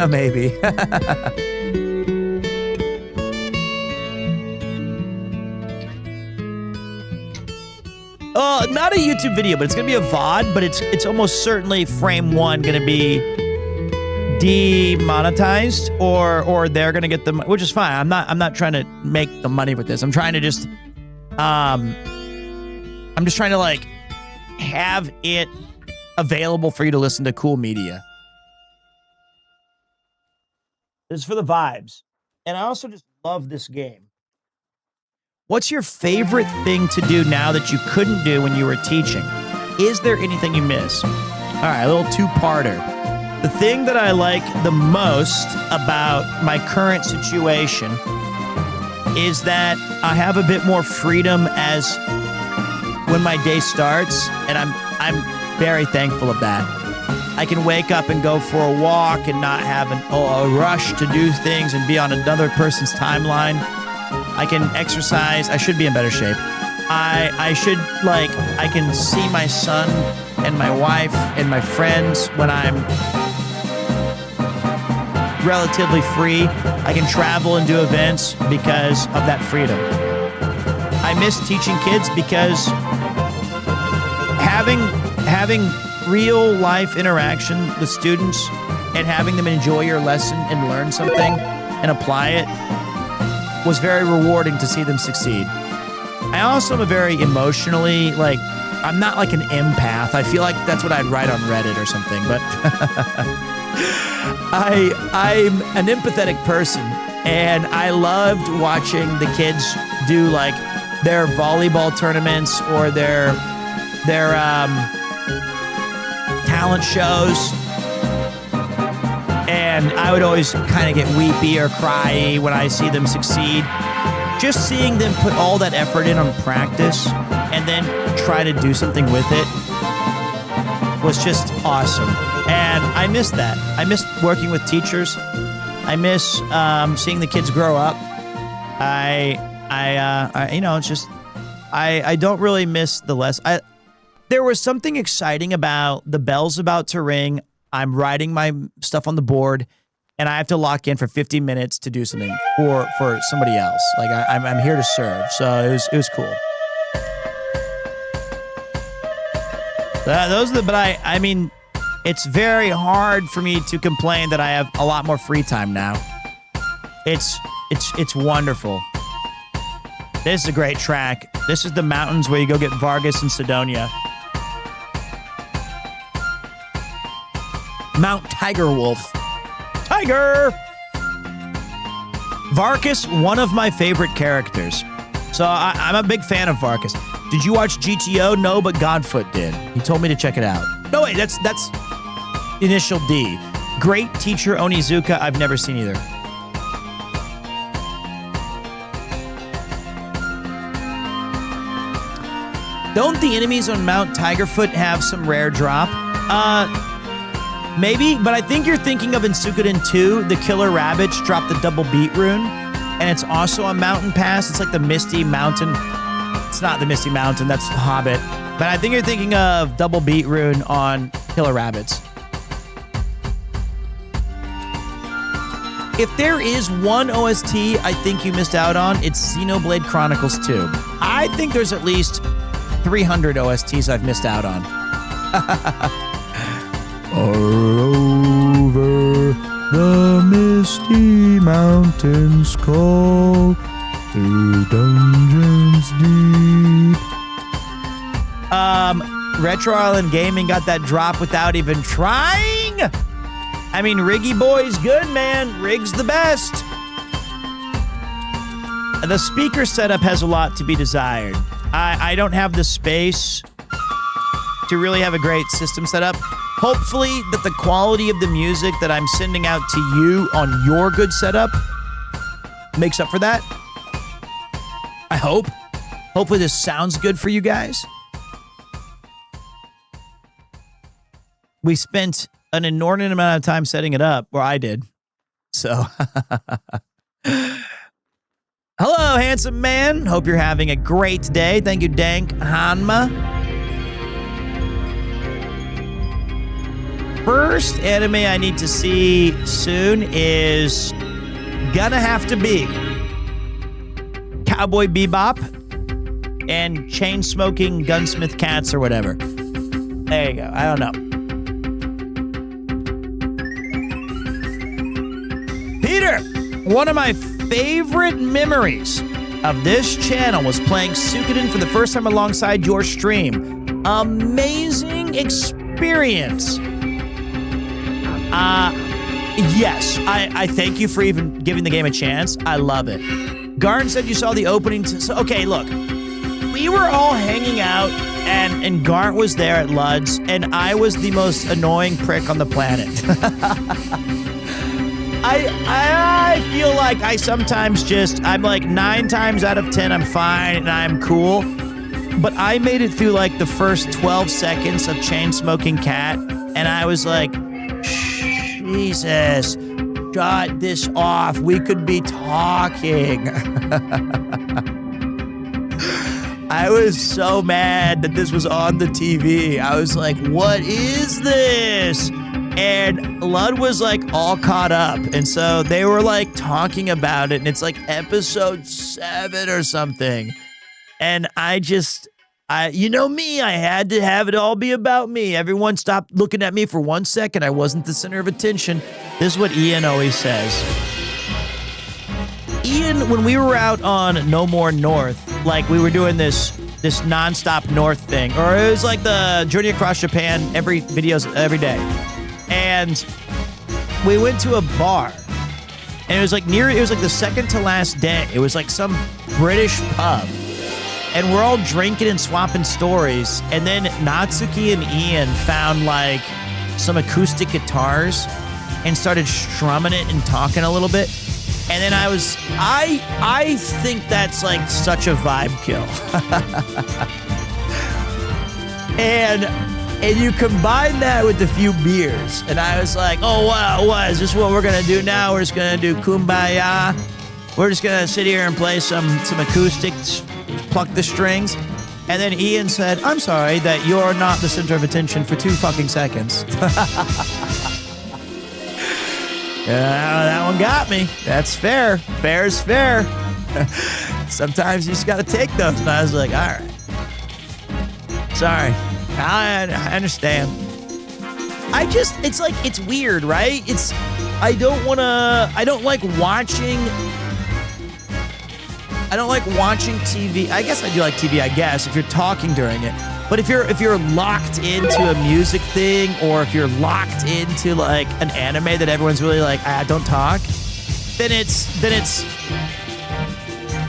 Maybe. Not a YouTube video, but it's gonna be a VOD, but it's almost certainly frame one gonna be demonetized or they're gonna get them, which is fine. I'm not trying to make the money with this. I'm trying to just I'm just trying to like have it available for you to listen to cool media. This is for the vibes. And I also just love this game. What's your favorite thing to do now that you couldn't do when you were teaching? Is there anything you miss? All right, a little two-parter. The thing that I like the most about my current situation is that I have a bit more freedom as when my day starts, and I'm very thankful of that. I can wake up and go for a walk and not have a rush to do things and be on another person's timeline. I can exercise. I should be in better shape. I can see my son and my wife and my friends when I'm relatively free. I can travel and do events because of that freedom. I miss teaching kids because having real life interaction with students and having them enjoy your lesson and learn something and apply it was very rewarding to see them succeed. I also am a very emotionally, I'm not like an empath. I feel like that's what I'd write on Reddit or something, but I'm an empathetic person, and I loved watching the kids do like their volleyball tournaments or their talent shows. And I would always kind of get weepy or cry when I see them succeed. Just seeing them put all that effort in on practice and then try to do something with it was just awesome. And I miss that. I miss working with teachers. I miss seeing the kids grow up. It's just, I don't really miss the lesson. There was something exciting about the bell's about to ring. I'm writing my stuff on the board, and I have to lock in for 50 minutes to do something for somebody else. Like I'm here to serve, so it was cool. I mean, it's very hard for me to complain that I have a lot more free time now. It's wonderful. This is a great track. This is the mountains where you go get Vargas and Sidonia. Mount Tiger Wolf. Tiger! Vargas, one of my favorite characters. So I'm a big fan of Vargas. Did you watch GTO? No, but Godfoot did. He told me to check it out. No, wait, that's Initial D. Great teacher Onizuka. I've never seen either. Don't the enemies on Mount Tigerfoot have some rare drop? Maybe, but I think you're thinking of in Suikoden 2, the Killer Rabbits drop the double beat rune, and it's also a mountain pass. It's like the Misty Mountain. It's not the Misty Mountain, that's Hobbit. But I think you're thinking of double beat rune on Killer Rabbits. If there is one OST I think you missed out on, it's Xenoblade Chronicles 2. I think there's at least 300 OSTs I've missed out on. Over the misty mountains call, through dungeons deep. Retro Island Gaming got that drop without even trying. I mean, Riggy Boy's good, man. Rig's the best. The speaker setup has a lot to be desired. I don't have the space to really have a great system setup. Hopefully that the quality of the music that I'm sending out to you on your good setup makes up for that. I hope. Hopefully this sounds good for you guys. We spent an inordinate amount of time setting it up, or I did. So, hello, handsome man. Hope you're having a great day. Thank you, Dank Hanma. First anime I need to see soon is gonna have to be Cowboy Bebop and Chain Smoking Gunsmith Cats or whatever. There you go. I don't know. Peter, one of my favorite memories of this channel was playing Suikoden for the first time alongside your stream. Amazing experience. Yes, I thank you for even giving the game a chance. I love it. Garn said you saw the opening. So, okay, look. We were all hanging out, and Garnt was there at Lud's, and I was the most annoying prick on the planet. I feel like I sometimes I'm like 9 times out of 10, I'm fine, and I'm cool. But I made it through like the first 12 seconds of Chain Smoking Cat, and I was like, Jesus, shut this off. We could be talking. I was so mad that this was on the TV. I was like, what is this? And Lud was like all caught up. And so they were like talking about it. And it's like episode 7 or something. And you know me, I had to have it all be about me. Everyone stopped looking at me for 1 second. I wasn't the center of attention. This is what Ian always says. Ian, when we were out on No More North, like we were doing this nonstop North thing, or it was like the Journey Across Japan every day. And we went to a bar. And it was like the second to last day. It was like some British pub. And we're all drinking and swapping stories. And then Natsuki and Ian found like some acoustic guitars and started strumming it and talking a little bit. And then I think that's like such a vibe kill. and you combine that with a few beers, and I was like, oh, what is this what we're gonna do now? We're just gonna do Kumbaya. We're just gonna sit here and play some acoustics, pluck the strings. And then Ian said, I'm sorry that you're not the center of attention for 2 fucking seconds. That one got me. That's fair. Fair is fair. Sometimes you just got to take those. And I was like, all right. Sorry. I understand. It's like, it's weird, right? I don't like watching TV. I guess I do like TV, I guess, if you're talking during it. But if you're locked into a music thing, or if you're locked into like an anime that everyone's really like, don't talk, then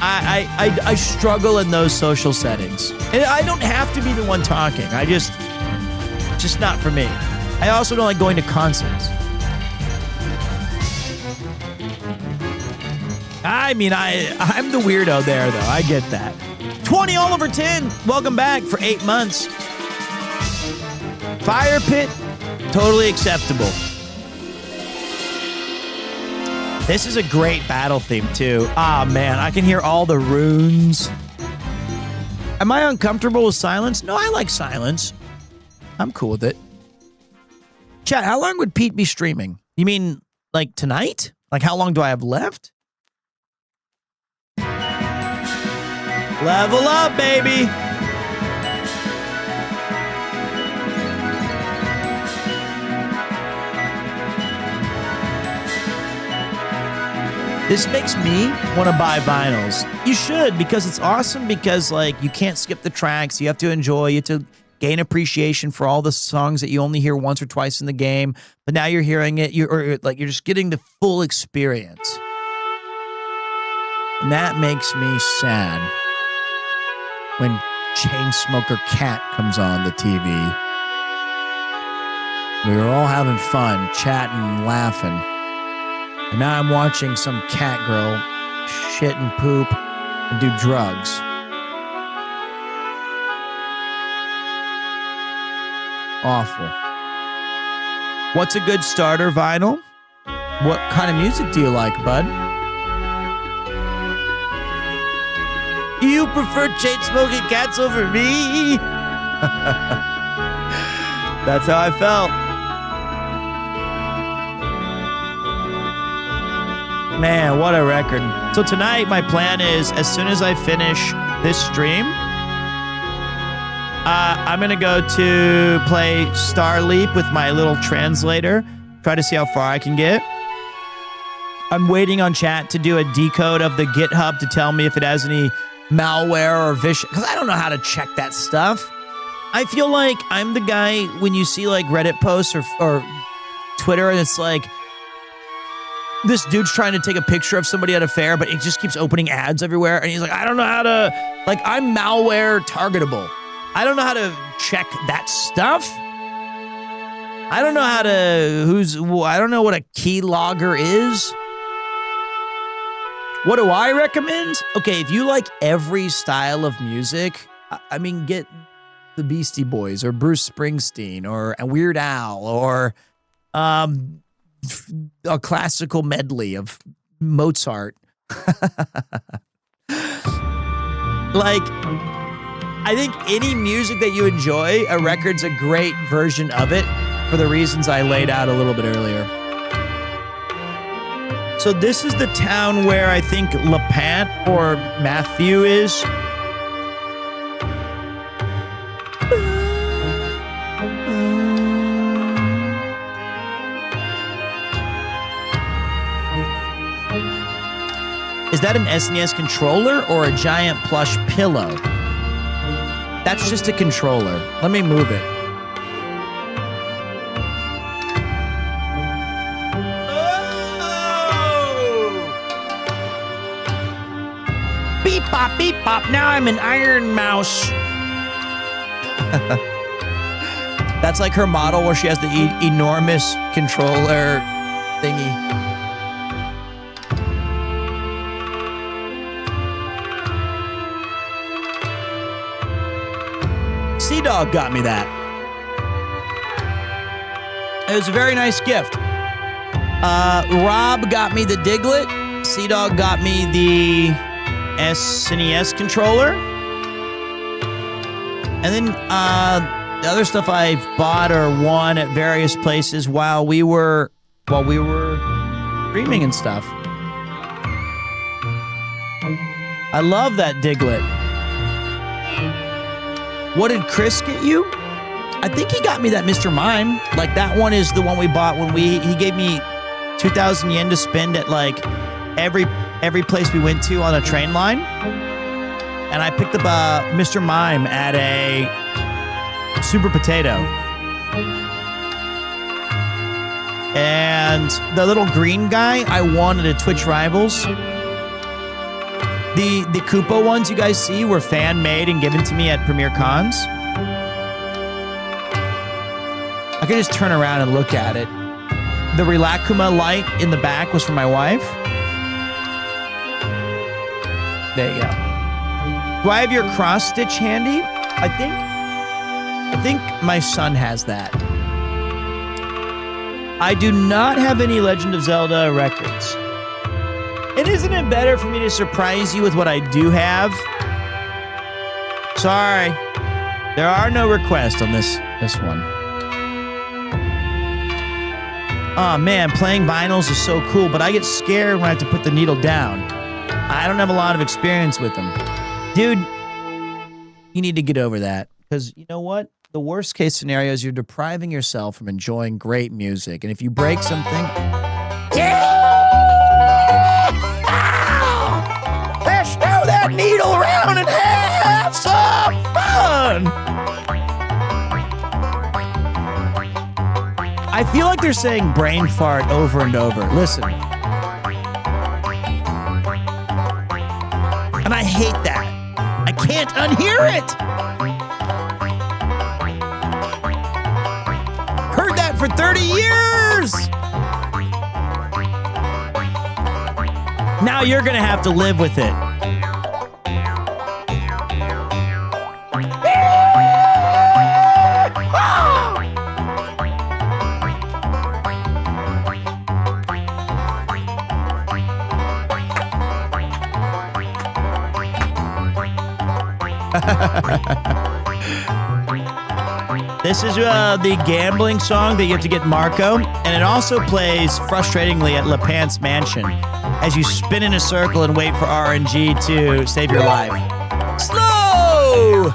I struggle in those social settings. And I don't have to be the one talking. Just not for me. I also don't like going to concerts. I mean, I'm the weirdo there, though. I get that. 20 all over 10. Welcome back for 8 months. Fire pit, totally acceptable. This is a great battle theme, too. Ah, man, I can hear all the runes. Am I uncomfortable with silence? No, I like silence. I'm cool with it. Chat, how long would Pete be streaming? You mean, like, tonight? Like, how long do I have left? Level up, baby. This makes me want to buy vinyls. You should, because it's awesome, because like you can't skip the tracks. You have to enjoy, you have to gain appreciation for all the songs that you only hear once or twice in the game, but now you're hearing it, you're just getting the full experience. And that makes me sad when Chainsmoker Cat comes on the TV. We were all having fun, chatting, laughing. And now I'm watching some cat girl shit and poop and do drugs. Awful. What's a good starter vinyl? What kind of music do you like, bud? You prefer Chainsmoking Cats over me? That's how I felt. Man, what a record. So tonight, my plan is, as soon as I finish this stream, I'm going to go to play Starleap with my little translator, try to see how far I can get. I'm waiting on chat to do a decode of the GitHub to tell me if it has any malware or vicious, because I don't know how to check that stuff. I feel like I'm the guy when you see like Reddit posts or Twitter, and it's like, this dude's trying to take a picture of somebody at a fair, but it just keeps opening ads everywhere. And he's like, I don't know how to, like, I'm malware targetable. I don't know how to check that stuff. I don't know how to, I don't know what a keylogger is. What do I recommend? Okay, if you like every style of music, I mean, get the Beastie Boys or Bruce Springsteen or Weird Al or a classical medley of Mozart. Like, I think any music that you enjoy, a record's a great version of it for the reasons I laid out a little bit earlier. So this is the town where I think LePant or Matthew is. Is that an SNES controller or a giant plush pillow? That's just a controller. Let me move it. Oh! Beep bop, beep bop. Now I'm an Iron Mouse. That's like her model where she has the enormous controller thingy. Sea-Dog got me that. It was a very nice gift. Rob got me the Diglett. Sea-Dog got me the SNES controller. And then the other stuff I've bought or won at various places while we were streaming and stuff. I love that Diglett. What did Chris get you? I think he got me that Mr. Mime. Like, that one is the one we bought when he gave me 2,000 yen to spend at like every place we went to on a train line. And I picked up Mr. Mime at a Super Potato. And the little green guy I won at a Twitch Rivals. The Koopa ones you guys see were fan-made and given to me at Premier Cons. I could just turn around and look at it. The Rilakkuma light in the back was for my wife. There you go. Do I have your cross stitch handy? I think my son has that. I do not have any Legend of Zelda records. And isn't it better for me to surprise you with what I do have? Sorry. There are no requests on this one. Oh man, playing vinyls is so cool, but I get scared when I have to put the needle down. I don't have a lot of experience with them. Dude, you need to get over that. Because you know what? The worst case scenario is you're depriving yourself from enjoying great music. And if you break something... Let's throw that needle around and have some fun! I feel like they're saying brain fart over and over. Listen. And I hate that. I can't unhear it. Heard that for 30 years. Now you're going to have to live with it. This is the gambling song that you have to get Marco, and it also plays frustratingly at LePant's mansion as you spin in a circle and wait for RNG to save your life. Slow!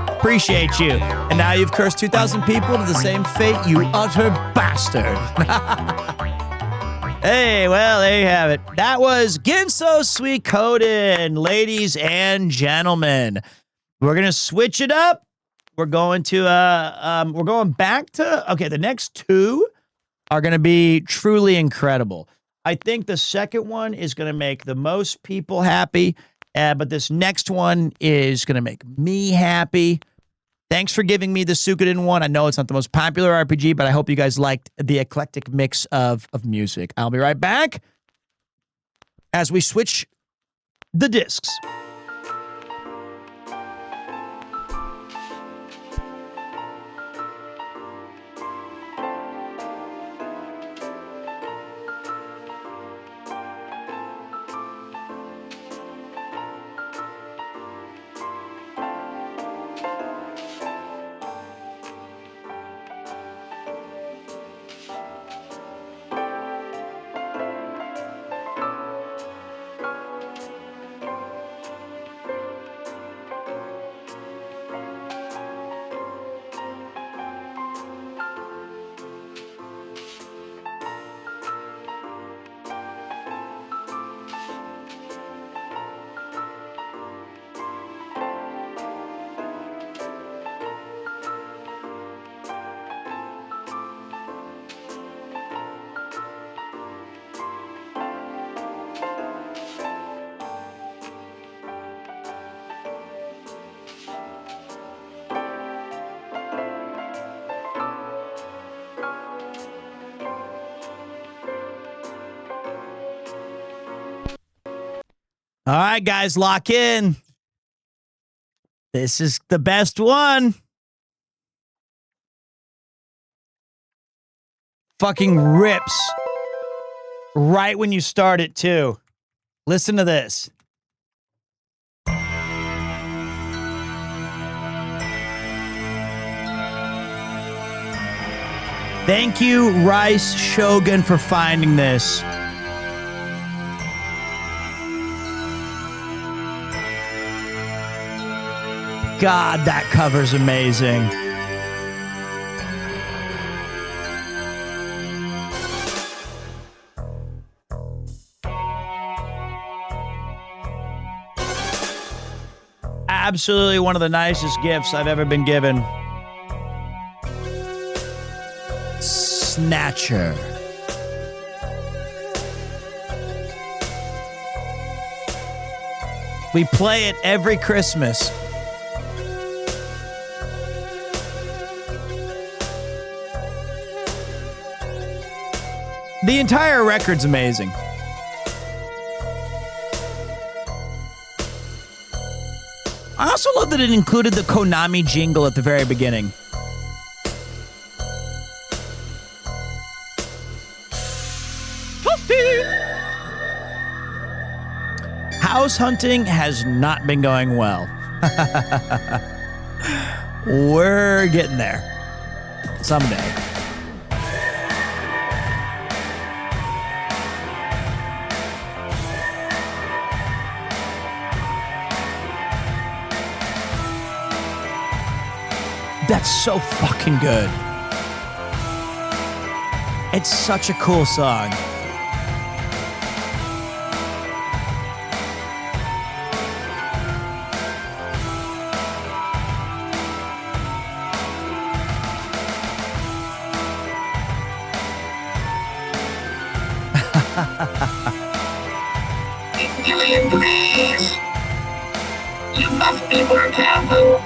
Appreciate you. And now you've cursed 2,000 people to the same fate, you utter bastard. Hey, well, there you have it. That was Ginso Suikoden, ladies and gentlemen. We're gonna switch it up. We're going back to, okay, the next two are gonna be truly incredible. I think the second one is gonna make the most people happy, but this next one is gonna make me happy. Thanks for giving me the Suikoden one. I know it's not the most popular RPG, but I hope you guys liked the eclectic mix of music. I'll be right back as we switch the discs. All right, guys, lock in. This is the best one. Fucking rips. Right when you start it, too. Listen to this. Thank you, Rice Shogun, for finding this. God, that cover's amazing. Absolutely one of the nicest gifts I've ever been given. Snatcher. We play it every Christmas. The entire record's amazing. I also love that it included the Konami jingle at the very beginning. House hunting has not been going well. We're getting there. Someday. That's so fucking good. It's such a cool song. Please. You must be more careful.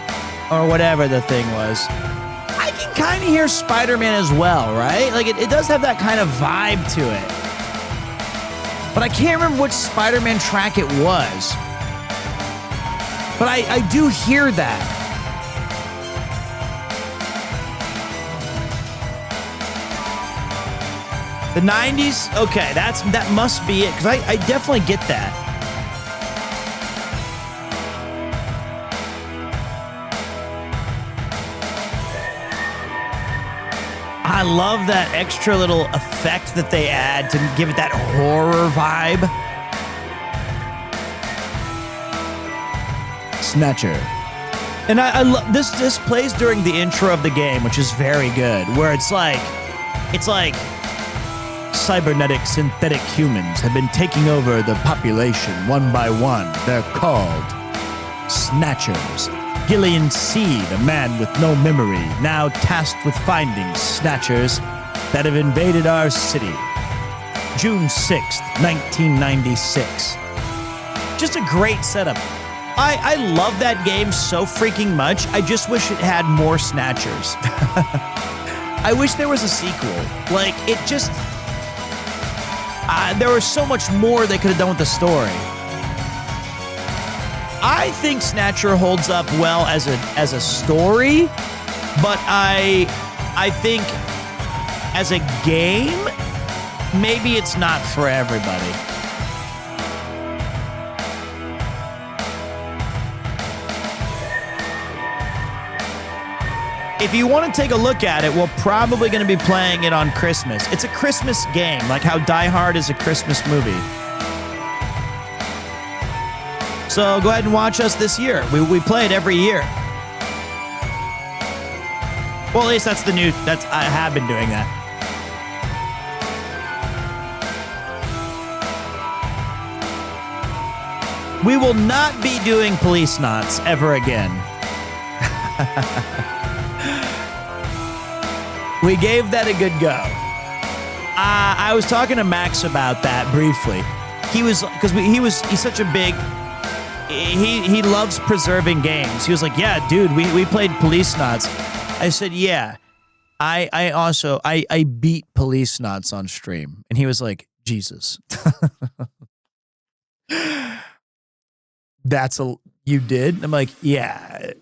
Or whatever the thing was. I can kind of hear Spider-Man as well, right? Like, it does have that kind of vibe to it. But I can't remember which Spider-Man track it was. But I do hear that. The 90s? Okay, that must be it, because I definitely get that. I love that extra little effect that they add to give it that horror vibe. Snatcher. And I love this. This plays during the intro of the game, which is very good. Where it's like cybernetic synthetic humans have been taking over the population one by one. They're called Snatchers. Gillian Seed, a man with no memory, now tasked with finding Snatchers that have invaded our city. June 6th, 1996. Just a great setup. I love that game so freaking much. I just wish it had more Snatchers. I wish there was a sequel. Like, it just... there was so much more they could have done with the story. I think Snatcher holds up well as a story, but I think as a game, maybe it's not for everybody. If you want to take a look at it, we're probably going to be playing it on Christmas. It's a Christmas game, like how Die Hard is a Christmas movie. So go ahead and watch us this year. We play it every year. Well, at least I have been doing that. We will not be doing police knots ever again. We gave that a good go. I was talking to Max about that briefly. He's such a big... He loves preserving games. He was like, yeah, dude, we played Police Knots. I said, yeah. I also beat Police Knots on stream. And he was like, Jesus. You did? I'm like, yeah.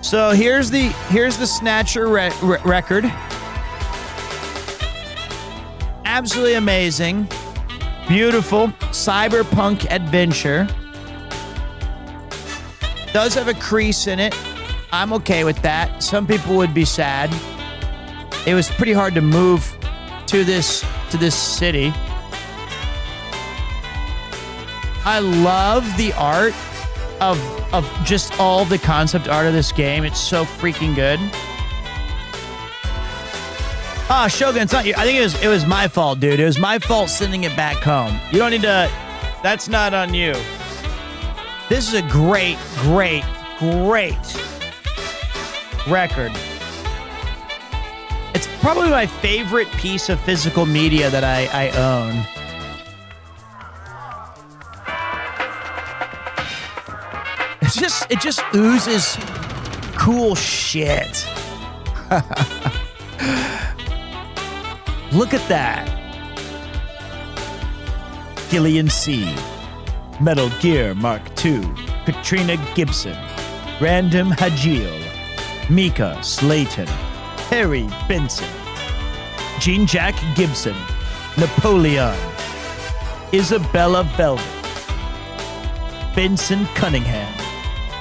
So here's the Snatcher record. Absolutely amazing. Beautiful cyberpunk adventure. Does have a crease in it. I'm okay with that. Some people would be sad. It was pretty hard to move to this city. I love the art of just all the concept art of this game. It's so freaking good. Ah, Shogun, it's not you. I think it was my fault, dude. It was my fault sending it back home. You don't need to. That's not on you. This is a great record. It's probably my favorite piece of physical media that I own. It just oozes cool shit. Look at that. Gillian C. Metal Gear Mark II. Katrina Gibson. Random Hajil. Mika Slayton. Harry Benson. Jean-Jack Gibson. Napoleon. Isabella Velvet. Benson Cunningham.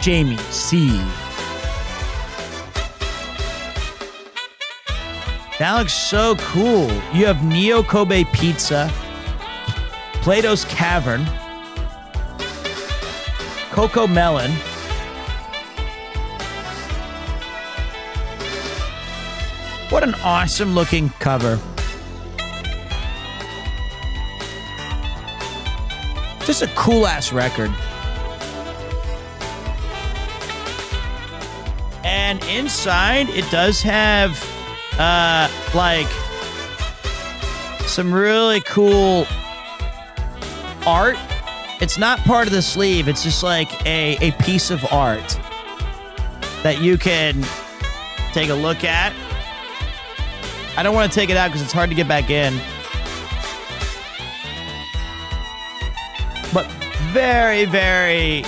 Jamie C. That looks so cool. You have Neo Kobe Pizza, Plato's Cavern, Coco Melon, what an awesome looking cover. Just a cool ass record. And inside, it does have, like, some really cool art. It's not part of the sleeve. It's just like a piece of art that you can take a look at. I don't want to take it out because it's hard to get back in. But very, very,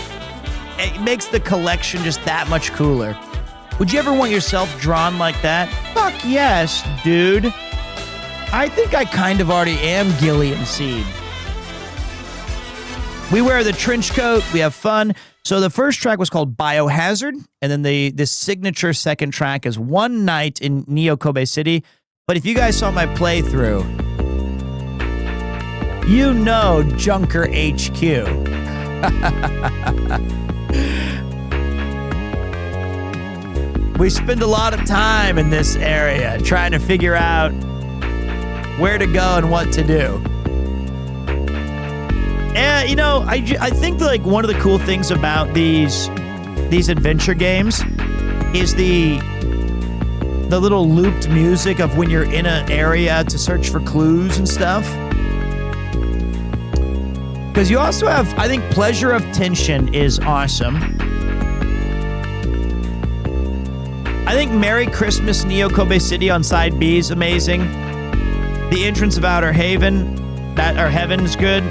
it makes the collection just that much cooler. Would you ever want yourself drawn like that? Fuck yes, dude. I think I kind of already am Gillian Seed. We wear the trench coat. We have fun. So the first track was called Biohazard. And then the signature second track is One Night in Neo Kobe City. But if you guys saw my playthrough, you know Junker HQ. We spend a lot of time in this area trying to figure out where to go and what to do. And, you know, I think like one of the cool things about these adventure games is the little looped music of when you're in an area to search for clues and stuff. Because you also have, I think, Pleasure of Tension is awesome. I think Merry Christmas Neo Kobe City on side B is amazing. The entrance of Outer Heaven is good.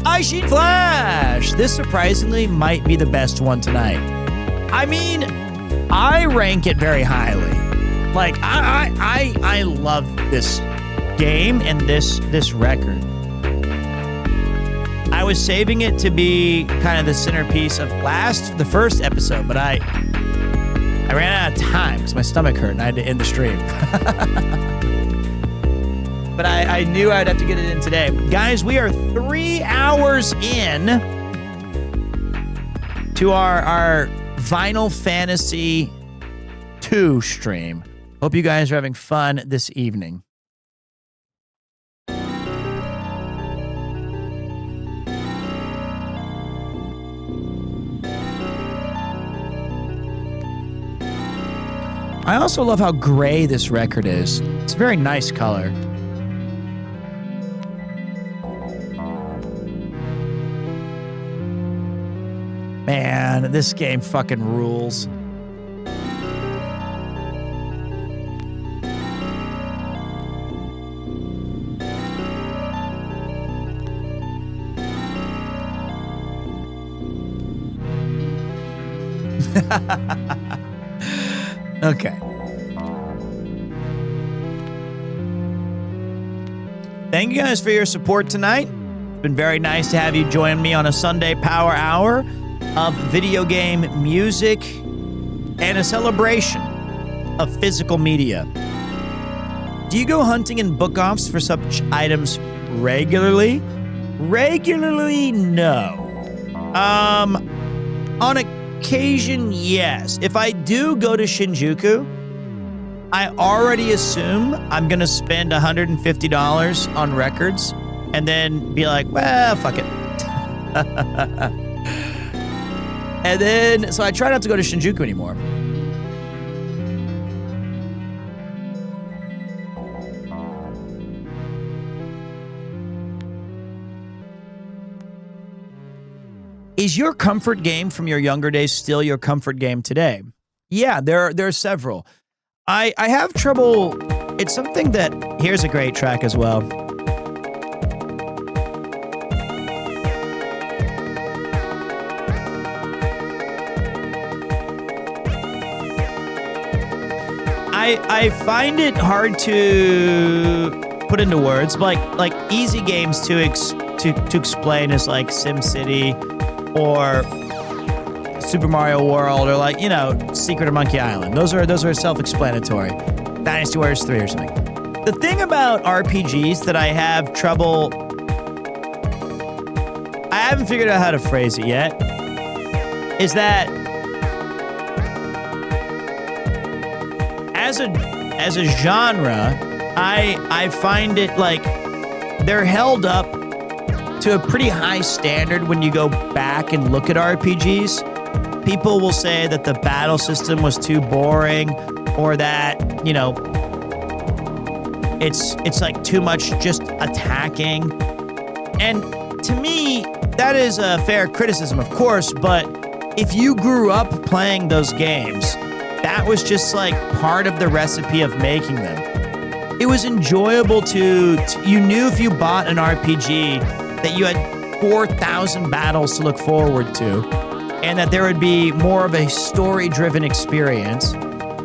Aishin Flash! This surprisingly might be the best one tonight. I mean, I rank it very highly. Like, I love this game and this record. I was saving it to be kind of the centerpiece of the first episode, but I ran out of time because my stomach hurt and I had to end the stream. But I knew I'd have to get it in today. Guys, we are 3 hours in to our Final Fantasy 2 stream. Hope you guys are having fun this evening. I also love how gray this record is. It's a very nice color. Man, this game fucking rules. Okay. Thank you guys for your support tonight. It's been very nice to have you join me on a Sunday Power Hour of video game music and a celebration of physical media. Do you go hunting in book-offs for such items regularly? Regularly, no. On occasion, yes. If I do go to Shinjuku, I already assume I'm going to spend $150 on records and then be like, well, fuck it. And then, so I try not to go to Shinjuku anymore. Is your comfort game from your younger days still your comfort game today? Yeah, there are several. I have trouble. It's something that, here's a great track as well. I find it hard to put into words, but like easy games to explain is like SimCity or Super Mario World or like, you know, Secret of Monkey Island. Those are self-explanatory. Dynasty Warriors 3 or something. The thing about RPGs that I have trouble, I haven't figured out how to phrase it yet, is that as a genre, I find it like they're held up to a pretty high standard when you go back and look at RPGs. People will say that the battle system was too boring or that, you know, it's like too much just attacking. And to me, that is a fair criticism, of course, but if you grew up playing those games, that was just like part of the recipe of making them. It was enjoyable to you knew if you bought an RPG that you had 4,000 battles to look forward to, and that there would be more of a story-driven experience.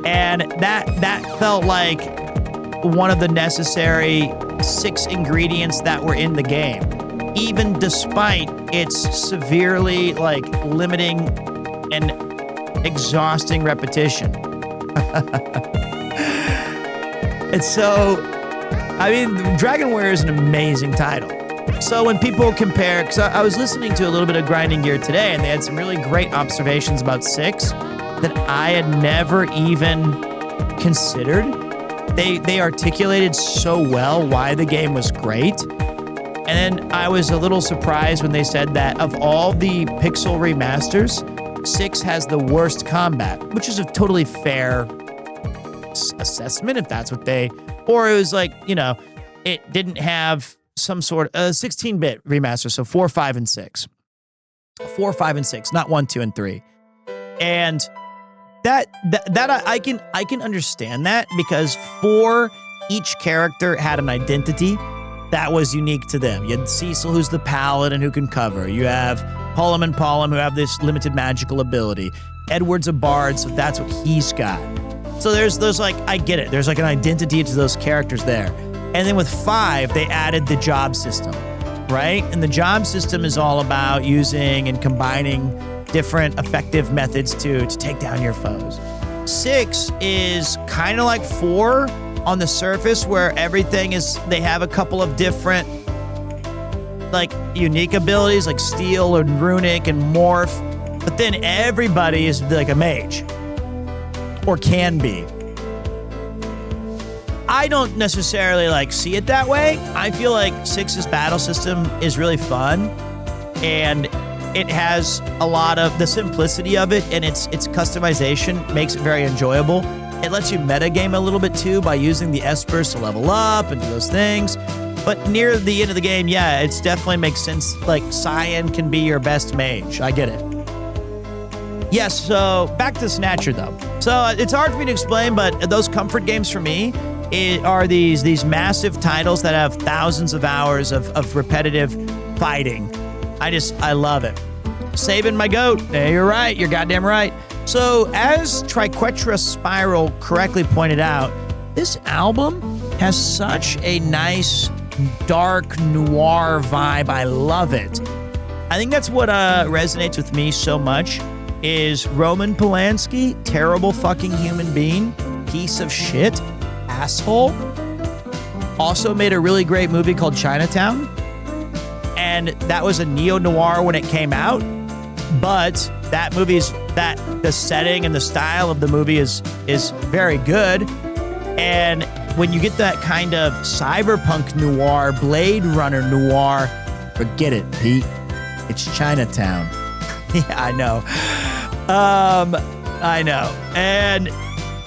And that felt like one of the necessary 6 ingredients that were in the game, even despite its severely like limiting and exhausting repetition. And so, I mean, Dragon Warrior is an amazing title. So when people compare, because I was listening to a little bit of Grinding Gear today, and they had some really great observations about 6 that I had never even considered. They articulated so well why the game was great. And then I was a little surprised when they said that of all the pixel remasters, 6 has the worst combat, which is a totally fair assessment if that's what they, or it was like, you know, it didn't have some sort of 16-bit remaster, so 4, 5, and 6. 4, 5, and 6, not 1, 2, and 3. And that I can understand that because 4, each character had an identity that was unique to them. You had Cecil, who's the paladin who can cover. You have Pullum and Pullum, who have this limited magical ability. Edward's a bard, so that's what he's got. So there's like, I get it. There's like an identity to those characters there. And then with 5, they added the job system, right? And the job system is all about using and combining different effective methods to take down your foes. 6 is kind of like 4 on the surface, where everything is, they have a couple of different like unique abilities like steel and runic and morph, but then everybody is like a mage or can be. I don't necessarily like see it that way. I feel like 6's battle system is really fun, and it has a lot of the simplicity of it, and its customization makes it very enjoyable. It lets you metagame a little bit too by using the espers to level up and do those things. But near the end of the game, yeah, it definitely makes sense. Like, Cyan can be your best mage. I get it. Yes, so back to Snatcher, though. So it's hard for me to explain, but those comfort games for me are these massive titles that have thousands of hours of repetitive fighting. I love it. Saving my goat. Hey, you're right. You're goddamn right. So as Triquetra Spiral correctly pointed out, this album has such a nice dark noir vibe. I love it. I think that's what resonates with me so much is Roman Polanski, terrible fucking human being, piece of shit, asshole. Also made a really great movie called Chinatown. And that was a neo-noir when it came out. But that movie's the setting and the style of the movie is very good. And when you get that kind of cyberpunk noir, Blade Runner noir, forget it, Pete. It's Chinatown. Yeah, I know. I know. And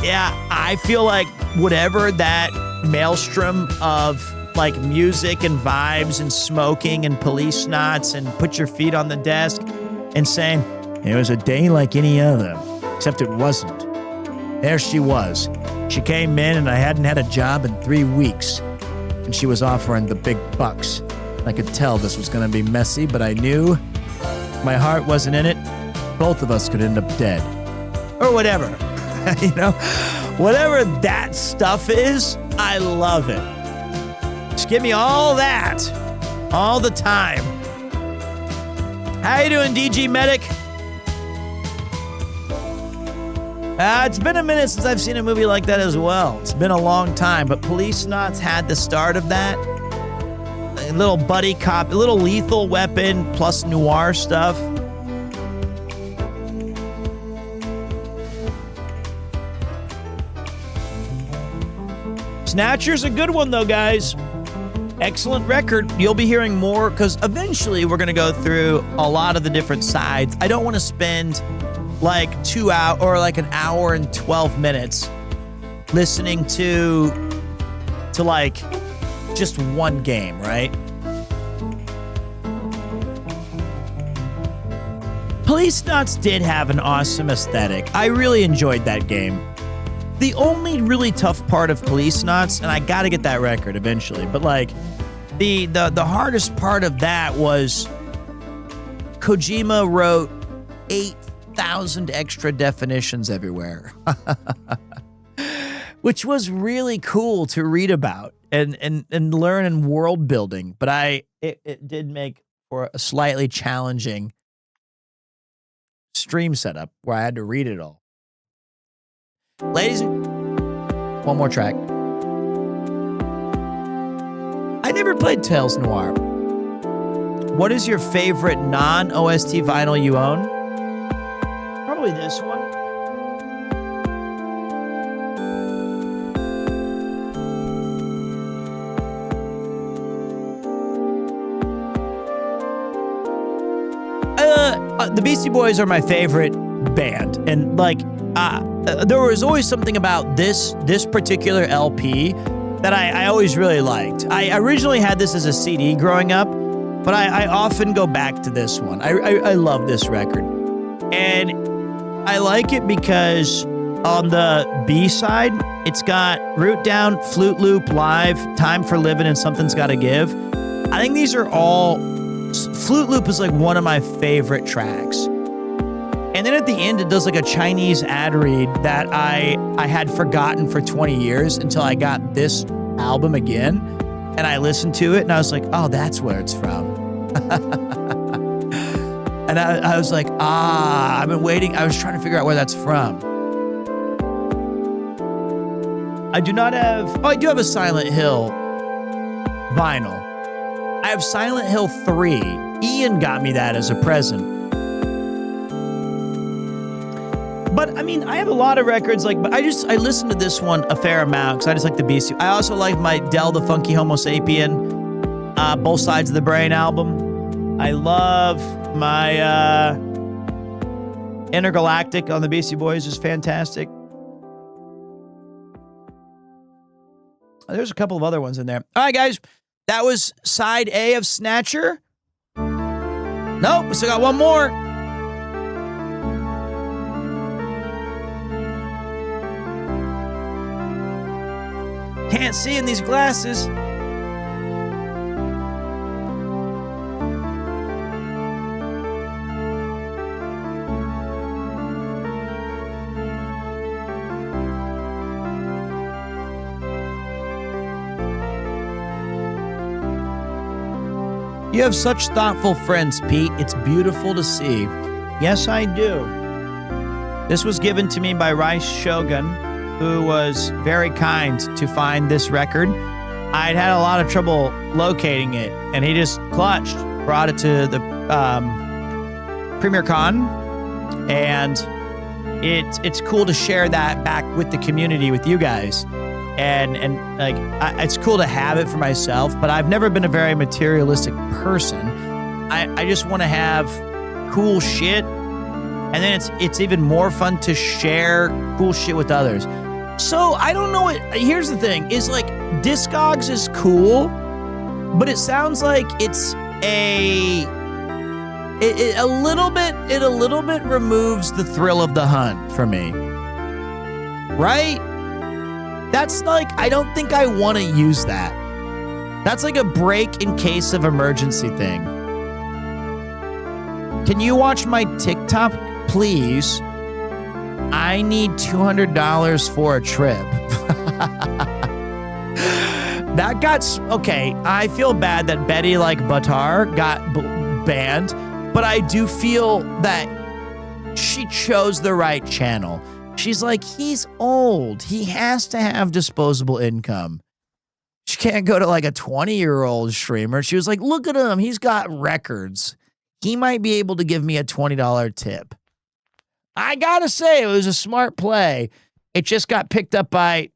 yeah, I feel like whatever that maelstrom of like music and vibes and smoking and police knots and put your feet on the desk and saying, it was a day like any other, except it wasn't. There she was. She came in and I hadn't had a job in 3 weeks. And she was offering the big bucks. I could tell this was going to be messy, but I knew my heart wasn't in it. Both of us could end up dead. Or whatever. You know? Whatever that stuff is, I love it. Just give me all that. All the time. How you doing, DG Medic? It's been a minute since I've seen a movie like that as well. It's been a long time, but Police Knots had the start of that. A little buddy cop, a little Lethal Weapon plus noir stuff. Snatcher's a good one, though, guys. Excellent record. You'll be hearing more because eventually we're going to go through a lot of the different sides. I don't want to spend like 2 hours or like an hour and 12 minutes listening to like just one game, right? Police Knots did have an awesome aesthetic. I really enjoyed that game. The only really tough part of Police Knots, and I got to get that record eventually, but like the hardest part of that was Kojima wrote 8,000 extra definitions everywhere, which was really cool to read about and learn in world building. But it did make for a slightly challenging stream setup where I had to read it all. Ladies, one more track. I never played Tales Noir. What is your favorite non-OST vinyl you own? Probably this one. The Beastie Boys are my favorite band, and like there was always something about this particular LP that I always really liked. I originally had this as a CD growing up, but I often go back to this one. I love this record, and I like it because on the B side, it's got Root Down, Flute Loop, Live, Time for Living, and Something's Gotta Give. I think these are all... Flute Loop is like one of my favorite tracks. And then at the end, it does like a Chinese ad read that I had forgotten for 20 years until I got this album again. And I listened to it and I was like, oh, that's where it's from. And I was like, I've been waiting. I was trying to figure out where that's from. I do not have... Oh, I do have a Silent Hill vinyl. I have Silent Hill 3. Ian got me that as a present. But, I mean, I have a lot of records, like, but I listened to this one a fair amount, because I just like the Beastie. I also like my Del the Funky Homo Sapien, Both Sides of the Brain album. I love my Intergalactic on the Beastie Boys is fantastic. There's a couple of other ones in there. All right, guys. That was side A of Snatcher. Nope, we still got one more. Can't see in these glasses. You have such thoughtful friends, Pete. It's beautiful to see. Yes, I do. This was given to me by Rice Shogun, who was very kind to find this record. I'd had a lot of trouble locating it, and he just clutched, brought it to the Premier Con, and it's cool to share that back with the community, with you guys. And like, it's cool to have it for myself, but I've never been a very materialistic person. I just want to have cool shit, and then it's even more fun to share cool shit with others. So I don't know. Here's the thing: is like Discogs is cool, but it sounds like it's a little bit removes the thrill of the hunt for me, right? That's like, I don't think I want to use that. That's like a break in case of emergency thing. Can you watch my TikTok, please? I need $200 for a trip. That got... Okay, I feel bad that Betty Like Buttar got banned, but I do feel that she chose the right channel. She's like, he's old. He has to have disposable income. She can't go to like a 20-year-old streamer. She was like, look at him. He's got records. He might be able to give me a $20 tip. I gotta say, it was a smart play. It just got picked up by...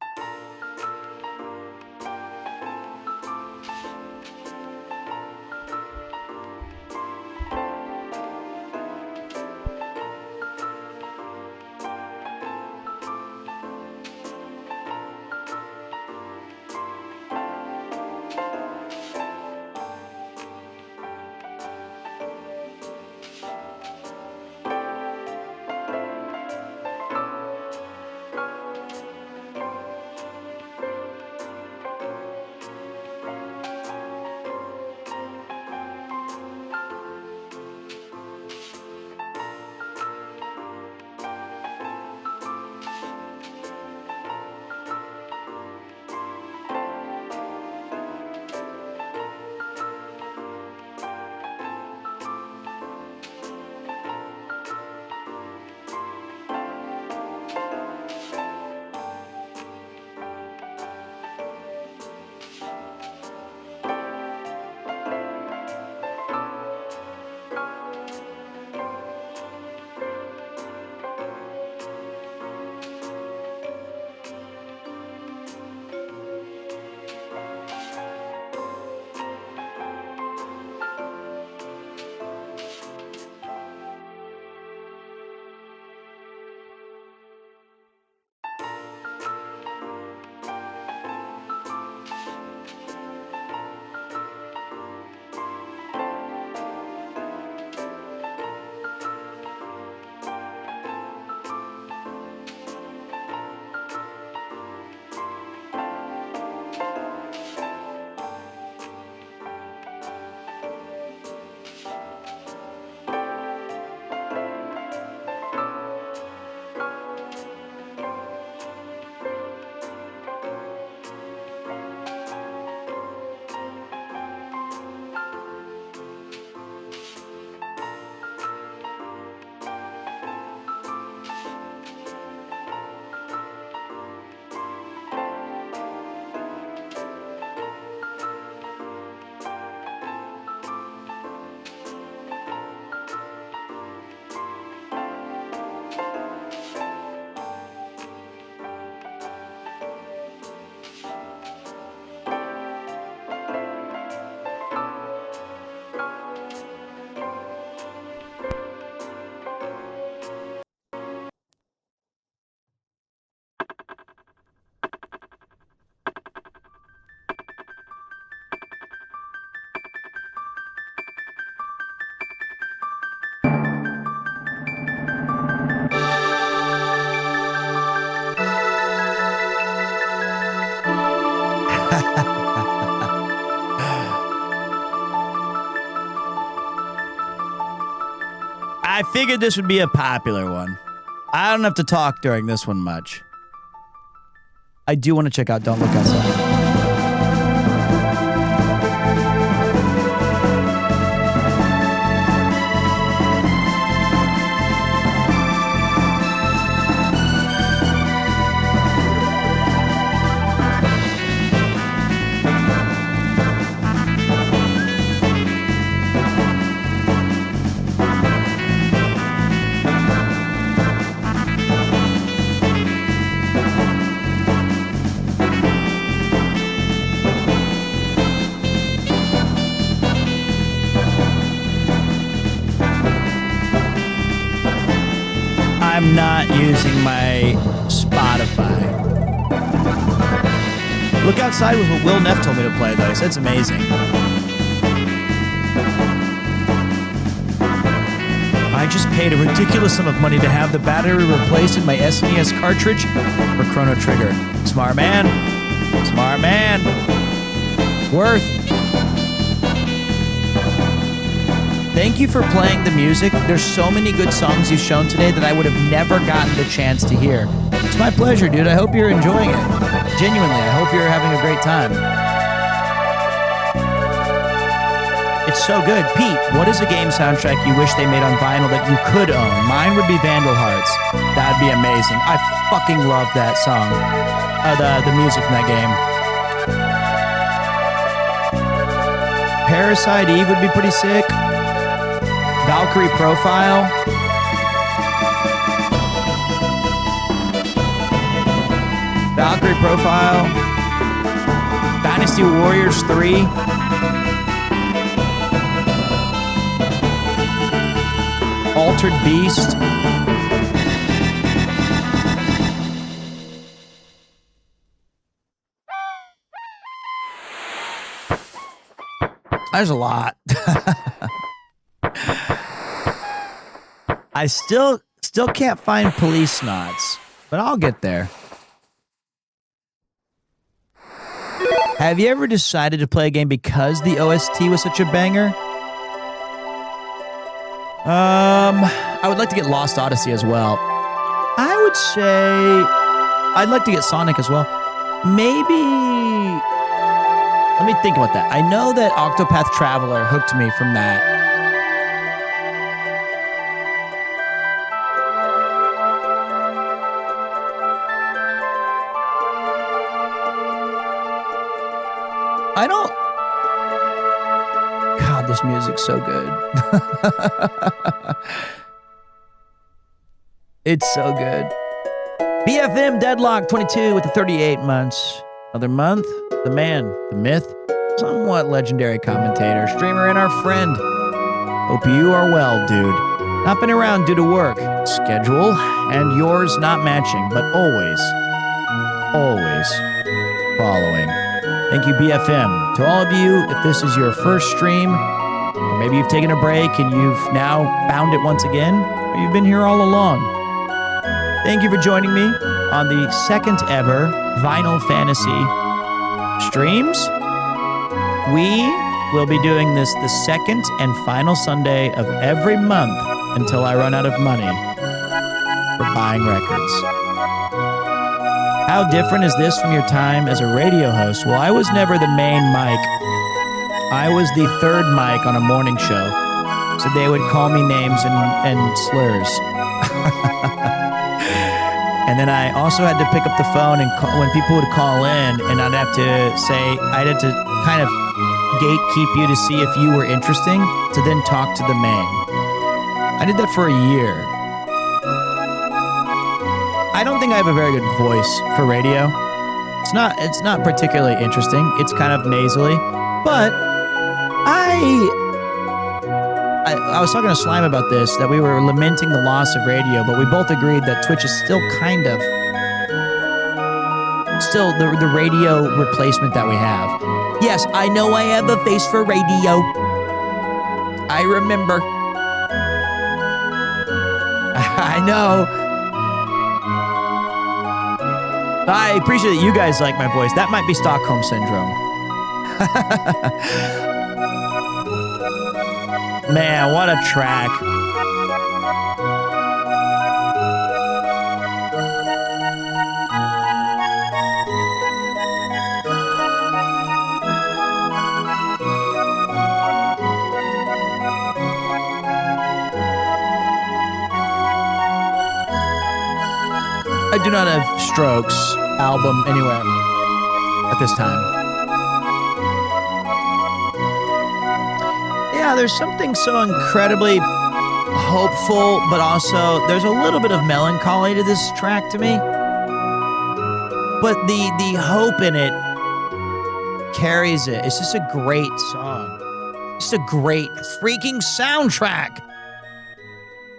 I figured this would be a popular one. I don't have to talk during this one much. I do want to check out Don't Look Outside. I'm not using my Spotify. Look Outside was what Will Neff told me to play, though. He said it's amazing. I just paid a ridiculous sum of money to have the battery replaced in my SNES cartridge for Chrono Trigger. Smart man. Smart man. Worth. Thank you for playing the music. There's so many good songs you've shown today that I would have never gotten the chance to hear. It's my pleasure, dude. I hope you're enjoying it. Genuinely, I hope you're having a great time. It's so good. Pete, what is a game soundtrack you wish they made on vinyl that you could own? Mine would be Vandal Hearts. That'd be amazing. I fucking love that song. The music from that game. Parasite Eve would be pretty sick. Valkyrie Profile. Valkyrie Profile. Dynasty Warriors 3. Altered Beast. There's a lot. I still can't find Police Knots, but I'll get there. Have you ever decided to play a game because the OST was such a banger? I would like to get Lost Odyssey as well. I would say I'd like to get Sonic as well. Maybe. Let me think about that. I know that Octopath Traveler hooked me from that. I don't... God, this music's so good. It's so good. BFM Deadlock 22 with the 38 months. Another month. The man, the myth, somewhat legendary commentator, streamer, and our friend. Hope you are well, dude. Not been around due to work, schedule, and yours not matching, but always following. Thank you, BFM. To all of you, if this is your first stream, or maybe you've taken a break and you've now found it once again, or you've been here all along, thank you for joining me on the second ever Vinyl Fantasy streams. We will be doing this the second and final Sunday of every month until I run out of money for buying records. How different is this from your time as a radio host? Well, I was never the main mic. I was the third mic on a morning show. So they would call me names and slurs. And then I also had to pick up the phone and call, when people would call in, and I'd have to kind of gatekeep you to see if you were interesting to then talk to the main. I did that for a year. I don't think I have a very good voice for radio. It's not particularly interesting. It's kind of nasally, but I was talking to Slime about this, that we were lamenting the loss of radio, but we both agreed that Twitch is still the radio replacement that we have. Yes, I know I have a face for radio. I remember. I know. I appreciate that you guys like my voice. That might be Stockholm Syndrome. Man, what a track. I do not have Strokes album anywhere at this time. Yeah, there's something so incredibly hopeful, but also there's a little bit of melancholy to this track to me. But the hope in it carries it. It's just a great song. It's a great freaking soundtrack.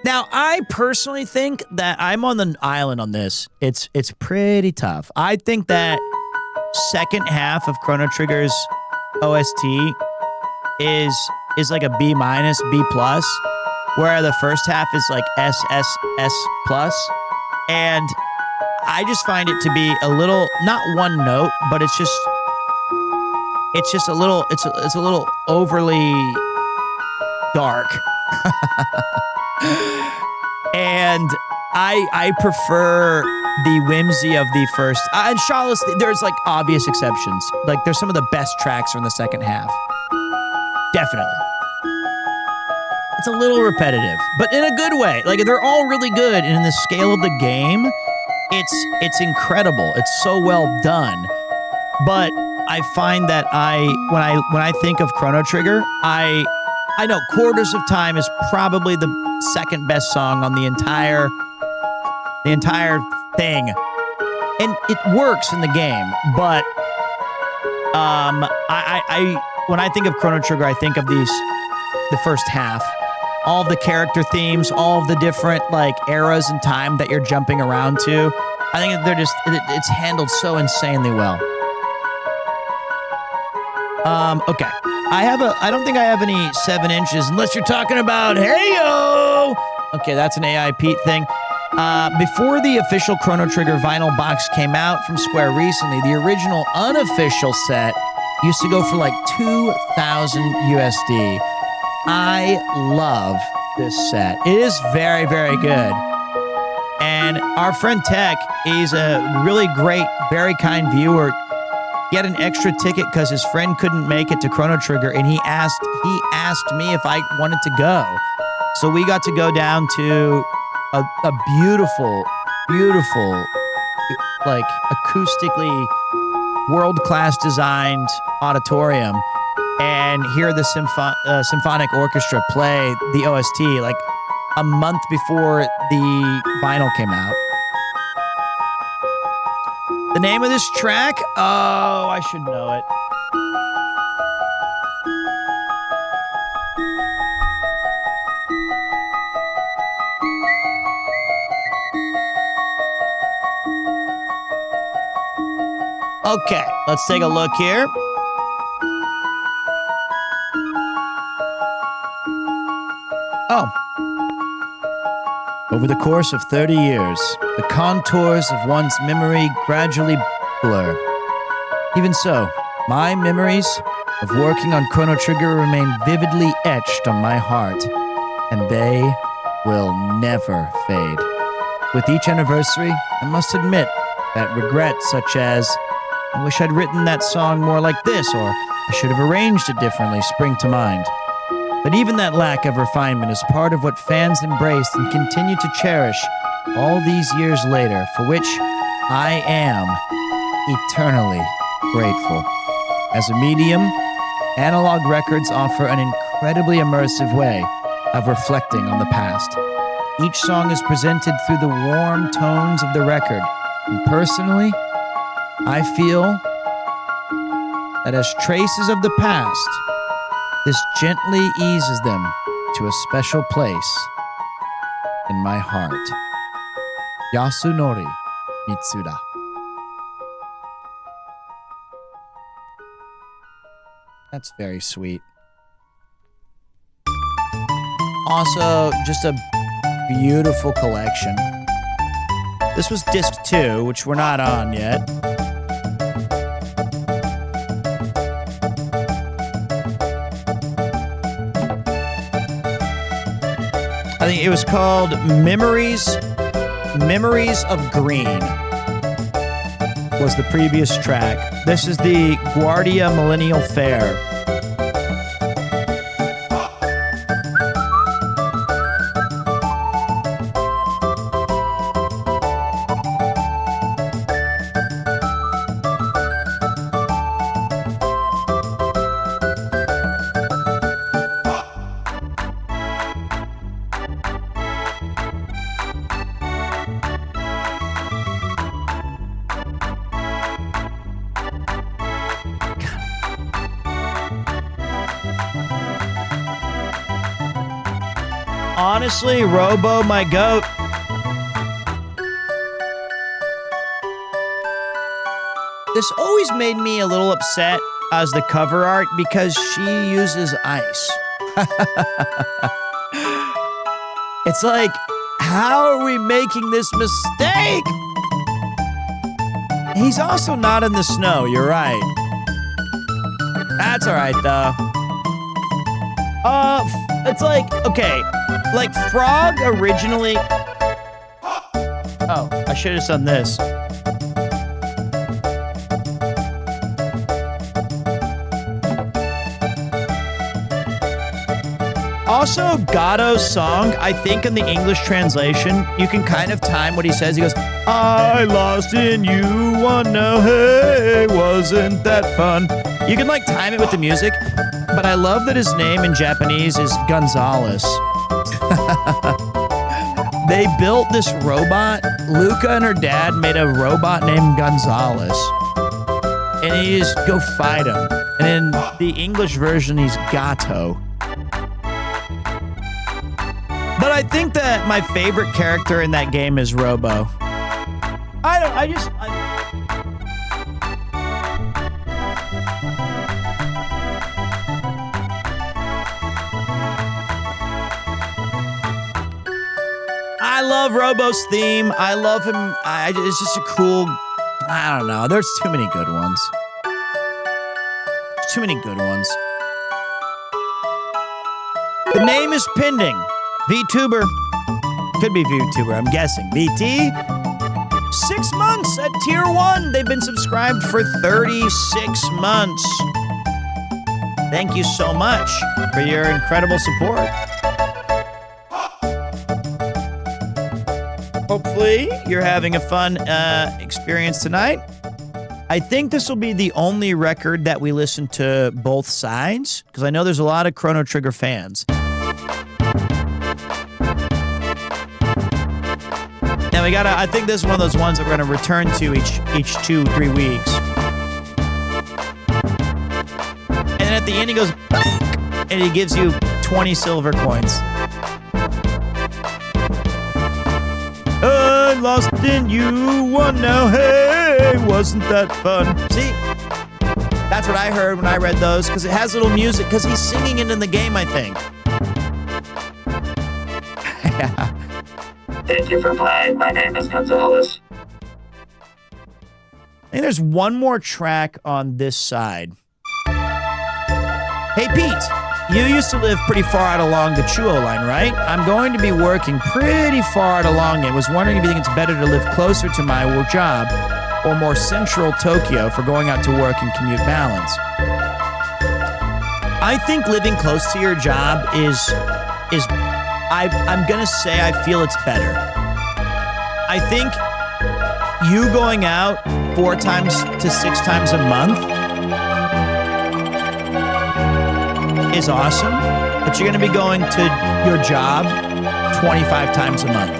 Now, I personally think that I'm on the island on this. It's pretty tough. I think that second half of Chrono Trigger's OST is like a B-, B+, where the first half is like S+. And I just find it to be a little, not one note, but it's just a little, it's a little overly dark. And I prefer the whimsy of the first. And Charlotte's, there's like obvious exceptions. Like there's some of the best tracks from the second half. Definitely. It's a little repetitive, but in a good way. Like they're all really good. And in the scale of the game, it's incredible. It's so well done. But I find that when I think of Chrono Trigger, I know Quarters of Time is probably the second best song on the entire thing. And it works in the game, but I when I think of Chrono Trigger, I think of the first half. All of the character themes, all of the different like eras in time that you're jumping around to. I think it's handled so insanely well. Okay. I don't think I have any 7 inches unless you're talking about Hey-Yo! Okay, that's an AI Pete thing. Before the official Chrono Trigger vinyl box came out from Square recently, the original unofficial set used to go for like 2,000 USD. I love this set. It is very, very good. And our friend Tech, he's a really great, very kind viewer. He had an extra ticket because his friend couldn't make it to Chrono Trigger, and he asked me if I wanted to go. So we got to go down to a beautiful, beautiful, like acoustically world-class designed auditorium and hear the symphonic orchestra play the OST like a month before the vinyl came out. The name of this track? Oh, I should know it. Okay, let's take a look here. Oh. Over the course of 30 years, the contours of one's memory gradually blur. Even so, my memories of working on Chrono Trigger remain vividly etched on my heart, and they will never fade. With each anniversary, I must admit that regrets such as, I wish I'd written that song more like this, or I should have arranged it differently, spring to mind. But even that lack of refinement is part of what fans embraced and continue to cherish all these years later, for which I am eternally grateful. As a medium, analog records offer an incredibly immersive way of reflecting on the past. Each song is presented through the warm tones of the record, and personally, I feel that as traces of the past, this gently eases them to a special place in my heart. Yasunori Mitsuda. That's very sweet. Also, just a beautiful collection. This was disc 2, which we're not on yet. think it was called Memories of Green was the previous track. This is the Guardia Millennial Fair. Honestly, Robo, my goat. This always made me a little upset as the cover art because she uses ice. It's like, how are we making this mistake? He's also not in the snow, you're right. That's all right, though. It's like, okay, like Frog originally... Oh, I should have done this. Also, Gatto's song, I think in the English translation, you can kind of time what he says. He goes, I lost in you, one now, hey, wasn't that fun? You can like time it with the music, but I love that his name in Japanese is Gonzalez. They built this robot. Luca and her dad made a robot named Gonzalez. And you just go fight him. And in the English version, he's Gatto. But I think that my favorite character in that game is Robo. I love Robo's theme. I love him. It's just a cool... I don't know. There's too many good ones. Too many good ones. The name is pending. VTuber. Could be VTuber, I'm guessing. VT. 6 months at tier 1. They've been subscribed for 36 months. Thank you so much for your incredible support. Hopefully, you're having a fun experience tonight. I think this will be the only record that we listen to both sides, because I know there's a lot of Chrono Trigger fans. Now we gotta, I think this is one of those ones that we're gonna return to each 2-3 weeks. And then at the end he goes, and he gives you 20 silver coins. I lost in you, one now, hey, wasn't that fun? See, that's what I heard when I read those, because it has little music, because he's singing it in the game, I think. Yeah. Thank you for playing. My name is Gonzalez. I think there's one more track on this side. Hey, Pete. You used to live pretty far out along the Chuo line, right? I'm going to be working pretty far out along it. Was wondering if you think it's better to live closer to my work job or more central Tokyo for going out to work and commute balance. I think living close to your job I'm going to say I feel it's better. I think you going out 4 times to 6 times a month is awesome, but you're going to be going to your job 25 times a month.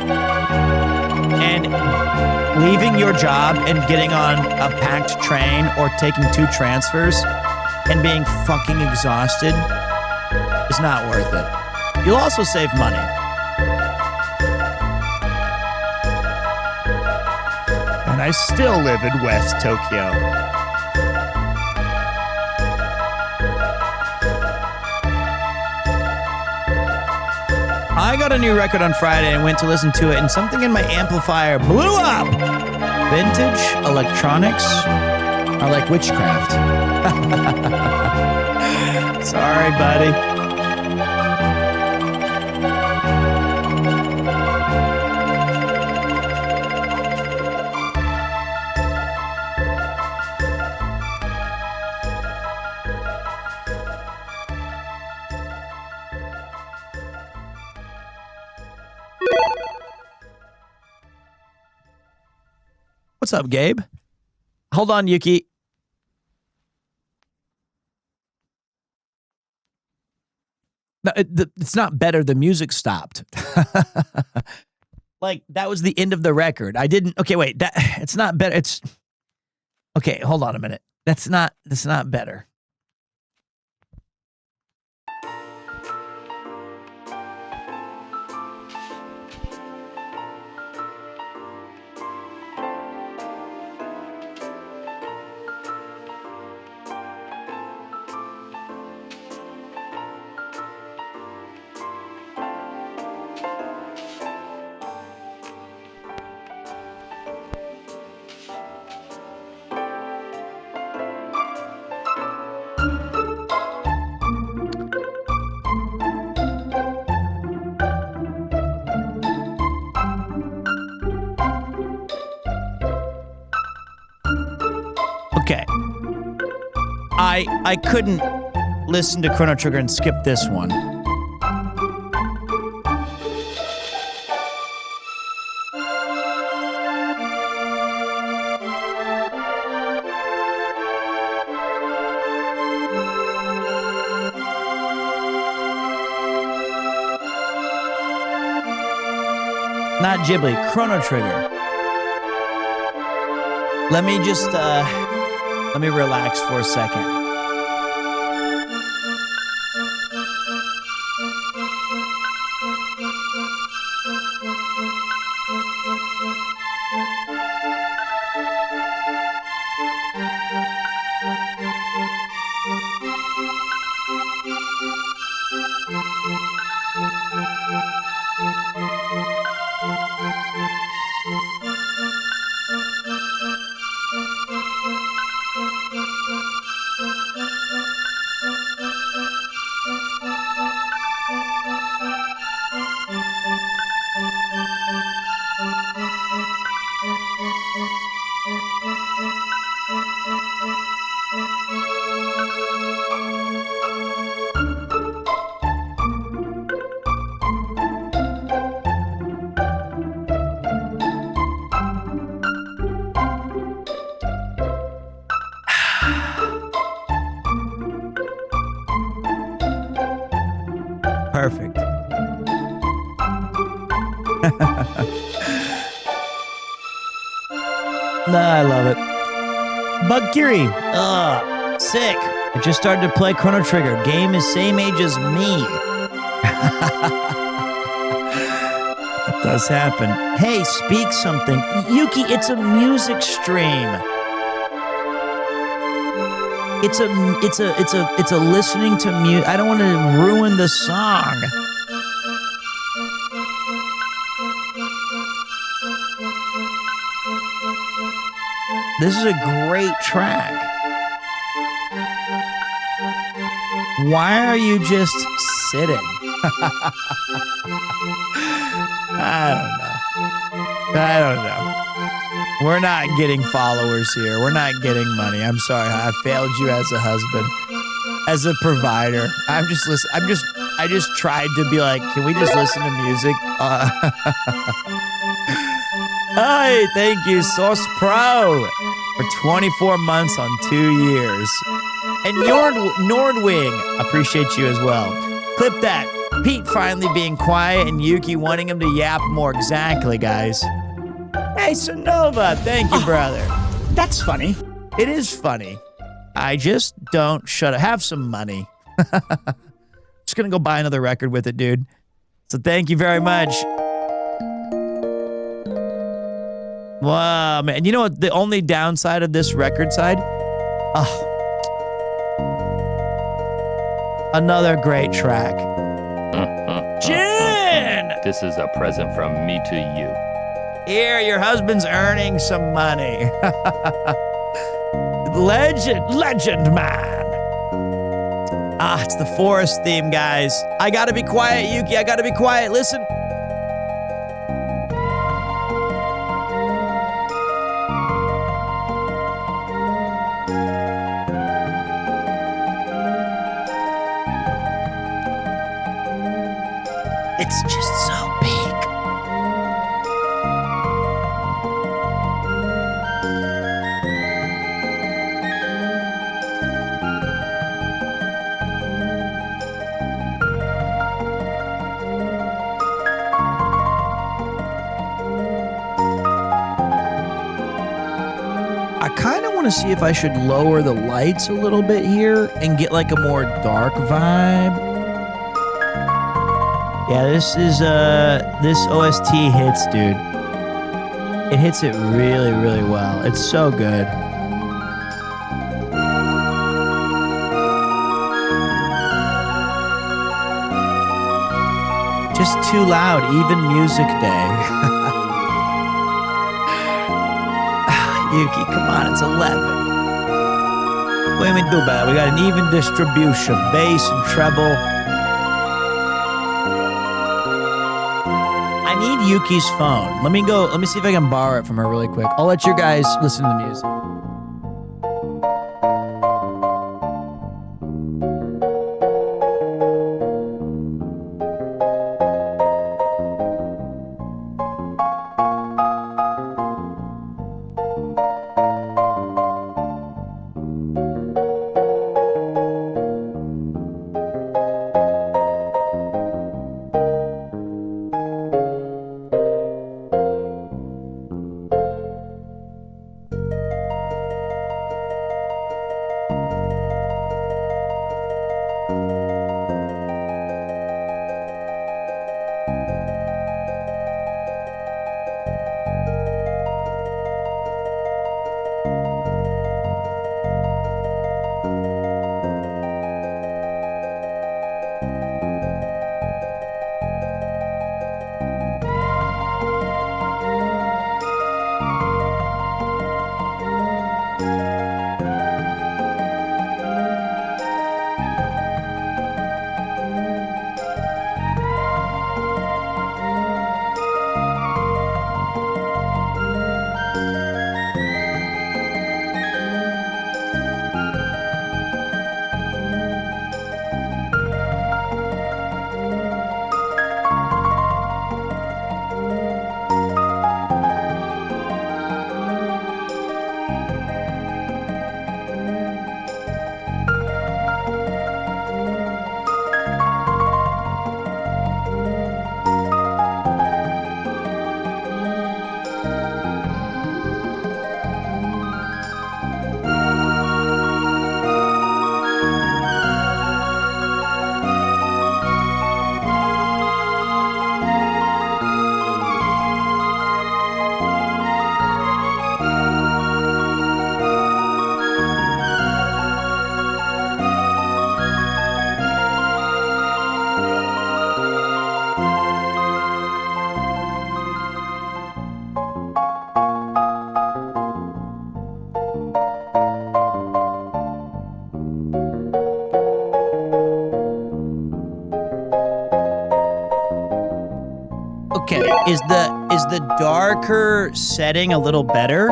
And leaving your job and getting on a packed train or taking 2 transfers and being fucking exhausted is not worth it. You'll also save money. And I still live in West Tokyo. I got a new record on Friday and went to listen to it, and something in my amplifier blew up. Vintage electronics are like witchcraft. Sorry, buddy. What's up, Gabe? Hold on, Yuki. No, it's not better. The music stopped. Like, that was the end of the record. I didn't. Okay, wait. It's not better. It's okay. Hold on a minute. That's not better. Okay. I couldn't listen to Chrono Trigger and skip this one. Not Ghibli, Chrono Trigger. Let me just, let me relax for a second. Perfect. I love it. Bug Kiri. Sick. I just started to play Chrono Trigger. Game is same age as me. That does happen. Hey, speak something. Yuki, it's a music stream. It's a listening to music. I don't want to ruin the song. This is a great track. Why are you just sitting? I don't know. We're not getting followers here. We're not getting money. I'm sorry. I failed you as a husband, as a provider. I just tried to be like, can we just listen to music? Hi, thank you, Source Pro, for 24 months on 2 years. And Nordwing, appreciate you as well. Clip that. Pete finally being quiet and Yuki wanting him to yap more. Exactly, guys. Hey, Sonova, thank you, brother. That's funny. It is funny. I just don't shut up. Have some money. Just gonna go buy another record with it, dude. So thank you very much. Wow, man. You know what? The only downside of this record side? Another great track. Jen! This is a present from me to you. Here, your husband's earning some money. Legend man. It's the forest theme, guys. I gotta be quiet, Yuki. I gotta be quiet. Listen. It's just so big. I kind of want to see if I should lower the lights a little bit here and get like a more dark vibe. Yeah, this OST hits, dude. It hits it really, really well. It's so good. Just too loud, even music day. Yuki, come on, it's 11. What do we do about it? We got an even distribution, bass and treble. I need Yuki's phone. Let me see if I can borrow it from her really quick. I'll let you guys listen to the music. Okay, is the darker setting a little better?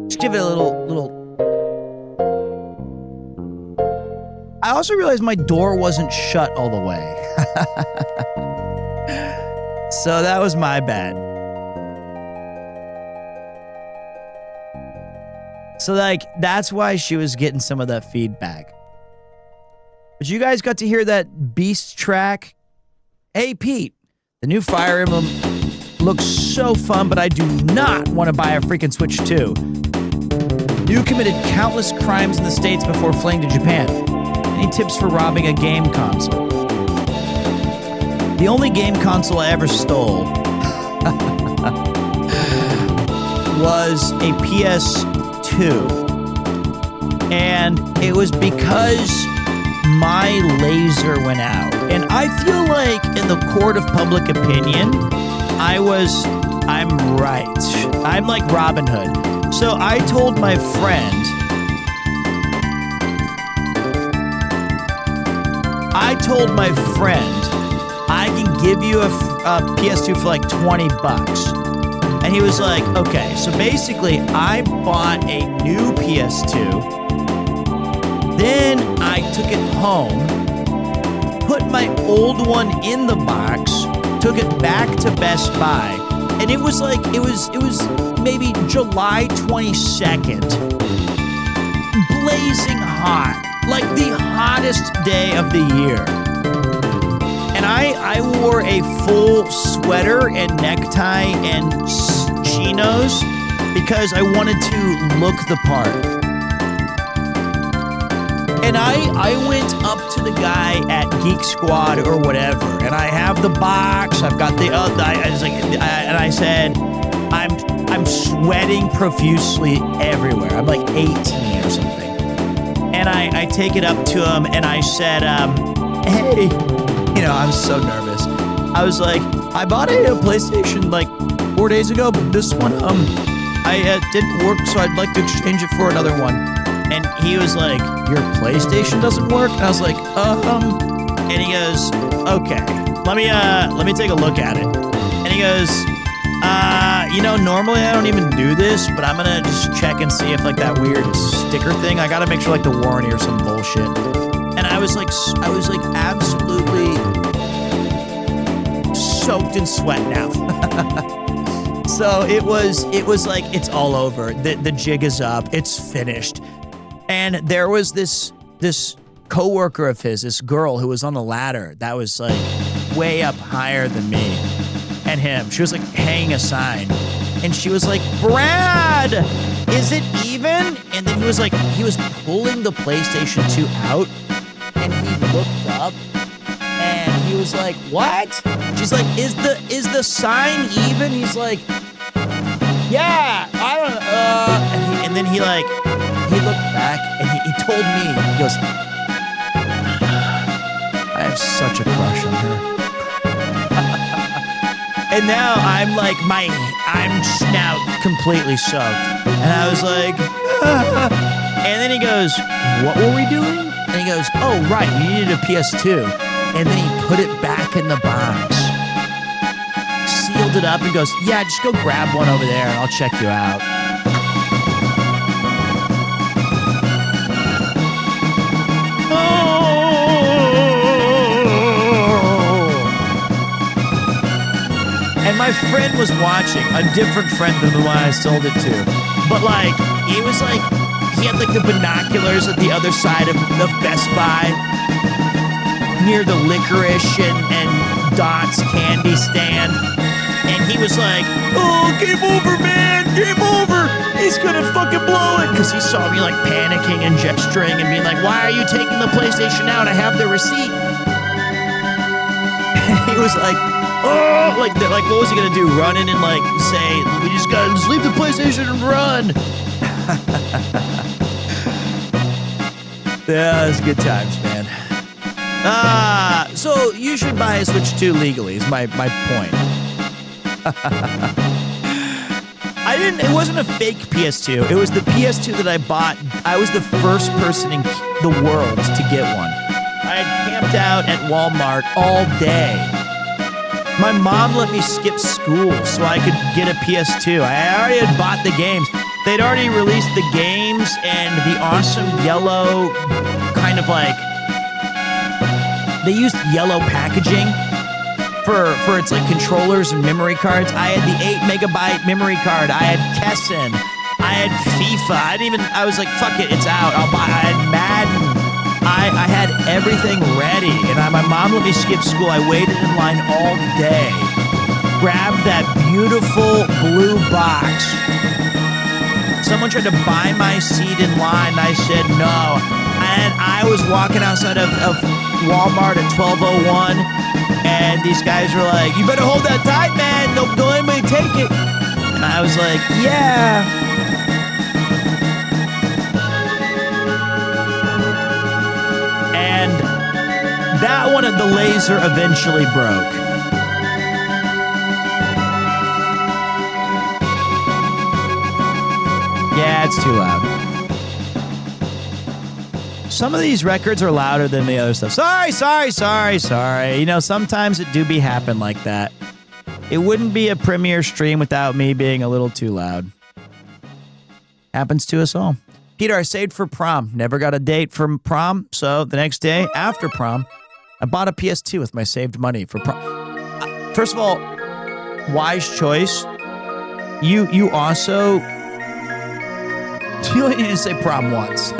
Just give it a little. I also realized my door wasn't shut all the way. So that was my bad. So, that's why she was getting some of that feedback. But you guys got to hear that Beast track? Hey, Pete, the new Fire Emblem looks so fun, but I do not want to buy a freaking Switch 2. You committed countless crimes in the States before fleeing to Japan. Any tips for robbing a game console? The only game console I ever stole was a PS2. And it was because my laser went out. And I feel like in the court of public opinion, I'm right. I'm like Robin Hood. So I told my friend, I can give you a PS2 for like $20. And he was like, okay. So basically, I bought a new PS2. Then I took it home, put my old one in the box, took it back to Best Buy, and it was maybe July 22nd, blazing hot, like the hottest day of the year. And I wore a full sweater and necktie and chinos because I wanted to look the part. And I went up to the guy at Geek Squad or whatever, and I have the box. I've got the and I said, I'm sweating profusely everywhere. I'm like 18 or something. And I take it up to him and I said, hey, I was so nervous. I was like, I bought a PlayStation like 4 days ago, but this one I didn't work, so I'd like to exchange it for another one. And he was like, your PlayStation doesn't work? And I was like, and he goes, okay, let me take a look at it. And he goes, normally I don't even do this, but I'm gonna just check and see if like that weird sticker thing, I gotta make sure like the warranty or some bullshit. And I was like absolutely soaked in sweat now. So it was like, it's all over. The jig is up. It's finished. And there was this coworker of his, this girl who was on the ladder that was like way up higher than me and him. She was like hanging a sign. And she was like, Brad, is it even? And then he was pulling the PlayStation 2 out and he looked up and he was like, what? She's like, is the sign even? He's like, yeah, I don't know. And then he looked back and he told me, he goes, I have such a crush on her. And now I'm now completely soaked. And I was like, and then he goes, what were we doing? And he goes, oh, right, you needed a PS2. And then he put it back in the box, sealed it up and goes, yeah, just go grab one over there and I'll check you out. And my friend was watching, a different friend than the one I sold it to. But like, he was like, he had like the binoculars at the other side of Best Buy, near the licorice and Dot's candy stand. And he was like, oh, game over, man, game over. He's gonna fucking blow it. Because he saw me like panicking and gesturing and being like, why are you taking the PlayStation out? I have the receipt. And he was like, oh, like what was he gonna do? Run in and like say, we just leave the PlayStation and run. Yeah, it's good times, man. So you should buy a Switch 2 legally is my point. It wasn't a fake PS2. It was the PS2 that I bought. I was the first person in the world to get one. I had camped out at Walmart all day. My mom let me skip school so I could get a PS2. I already had bought the games. They'd already released the games and the awesome yellow kind of like, they used yellow packaging for its like controllers and memory cards. I had the 8 megabyte memory card. I had Kessen. I had FIFA. I was like, fuck it, it's out. I had Madden. I had everything ready, and my mom let me skip school. I waited in line all day, grabbed that beautiful blue box. Someone tried to buy my seat in line, and I said no. And I was walking outside of Walmart at 12:01, and these guys were like, you better hold that tight, man. Don't let anybody take it. And I was like, yeah. That one, the laser eventually broke. Yeah, it's too loud. Some of these records are louder than the other stuff. Sorry. Sometimes it do be happen like that. It wouldn't be a premiere stream without me being a little too loud. Happens to us all. Peter, I saved for prom. Never got a date for prom, so the next day after prom, I bought a PS2 with my saved money for prom. First of all, wise choice. You also... You only need to say prom once.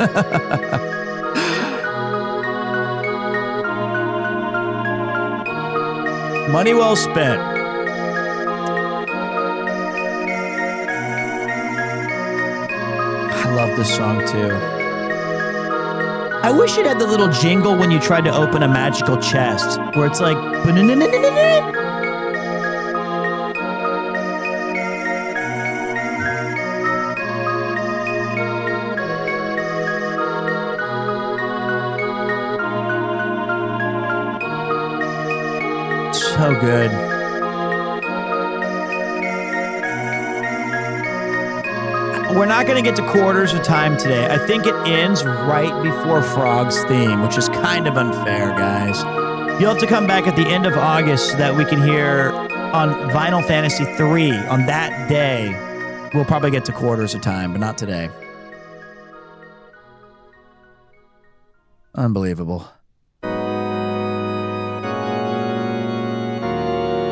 Money well spent. I love this song too. I wish it had the little jingle when you tried to open a magical chest, where it's like, so good. We're not going to get to quarters of time today. I think it ends right before Frog's theme, which is kind of unfair, guys. You'll have to come back at the end of August so that we can hear on Vinyl Fantasy 3 on that day. We'll probably get to quarters of time, but not today. Unbelievable.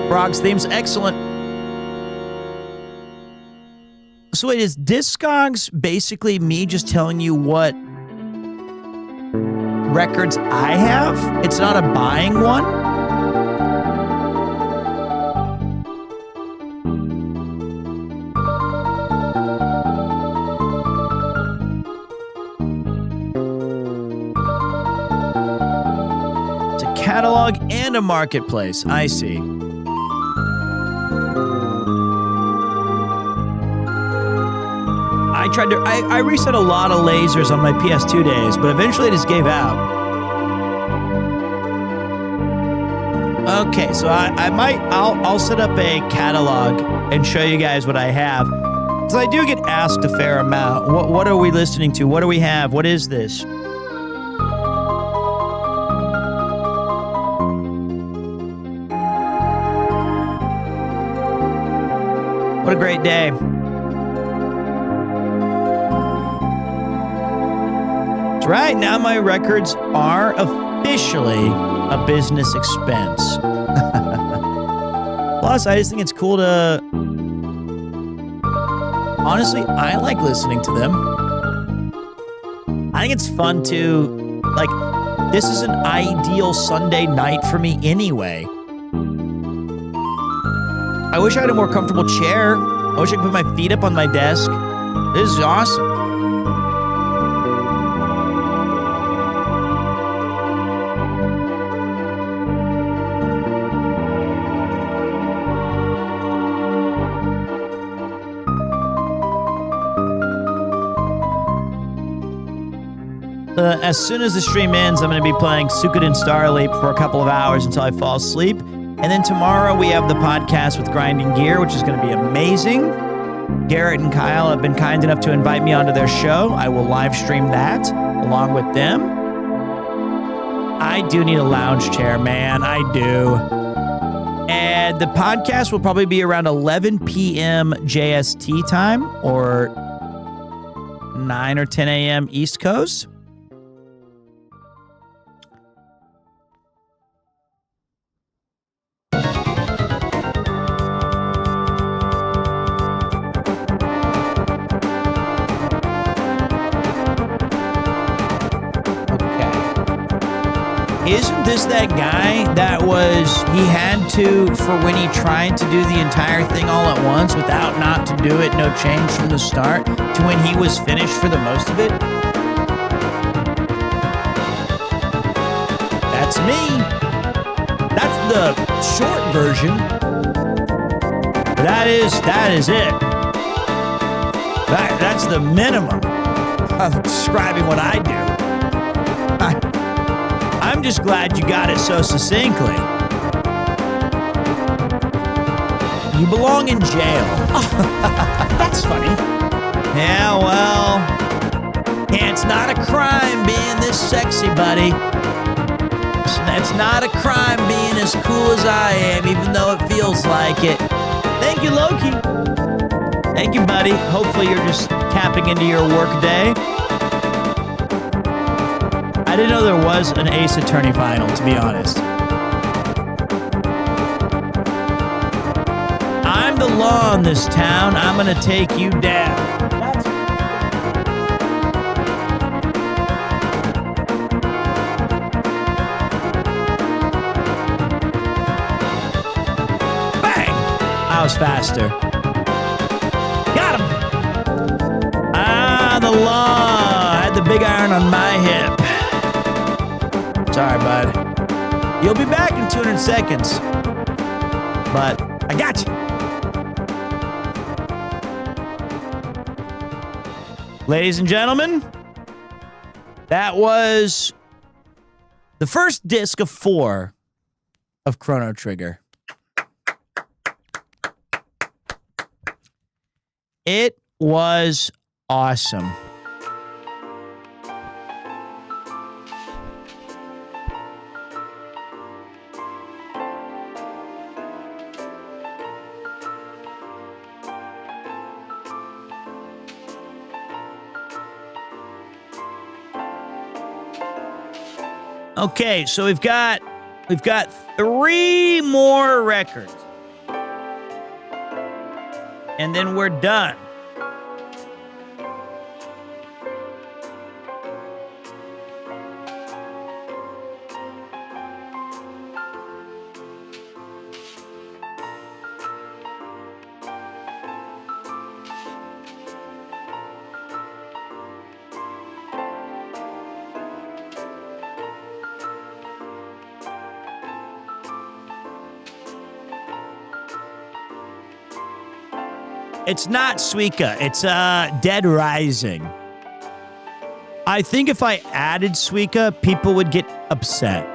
Frog's theme's excellent. So wait, is Discogs basically me just telling you what records I have? It's not a buying one? It's a catalog and a marketplace. I see. I reset a lot of lasers on my PS2 days, but eventually it just gave out. Okay, so I'll set up a catalog and show you guys what I have. Because I do get asked a fair amount. What are we listening to? What do we have? What is this? What a great day. That's right, now my records are officially a business expense. Plus, I just think it's cool to... Honestly, I like listening to them. I think it's fun to... Like, this is an ideal Sunday night for me anyway. I wish I had a more comfortable chair. I wish I could put my feet up on my desk. This is awesome. As soon as the stream ends, I'm going to be playing Suikoden Starleap for a couple of hours until I fall asleep. And then tomorrow we have the podcast with Grinding Gear, which is going to be amazing. Garrett and Kyle have been kind enough to invite me onto their show. I will live stream that along with them. I do need a lounge chair, man. I do. And the podcast will probably be around 11 p.m. JST time or 9 or 10 a.m. East Coast. Isn't this that guy that he had to, for when he tried to do the entire thing all at once without not to do it, no change from the start, to when he was finished for the most of it? That's me. That's the short version. That is it. That's the minimum of describing what I do. I'm just glad you got it so succinctly. You belong in jail. That's funny. Yeah, well, it's not a crime being this sexy, buddy. It's not a crime being as cool as I am, even though it feels like it. Thank you, Loki. Thank you, buddy. Hopefully you're just tapping into your work day. I didn't know there was an Ace Attorney vinyl, to be honest. I'm the law in this town. I'm gonna take you down. was faster. Got him! Ah, the law. I had the big iron on my hip. Sorry, bud. You'll be back in 200 seconds. But I got you. Ladies and gentlemen, that was the first disc of 4 of Chrono Trigger. It was awesome. Okay, so we've got 3 more records. And then we're done. It's not Suika. It's Dead Rising. I think if I added Suika, people would get upset.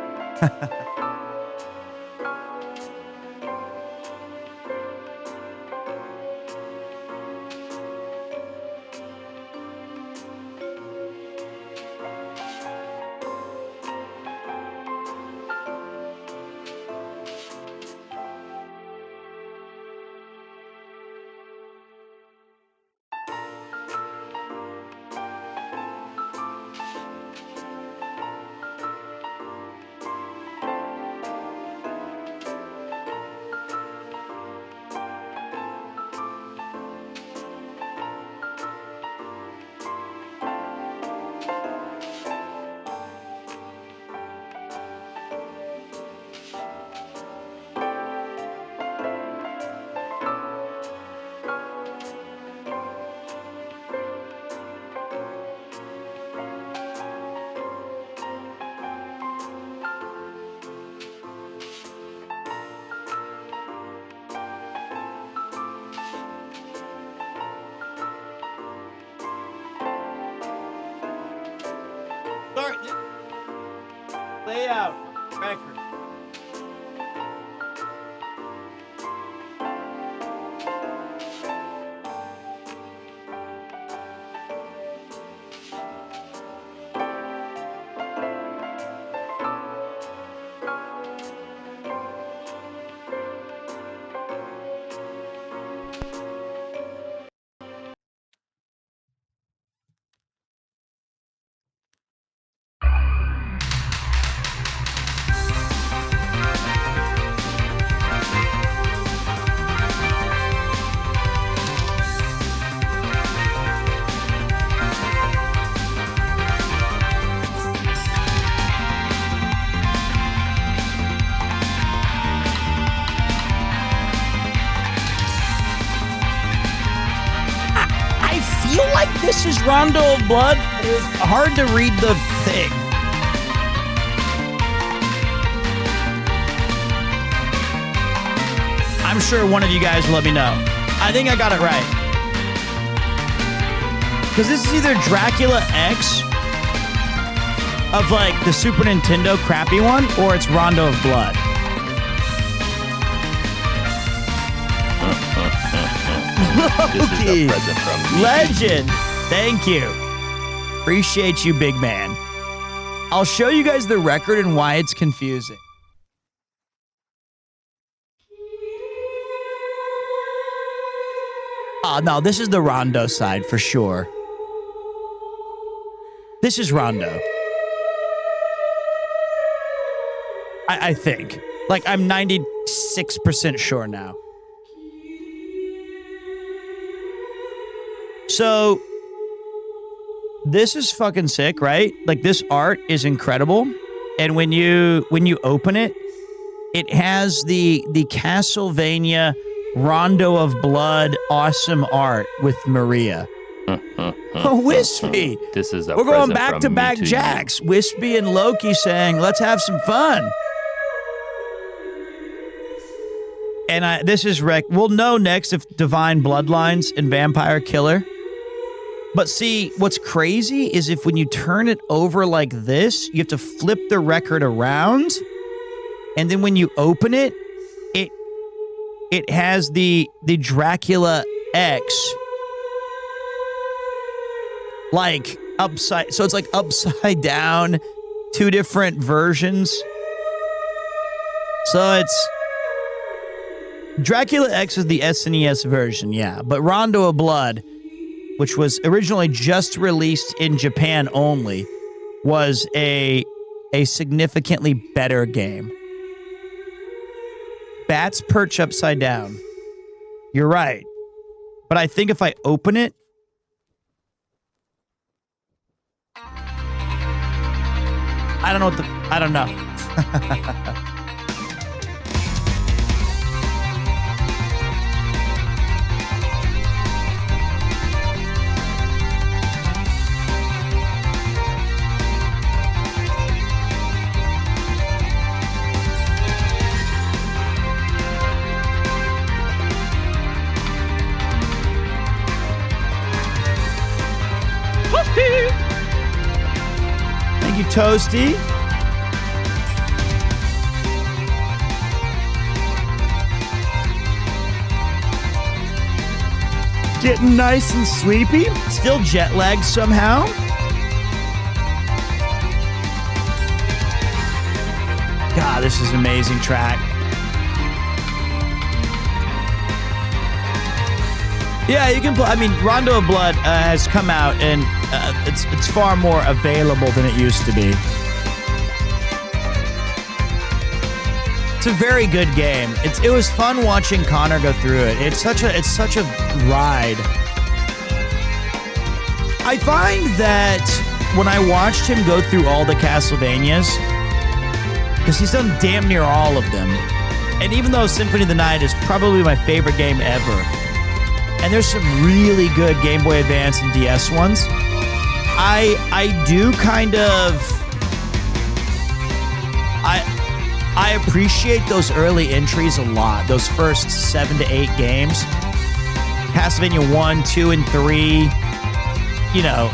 Layout record. This is Rondo of Blood. It's hard to read the thing. I'm sure one of you guys will let me know. I think I got it right. Because this is either Dracula X of like the Super Nintendo crappy one, or it's Rondo of Blood. This is a present from me. Legend. Thank you. Appreciate you, big man. I'll show you guys the record and why it's confusing. Oh, no, this is the Rondo side for sure. This is Rondo. I think. Like, I'm 96% sure now. So, this is fucking sick, right? Like, this art is incredible. And when you open it, it has the Castlevania Rondo of Blood, awesome art with Maria. Oh, Wispy. This is a We're going present back from to me back you. jacks. Wispy and Loki saying, let's have some fun. And this is Rick. We'll know next if Divine Bloodlines and Vampire Killer. But see, what's crazy is if when you turn it over like this, you have to flip the record around. And then when you open it, it has the Dracula X like upside. So it's like upside down, two different versions. So it's Dracula X is the SNES version, yeah. But Rondo of Blood, which was originally just released in Japan only, was a significantly better game. Bats perch upside down. You're right. But I think if I open it, I don't know what I don't know. Thank you, Toasty. Getting nice and sleepy. Still jet lagged somehow. God, this is an amazing track. Yeah, you can play. I mean, Rondo of Blood has come out, and it's far more available than it used to be. It's a very good game. It was fun watching Connor go through it. It's such a ride. I find that when I watched him go through all the Castlevanias, because he's done damn near all of them, and even though Symphony of the Night is probably my favorite game ever, and there's some really good Game Boy Advance and DS ones, I do kind of I appreciate those early entries a lot. Those first 7 to 8 games, Castlevania 1, 2, and 3. You know,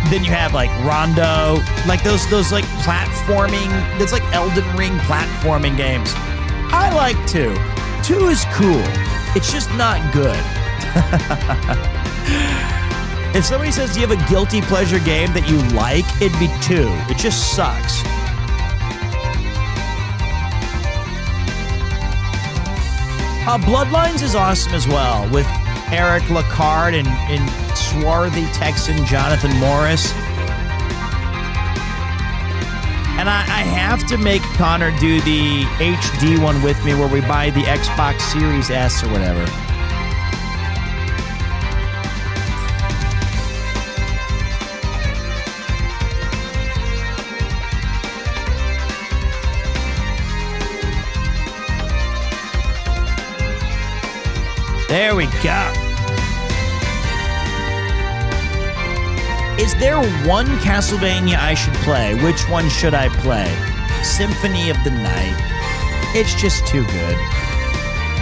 then you have like Rondo, like those like platforming. There's like Elden Ring platforming games. I like 2. 2 is cool. It's just not good. If somebody says, do you have a guilty pleasure game that you like, it'd be 2. It just sucks. Bloodlines is awesome as well, with Eric Lacard and swarthy Texan Jonathan Morris. And I have to make Connor do the HD one with me, where we buy the Xbox Series S or whatever. There we go. Is there one Castlevania I should play? Which one should I play? Symphony of the Night. It's just too good.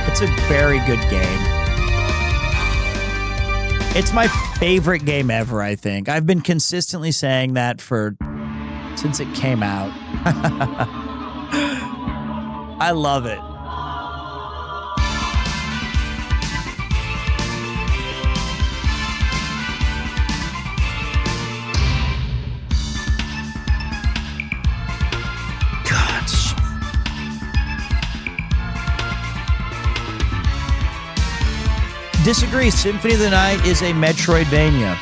It's a very good game. It's my favorite game ever, I think. I've been consistently saying that since it came out. I love it. Disagree. Symphony of the Night is a Metroidvania.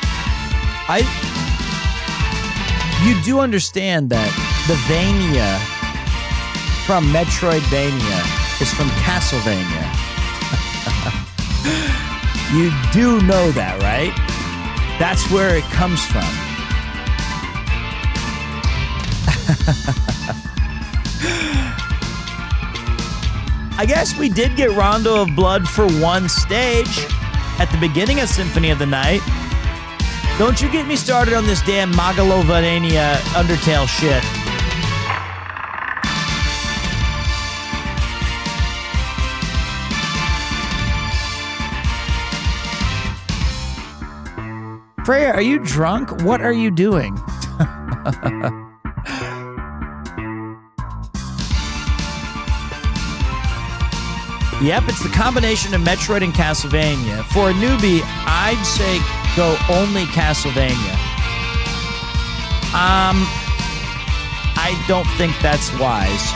You do understand that the Vania from Metroidvania is from Castlevania. You do know that, right? That's where it comes from. I guess we did get Rondo of Blood for one stage at the beginning of Symphony of the Night. Don't you get me started on this damn Magalovania Undertale shit. Freya, are you drunk? What are you doing? Yep, it's the combination of Metroid and Castlevania. For a newbie, I'd say go only Castlevania. I don't think that's wise.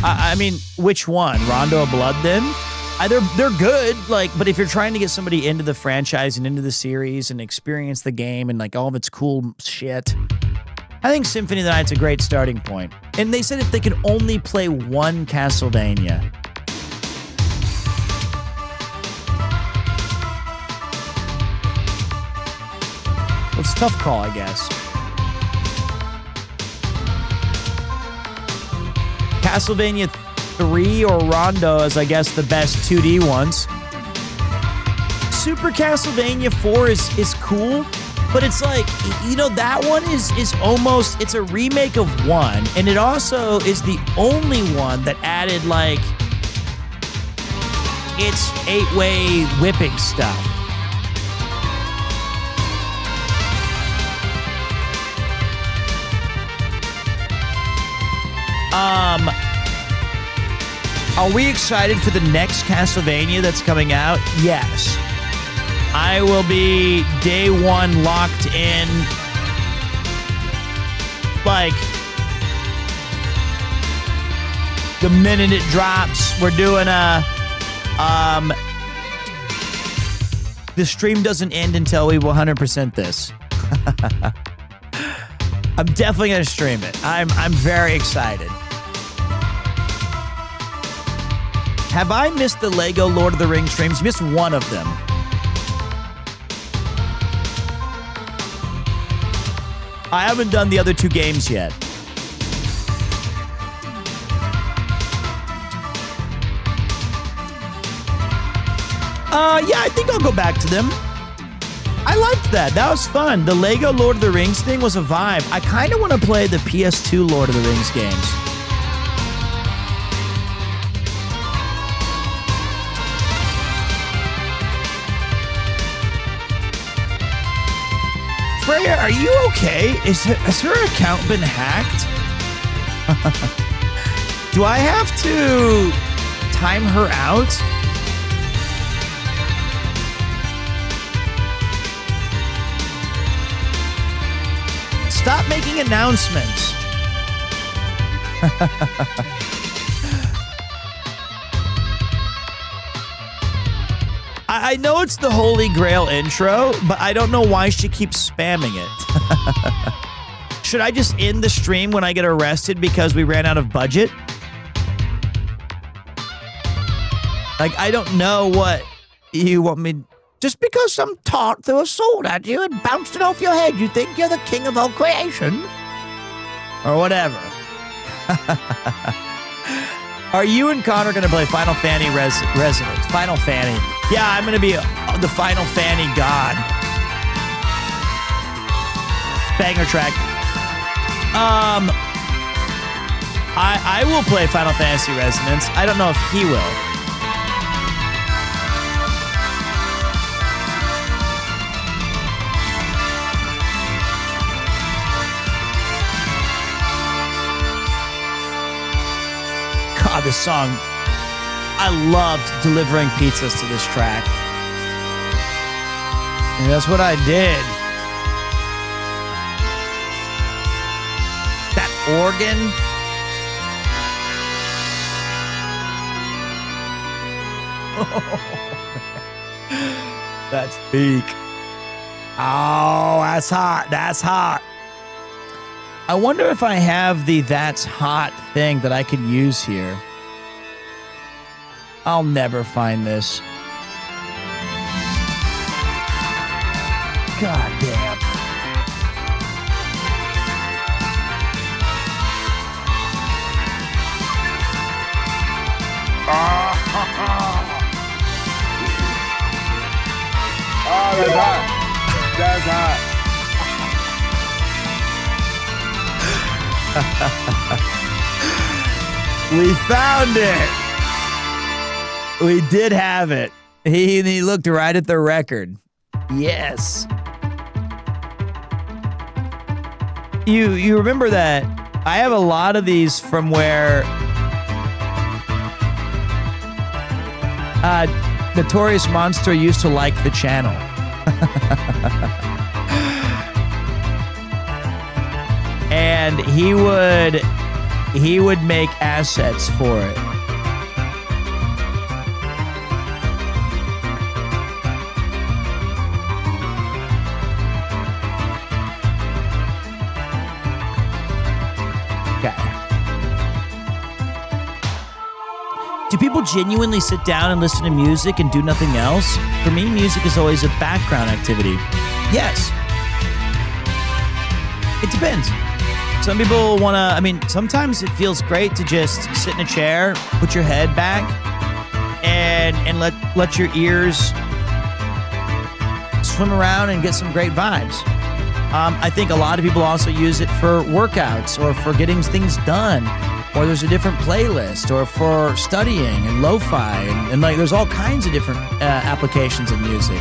I mean, which one? Rondo of Blood then? They're good, like, but if you're trying to get somebody into the franchise and into the series and experience the game and like all of its cool shit, I think Symphony of the Night's a great starting point. And they said if they could only play one Castlevania. Well, it's a tough call, I guess. Castlevania 3 or Rondo is, I guess, the best 2D ones. Super Castlevania 4 is cool, but it's like, you know, that one is almost, it's a remake of 1, and it also is the only one that added, like, its 8-way whipping stuff. Are we excited for the next Castlevania that's coming out? Yes. I will be day one locked in. Like, the minute it drops, we're doing a, the stream doesn't end until we 100% this. I'm definitely going to stream it. I'm very excited. Have I missed the Lego Lord of the Rings streams? Missed one of them. I haven't done the other 2 games yet. Yeah, I think I'll go back to them. I liked that. That was fun. The Lego Lord of the Rings thing was a vibe. I kind of want to play the PS2 Lord of the Rings games. Freya, are you okay? Has her account been hacked? Do I have to time her out? Stop making announcements. I know it's the Holy Grail intro, but I don't know why she keeps spamming it. Should I just end the stream when I get arrested because we ran out of budget? Like, I don't know what you want me... Just because some tart threw a sword at you and bounced it off your head, you think you're the king of all creation? Or whatever. Are you and Connor going to play Final Fantasy Resonance? Final Fantasy. Yeah, I'm going to be the Final Fantasy god. Banger track. I will play Final Fantasy Resonance. I don't know if he will. God, this song, I loved delivering pizzas to this track. And that's what I did. That organ. That's peak. Oh, that's hot. That's hot. I wonder if I have the That's Hot thing that I could use here. I'll never find this. God damn. We found it. We did have it. He looked right at the record. Yes. You remember that I have a lot of these from where Notorious Monster used to like the channel. And he would make assets for it. Do people genuinely sit down and listen to music and do nothing else? For me, music is always a background activity. Yes. It depends. Some people want to, sometimes it feels great to just sit in a chair, put your head back, and let your ears swim around and get some great vibes. I think a lot of people also use it for workouts or for getting things done. Or there's a different playlist, or for studying and lo-fi, and like there's all kinds of different applications of music.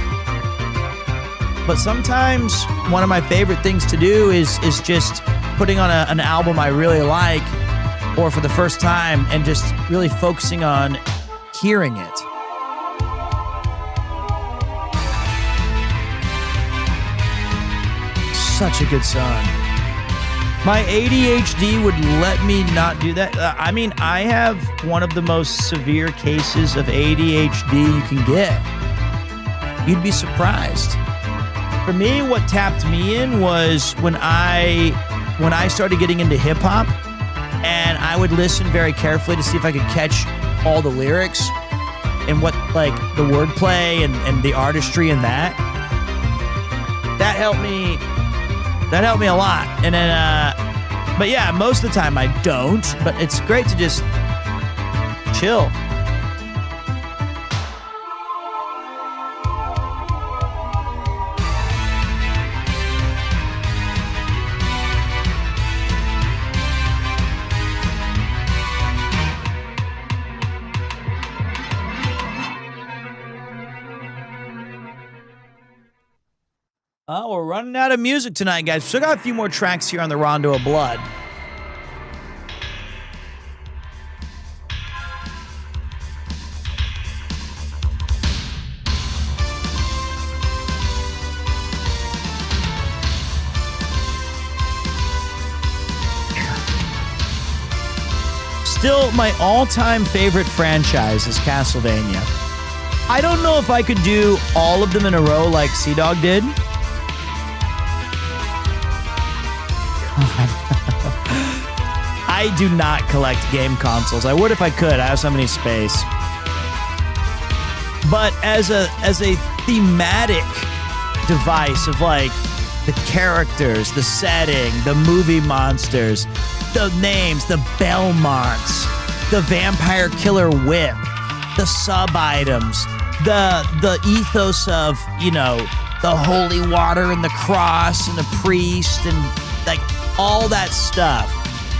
But sometimes one of my favorite things to do is just putting on an album I really like, or for the first time, and just really focusing on hearing it. Such a good song. My ADHD would let me not do that. I have one of the most severe cases of ADHD you can get. You'd be surprised. For me, what tapped me in was when I started getting into hip hop, and I would listen very carefully to see if I could catch all the lyrics and what, like, the wordplay and the artistry in that. That helped me. That helped me a lot. And then, but yeah, most of the time I don't, but it's great to just chill. Oh, we're running out of music tonight, guys. We still got a few more tracks here on the Rondo of Blood. Still, my all-time favorite franchise is Castlevania. I don't know if I could do all of them in a row like Sea-Dog did. I do not collect game consoles. I would if I could. I have so many space. But as a thematic device of like the characters, the setting, the movie monsters, the names, the Belmonts, the vampire killer whip, the sub items, the ethos of, you know, the holy water and the cross and the priest and like all that stuff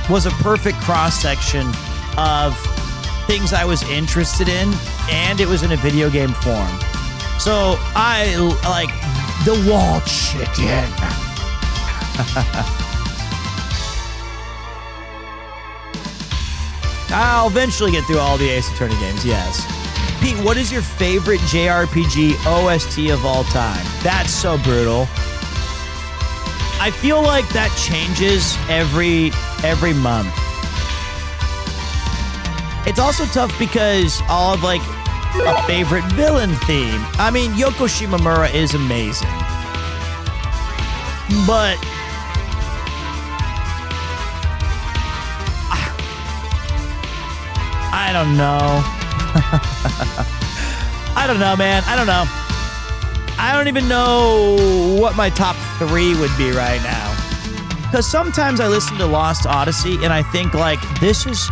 was a perfect cross-section of things I was interested in, and it was in a video game form. So I like the wall chicken. I'll eventually get through all the Ace Attorney games, yes. Pete, what is your favorite JRPG OST of all time? That's so brutal. I feel like that changes every month. It's also tough because I'll have like a favorite villain theme. I mean, Yoko Shimomura is amazing. But I don't know. I don't know, man. I don't know. I don't even know what my top 3 would be right now. Because sometimes I listen to Lost Odyssey and I think like this is,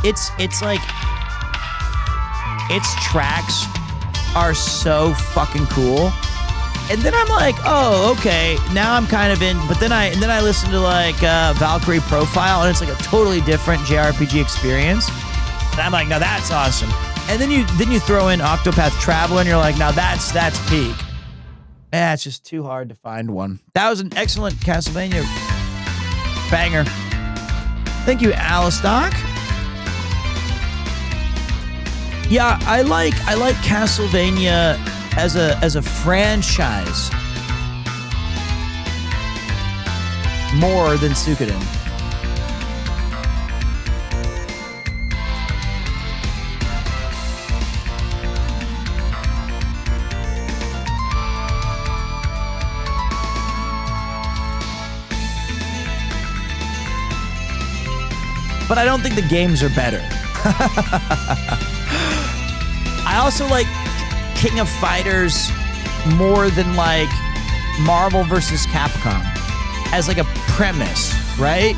it's like, its tracks are so fucking cool. And then I'm like, oh, okay. Now I'm kind of in. But then I listen to like Valkyrie Profile, and it's like a totally different JRPG experience. And I'm like, now that's awesome. And then you throw in Octopath Traveler, and you're like, now that's peak. Man, it's just too hard to find one. That was an excellent Castlevania banger. Thank you, Alistock. Yeah, I like Castlevania as a franchise more than Suikoden. But I don't think the games are better. I also like King of Fighters more than like Marvel versus Capcom as like a premise, right?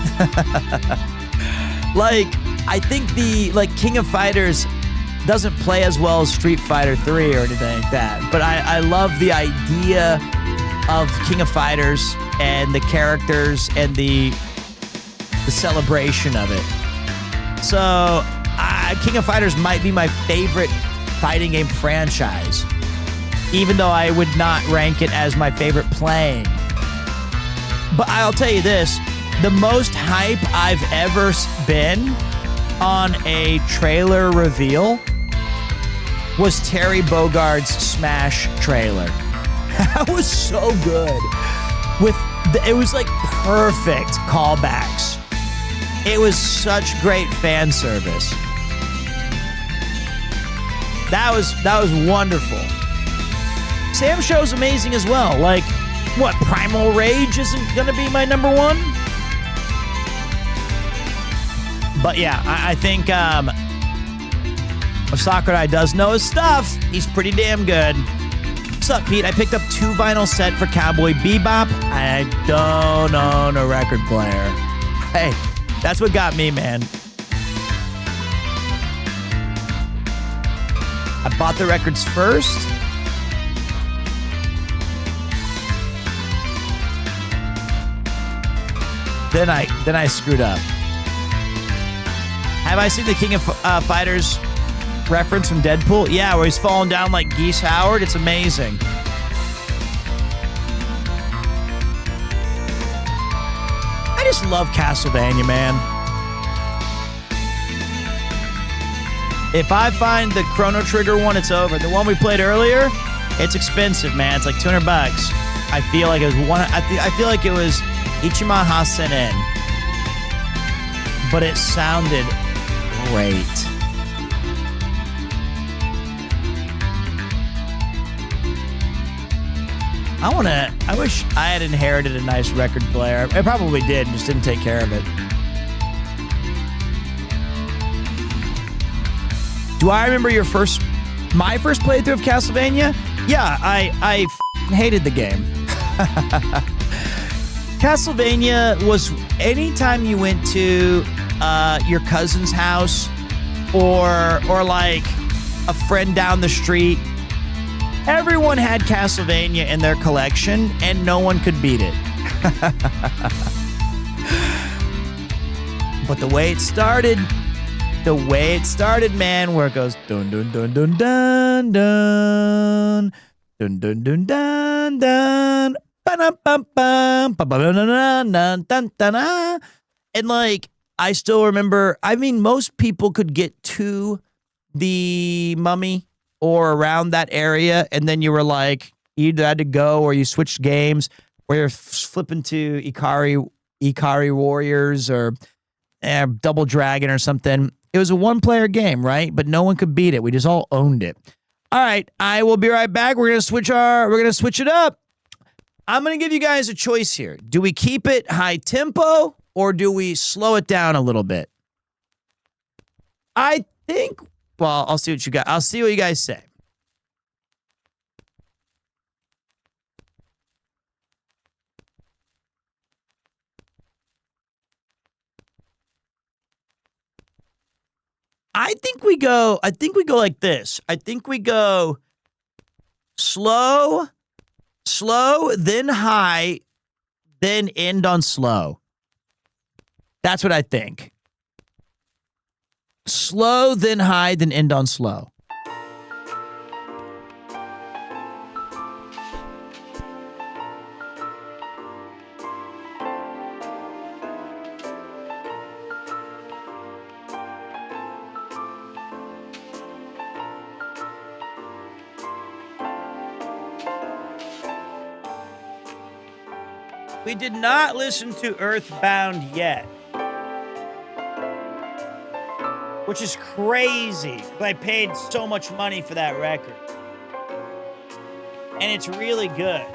Like I think the like King of Fighters doesn't play as well as Street Fighter 3 or anything like that. But I love the idea of King of Fighters and the characters and the celebration of it. So King of Fighters might be my favorite fighting game franchise, even though I would not rank it as my favorite playing. But I'll tell you this, the most hype I've ever been on a trailer reveal was Terry Bogard's Smash trailer. That was so good. It was like perfect callbacks. It was such great fan service. That was wonderful. Sam Show's amazing as well. Like, what, Primal Rage isn't gonna be my number one? But yeah, I think Sakurai does know his stuff. He's pretty damn good. What's up, Pete? I picked up 2 vinyl set for Cowboy Bebop. I don't own a record player. Hey, that's what got me, man. I bought the records first. Then I screwed up. Have I seen the King of Fighters reference from Deadpool? Yeah, where he's falling down like Geese Howard. It's amazing. I just love Castlevania, man. If I find the Chrono Trigger one, it's over. The one we played earlier, it's expensive, man. It's like $200. I feel like it was I feel like it was Ichima Hasenen, but it sounded great. I wish I had inherited a nice record player. I probably did, just didn't take care of it. Do I remember my first playthrough of Castlevania? Yeah, I hated the game. Castlevania was anytime you went to your cousin's house or like a friend down the street, everyone had Castlevania in their collection and no one could beat it. But the way it started, man, where it goes dun dun dun dun dun dun dun dun dun dun dun and like I still remember, I mean, most people could get to the Mummy or around that area, and then you were like, you either had to go or you switched games, or you're flipping to Ikari Warriors or Double Dragon or something. It was a one-player game, right? But no one could beat it. We just all owned it. All right, I will be right back. We're gonna switch it up. I'm gonna give you guys a choice here. Do we keep it high tempo or do we slow it down a little bit? I think. Well, I'll see what you guys say. I think we go like this. I think we go slow, Slow, then high, then end on slow. That's what I think. Slow, then high, then end on slow. We did not listen to Earthbound yet. Which is crazy. I paid so much money for that record. And it's really good.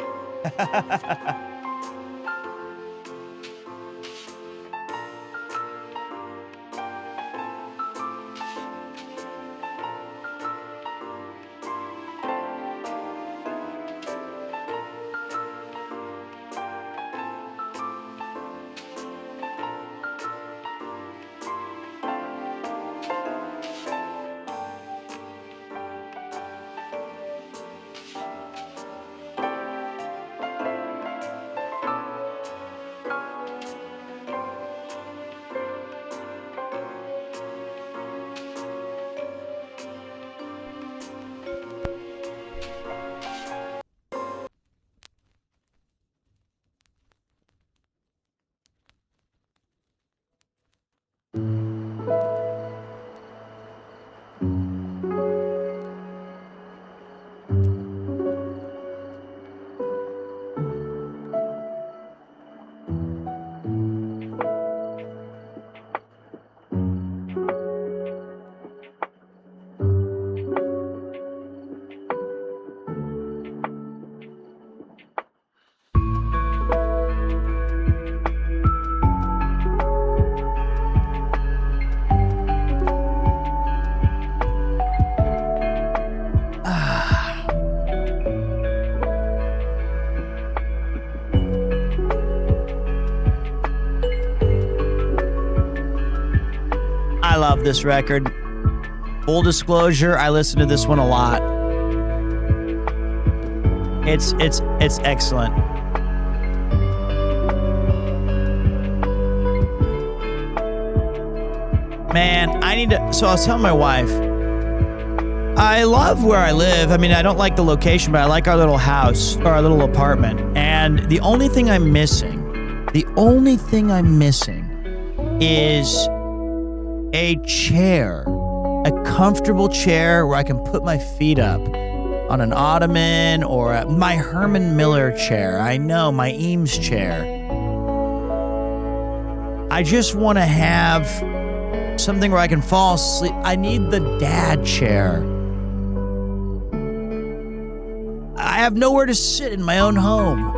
I love this record. Full disclosure, I listen to this one a lot. It's excellent. Man, I need to. So I was telling my wife, I love where I live. I mean, I don't like the location, but I like our little house or our little apartment. And the only thing I'm missing is a chair, a comfortable chair where I can put my feet up on an ottoman or my Herman Miller chair. I know, my Eames chair. I just want to have something where I can fall asleep. I need the dad chair. I have nowhere to sit in my own home.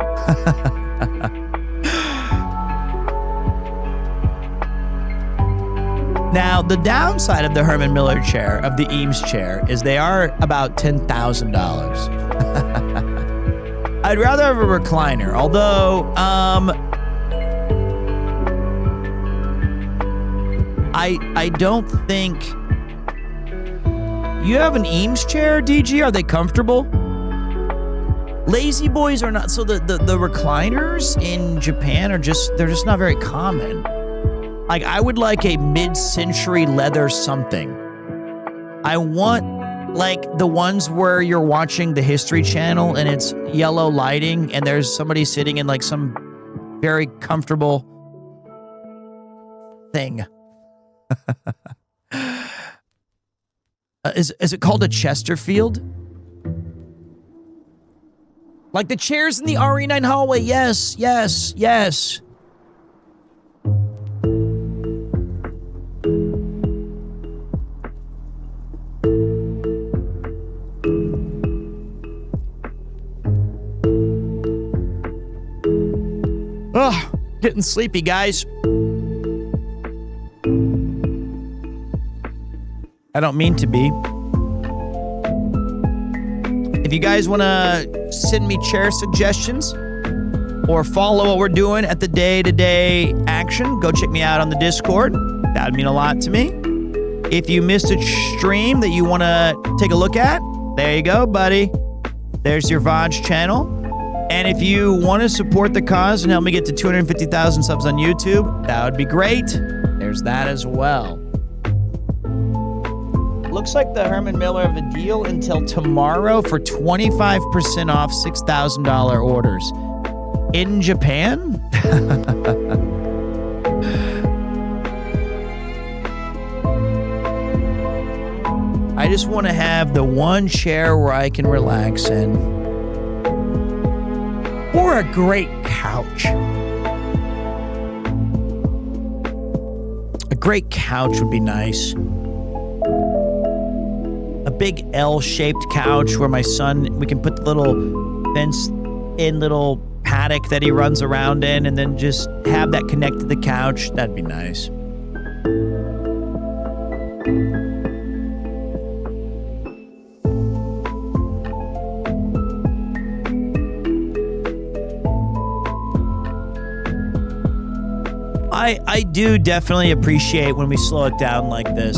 Now, the downside of the Herman Miller chair, of the Eames chair, is they are about $10,000. I'd rather have a recliner, although, I don't think... You have an Eames chair, DG? Are they comfortable? Lazy boys are not... So the recliners in Japan are they're just not very common. Like, I would like a mid-century leather something. I want, like, the ones where you're watching the History Channel and it's yellow lighting and there's somebody sitting in, like, some very comfortable thing. Is it called a Chesterfield? Like the chairs in the RE9 hallway. Yes, yes, yes. Ugh, getting sleepy, guys. I don't mean to be. If you guys want to send me chair suggestions or follow what we're doing at the day-to-day action, go check me out on the Discord. That would mean a lot to me. If you missed a stream that you want to take a look at, there you go, buddy. There's your Vaj channel. And if you want to support the cause and help me get to 250,000 subs on YouTube, that would be great. There's that as well. Looks like the Herman Miller have a deal until tomorrow for 25% off $6,000 orders. In Japan? I just want to have the one chair where I can relax in. Or a great couch. A great couch would be nice. A big L-shaped couch where my son, we can put the little fenced-in little paddock that he runs around in and then just have that connect to the couch. That'd be nice. I do definitely appreciate when we slow it down like this.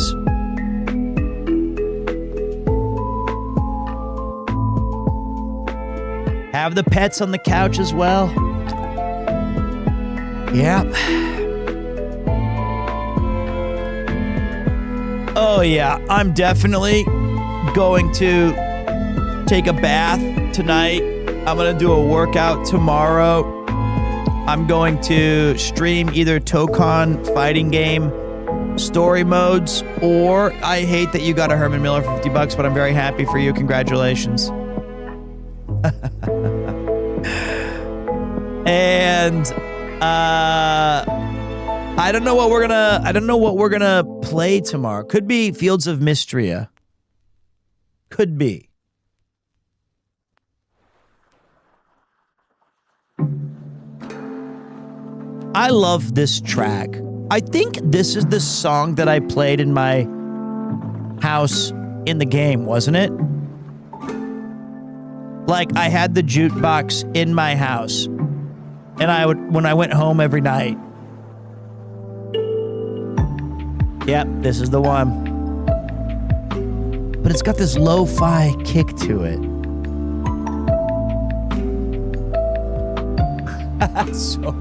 Have the pets on the couch as well. Yeah. Oh yeah, I'm definitely going to take a bath tonight. I'm gonna do a workout tomorrow. I'm going to stream either Tokon fighting game story modes, or I hate that you got a Herman Miller for $50, but I'm very happy for you. Congratulations. And I don't know what we're gonna play tomorrow. Could be Fields of Mystria. Could be. I love this track. I think this is the song that I played in my house in the game, wasn't it? Like, I had the jukebox in my house, and when I went home every night. Yep, this is the one. But it's got this lo-fi kick to it. So...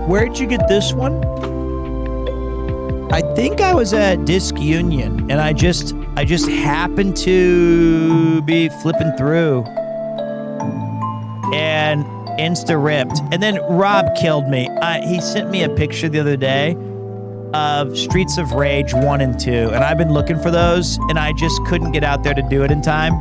Where'd you get this one? I think I was at Disc Union, and I just happened to be flipping through and insta ripped. And then Rob killed me. He sent me a picture the other day of Streets of Rage 1 and 2, and I've been looking for those, and I just couldn't get out there to do it in time.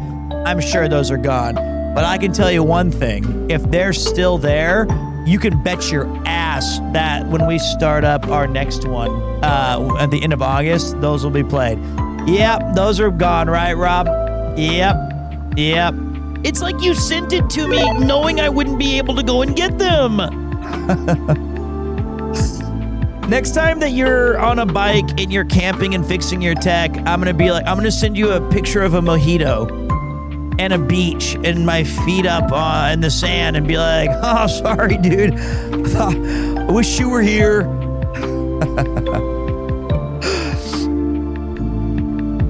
I'm sure those are gone. But I can tell you one thing. If they're still there, you can bet your ass that when we start up our next one at the end of August, those will be played. Yep, those are gone, right, Rob? Yep. It's like you sent it to me knowing I wouldn't be able to go and get them. Next time that you're on a bike and you're camping and fixing your tech, I'm gonna send you a picture of a mojito and a beach and my feet up in the sand and be like, oh, sorry, dude. I wish you were here.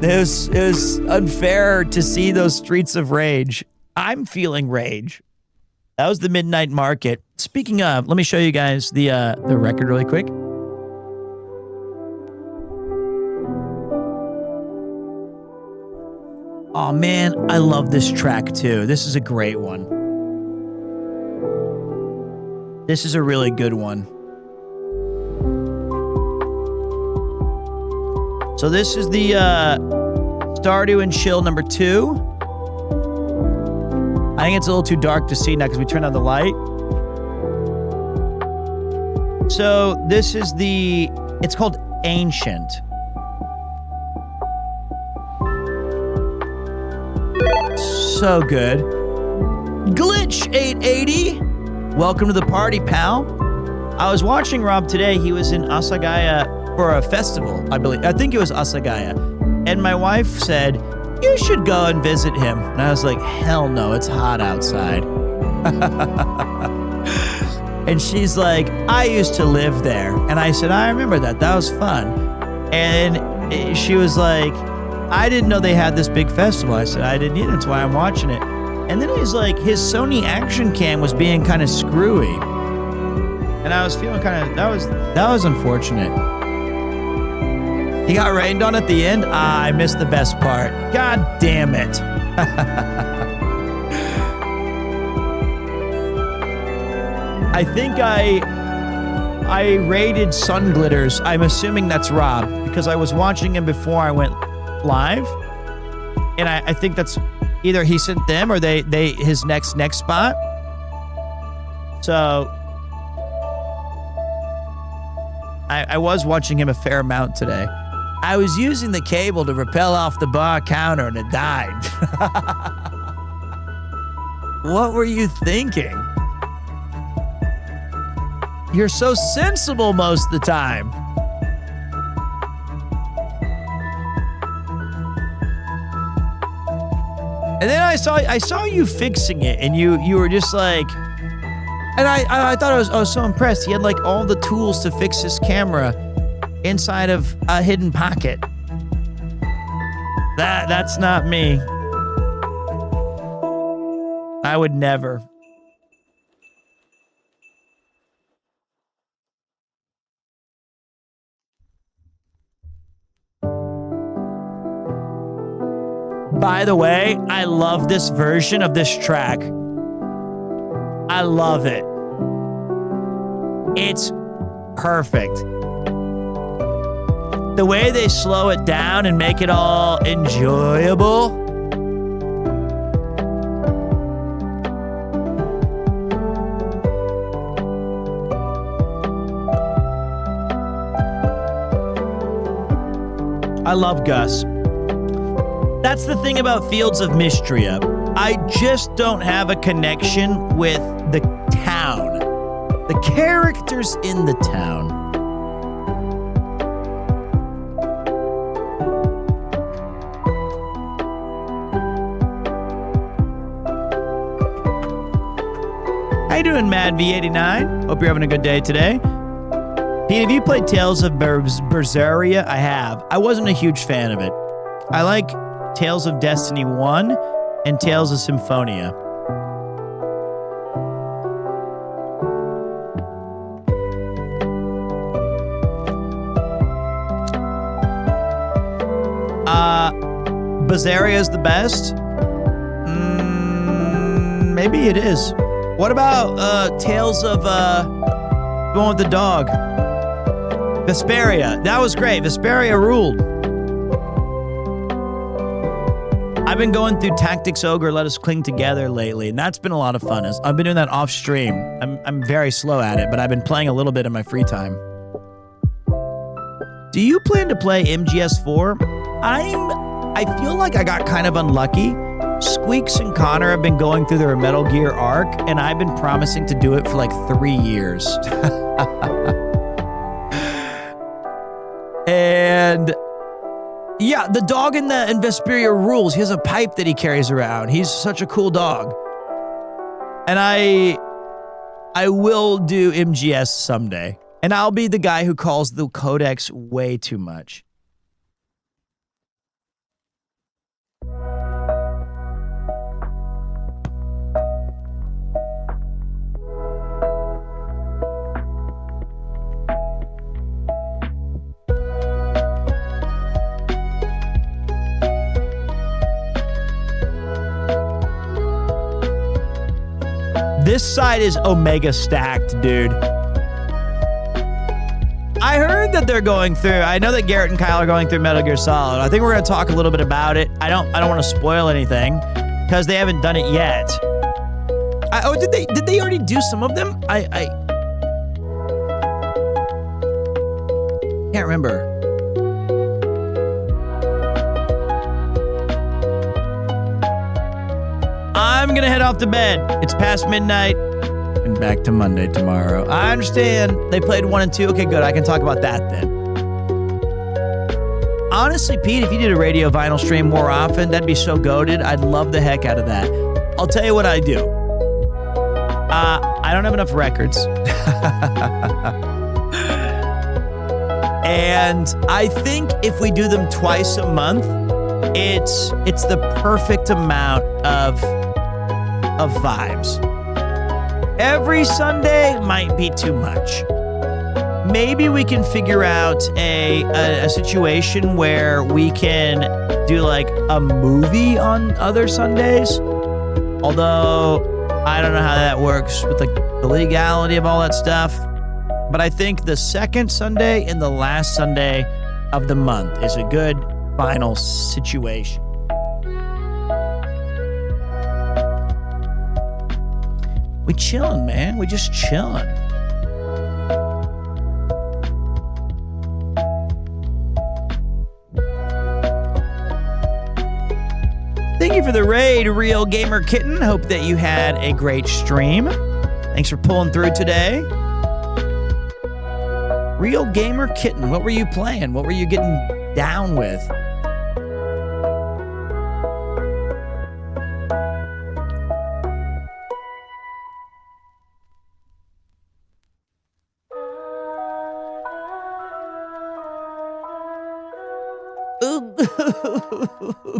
It was unfair to see those Streets of Rage. I'm feeling rage. That was the Midnight Market. Speaking of, let me show you guys the record really quick. Oh man, I love this track too. This is a great one. This is a really good one. So this is the Stardew and Chill number 2. I think it's a little too dark to see now because we turned on the light. So this is it's called Ancient. So good. Glitch 880. Welcome to the party, pal. I was watching Rob today. He was in Asagaya for a festival, I believe. I think it was Asagaya. And my wife said, you should go and visit him. And I was like, hell no, it's hot outside. And she's like, I used to live there. And I said, I remember that. That was fun. And she was like, I didn't know they had this big festival. I said, I didn't either. That's why I'm watching it. And then he's like, his Sony action cam was being kind of screwy. And I was feeling kind of, that was unfortunate. He got rained on at the end. I missed the best part. God damn it. I think I rated Sun Glitters. I'm assuming that's Rob because I was watching him before I went live. And I think that's either he sent them or they his next spot. So I was watching him a fair amount today. I was using the cable to rappel off the bar counter and it died. What were you thinking? You're so sensible most of the time. And then I saw you fixing it, and you were just like, and I thought I was so impressed. He had like all the tools to fix his camera inside of a hidden pocket. That's not me. I would never. By the way, I love this version of this track. I love it. It's perfect. The way they slow it down and make it all enjoyable. I love Gus. That's the thing about Fields of Mystria. I just don't have a connection with the town. The characters in the town. How you doing, Mad V89? Hope you're having a good day today. Pete, have you played Tales of Berseria? I have. I wasn't a huge fan of it. I like Tales of Destiny 1 and Tales of Symphonia. Berseria is the best? Maybe it is. What about Tales of the one with the dog? Vesperia. That was great. Vesperia ruled. I've been going through Tactics Ogre, Let Us Cling Together lately, and that's been a lot of fun. I've been doing that off stream. I'm very slow at it, but I've been playing a little bit in my free time. Do you plan to play MGS4? I feel like I got kind of unlucky. Squeaks and Connor have been going through their Metal Gear arc, and I've been promising to do it for like 3 years. And yeah, the dog in Vesperia rules. He has a pipe that he carries around. He's such a cool dog. And I will do MGS someday. And I'll be the guy who calls the codex way too much. This side is Omega stacked, dude. I heard that they're going through. I know that Garrett and Kyle are going through Metal Gear Solid. I think we're gonna talk a little bit about it. I don't want to spoil anything because they haven't done it yet. Did they already do some of them? I can't remember. I'm gonna head off to bed. It's past midnight and back to Monday tomorrow. I understand they played 1 and 2. Okay, good. I can talk about that then. Honestly, Pete, if you did a radio vinyl stream more often, that'd be so goated. I'd love the heck out of that. I'll tell you what I do. I don't have enough records. And I think if we do them twice a month, it's the perfect amount of vibes. Every Sunday might be too much. Maybe we can figure out a situation where we can do like a movie on other Sundays. Although I don't know how that works with like the legality of all that stuff. But I think the second Sunday and the last Sunday of the month is a good final situation. We chilling, man. We just chilling. Thank you for the raid, Real Gamer Kitten. Hope that you had a great stream. Thanks for pulling through today. Real Gamer Kitten, what were you playing? What were you getting down with?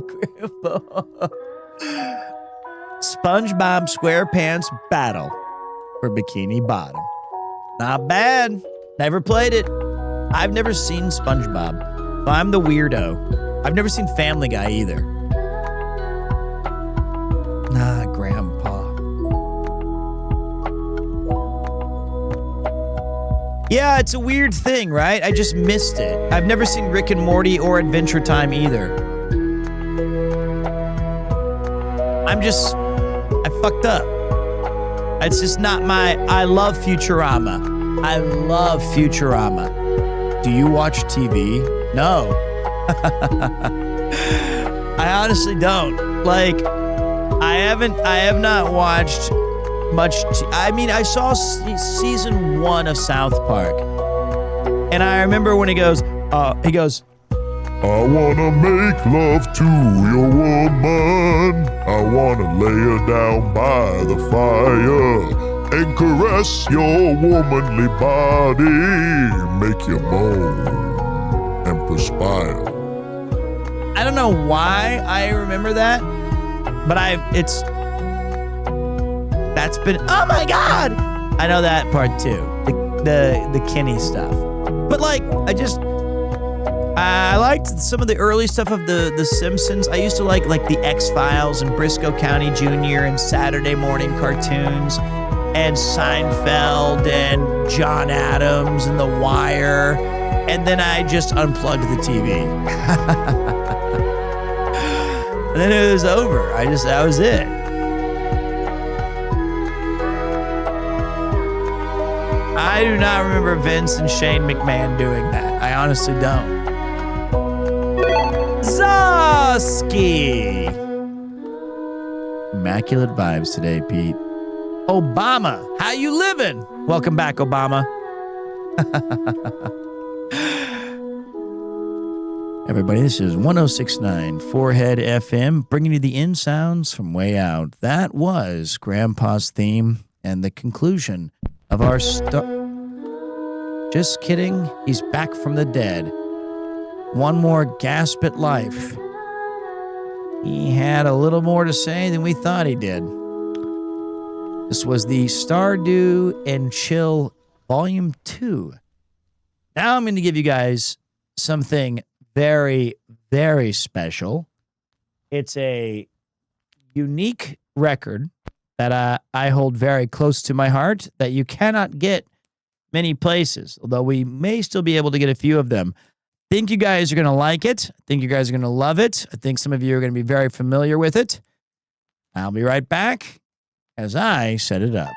Grandpa. SpongeBob SquarePants Battle for Bikini Bottom. Not bad. Never played it. I've never seen SpongeBob. So I'm the weirdo. I've never seen Family Guy either. Nah, Grandpa. Yeah, it's a weird thing, right? I just missed it. I've never seen Rick and Morty or Adventure Time either. I fucked up. It's just not my, I love Futurama. I love Futurama. Do you watch TV? No. I honestly don't. Like, I have not watched much. I mean, I saw season 1 of South Park. And I remember when he goes, I wanna make love to your woman. I wanna lay her down by the fire and caress your womanly body, make you moan and perspire. I don't know why I remember that, but that's been, oh my God! I know that part too, the Kenny stuff. But like, I liked some of the early stuff of the Simpsons. I used to like the X-Files and Briscoe County Jr. and Saturday morning cartoons and Seinfeld and John Adams and The Wire. And then I just unplugged the TV. And then it was over. That was it. I do not remember Vince and Shane McMahon doing that. I honestly don't. Zoski. Immaculate vibes today, Pete. Obama, how you living? Welcome back, Obama. Everybody, this is 106.9 Forehead FM, bringing you the in sounds from way out. That was Grandpa's theme and the conclusion of our Just kidding, he's back from the dead. One more gasp at life. He had a little more to say than we thought he did. This was the Stardew and Chill Volume 2. Now I'm going to give you guys something very, very special. It's a unique record that I hold very close to my heart that you cannot get many places, although we may still be able to get a few of them. I think you guys are going to like it. I think you guys are going to love it. I think some of you are going to be very familiar with it. I'll be right back as I set it up.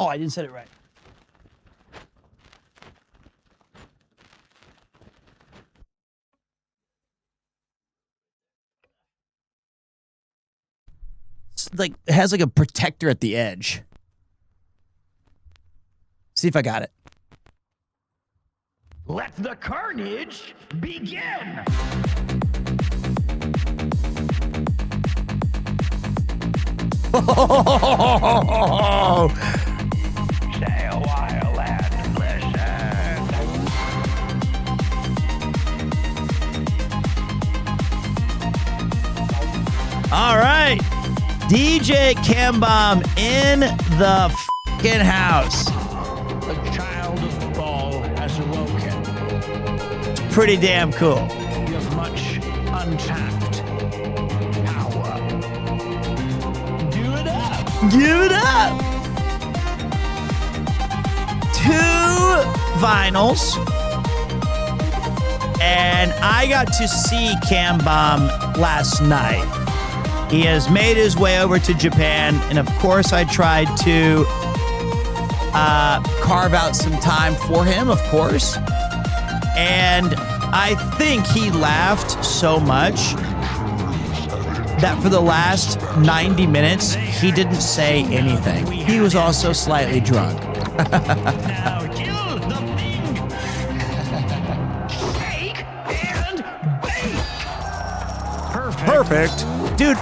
Oh, I didn't say it right. It's like it has like a protector at the edge. See if I got it. Let the carnage begin! Stay a while and listen. All right. DJ CamBomb in the fucking house. The child of Ball has awoken. Pretty damn cool. You have much untapped power. Do it up! Give it up. 2 vinyls. And I got to see CamBomb last night. He has made his way over to Japan, and of course I tried to carve out some time for him, of course. And I think he laughed so much that for the last 90 minutes, he didn't say anything. He was also slightly drunk. Now kill the thing! Shake and bake! Perfect. Dude.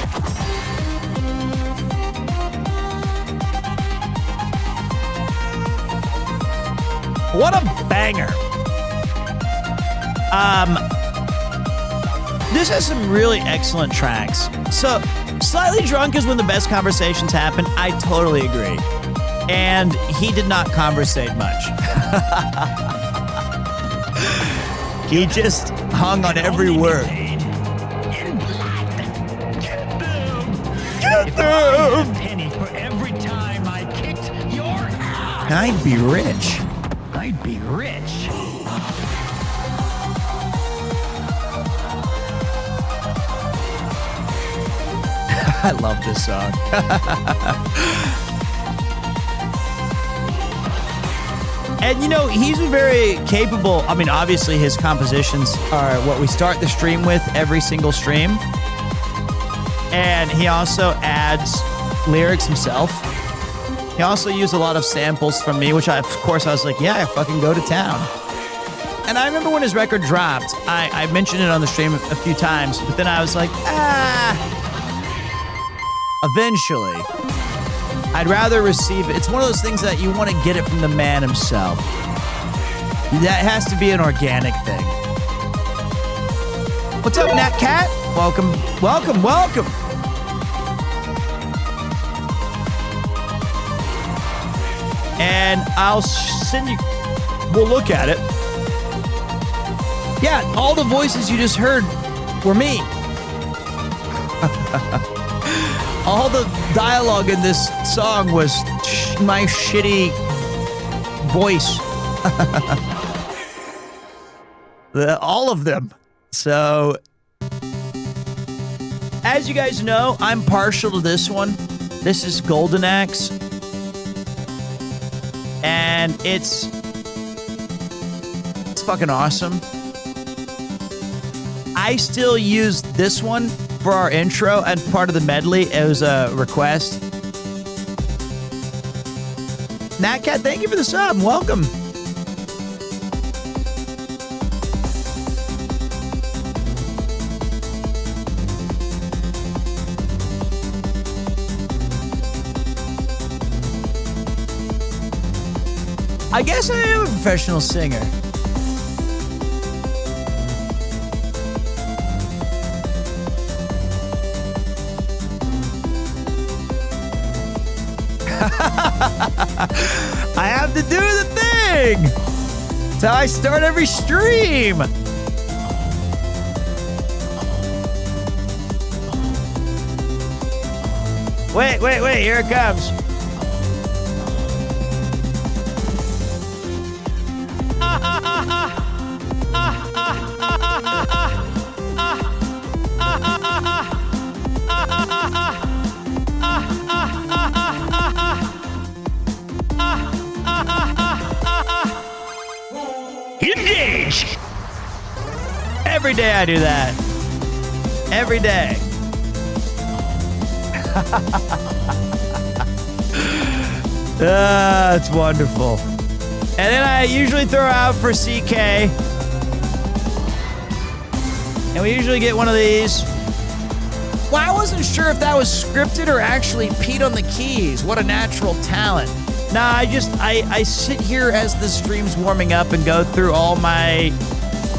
What a banger. This has some really excellent tracks. So, slightly drunk is when the best conversations happen. I totally agree. And he did not conversate much. He just hung on every word. Get them! Penny for every time I kicked your ass. I'd be rich. I'd be rich. I love this song. And you know, he's very capable. I mean, obviously his compositions are what we start the stream with every single stream. And he also adds lyrics himself. He also used a lot of samples from me, which of course I was like, yeah, I fucking go to town. And I remember when his record dropped, I mentioned it on the stream a few times, but then I was like, eventually, I'd rather receive it. It's one of those things that you want to get it from the man himself. That has to be an organic thing. What's up, Nat Cat? Welcome, welcome, welcome. And I'll send you, we'll look at it. Yeah, all the voices you just heard were me. All the dialogue in this song was my shitty voice. All of them. So, as you guys know, I'm partial to this one. This is Golden Axe. And it's fucking awesome. I still use this one for our intro and part of the medley. It was a request. Natcat, thank you for the sub. Welcome. I guess I am a professional singer. I have to do the thing. That's how I start every stream. Wait, here it comes. Engage! Every day I do that. Every day. It's wonderful. And then I usually throw out for CK. And we usually get one of these. Well, I wasn't sure if that was scripted or actually Pete on the keys. What a natural talent. Nah, I sit here as the stream's warming up and go through all my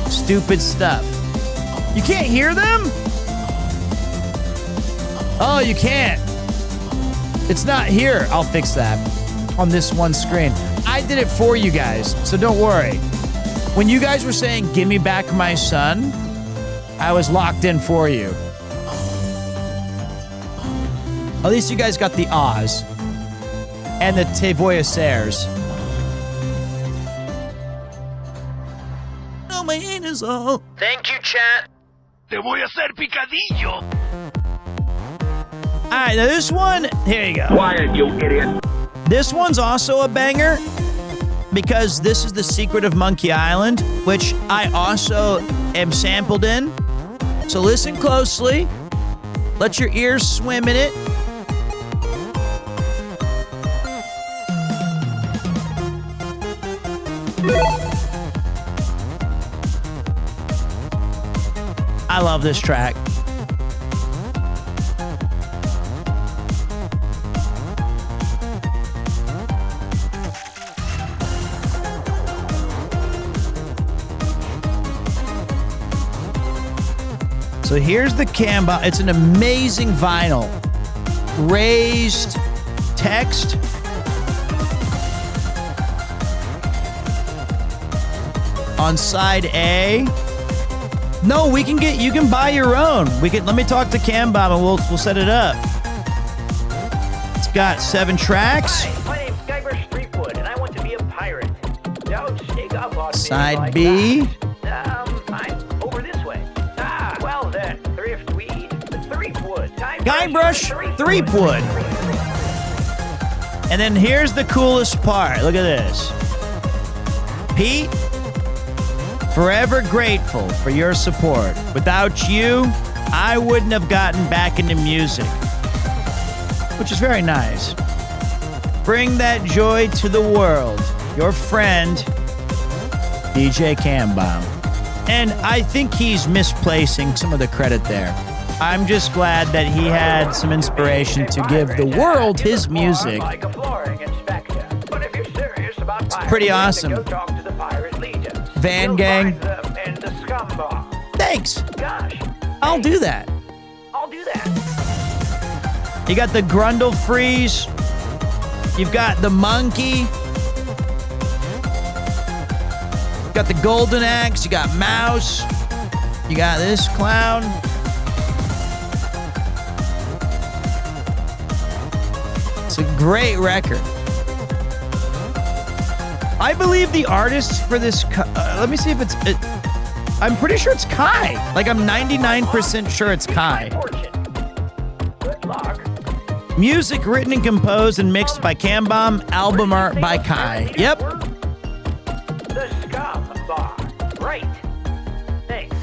stupid stuff. You can't hear them? Oh, you can't. It's not here. I'll fix that on this one screen. I did it for you guys, so don't worry. When you guys were saying, give me back my son, I was locked in for you. At least you guys got the Oz and the Te Voyageurs. No, my hand is all. Thank you, chat. Te voy a hacer picadillo. All right, now this one, here you go. Quiet, you idiot. This one's also a banger because this is the secret of Monkey Island, which I also am sampled in. So listen closely. Let your ears swim in it. I love this track. So here's the CamBomb. It's an amazing vinyl. Raised text. On side A. No, we can get, you can buy your own. Let me talk to CamBomb and we'll set it up. It's got 7 tracks. Hi, my name's Guybrush Threepwood, and I want to be a pirate. Don't sneak up on me Side like B. that. I'm over this way. Ah, well then, Thriftweed, Threepwood. Guybrush Threepwood. And then here's the coolest part. Look at this. Pete, forever grateful for your support. Without you, I wouldn't have gotten back into music. Which is very nice. Bring that joy to the world. Your friend, DJ CamBomb. And I think he's misplacing some of the credit there. I'm just glad that he had some inspiration to give the world his music. It's pretty awesome. Van Gang. Thanks. I'll do that. You got the Grundle Freeze. You've got the Monkey. You got the Golden Axe. You got Mouse. You got this clown. It's a great record. I believe the artist for this... let me see if it's... I'm pretty sure it's Kai. Like, I'm 99% sure it's Kai. Music written and composed and mixed by CamBomb. Album art by Kai. Yep. The Scum Bar. Right. Thanks.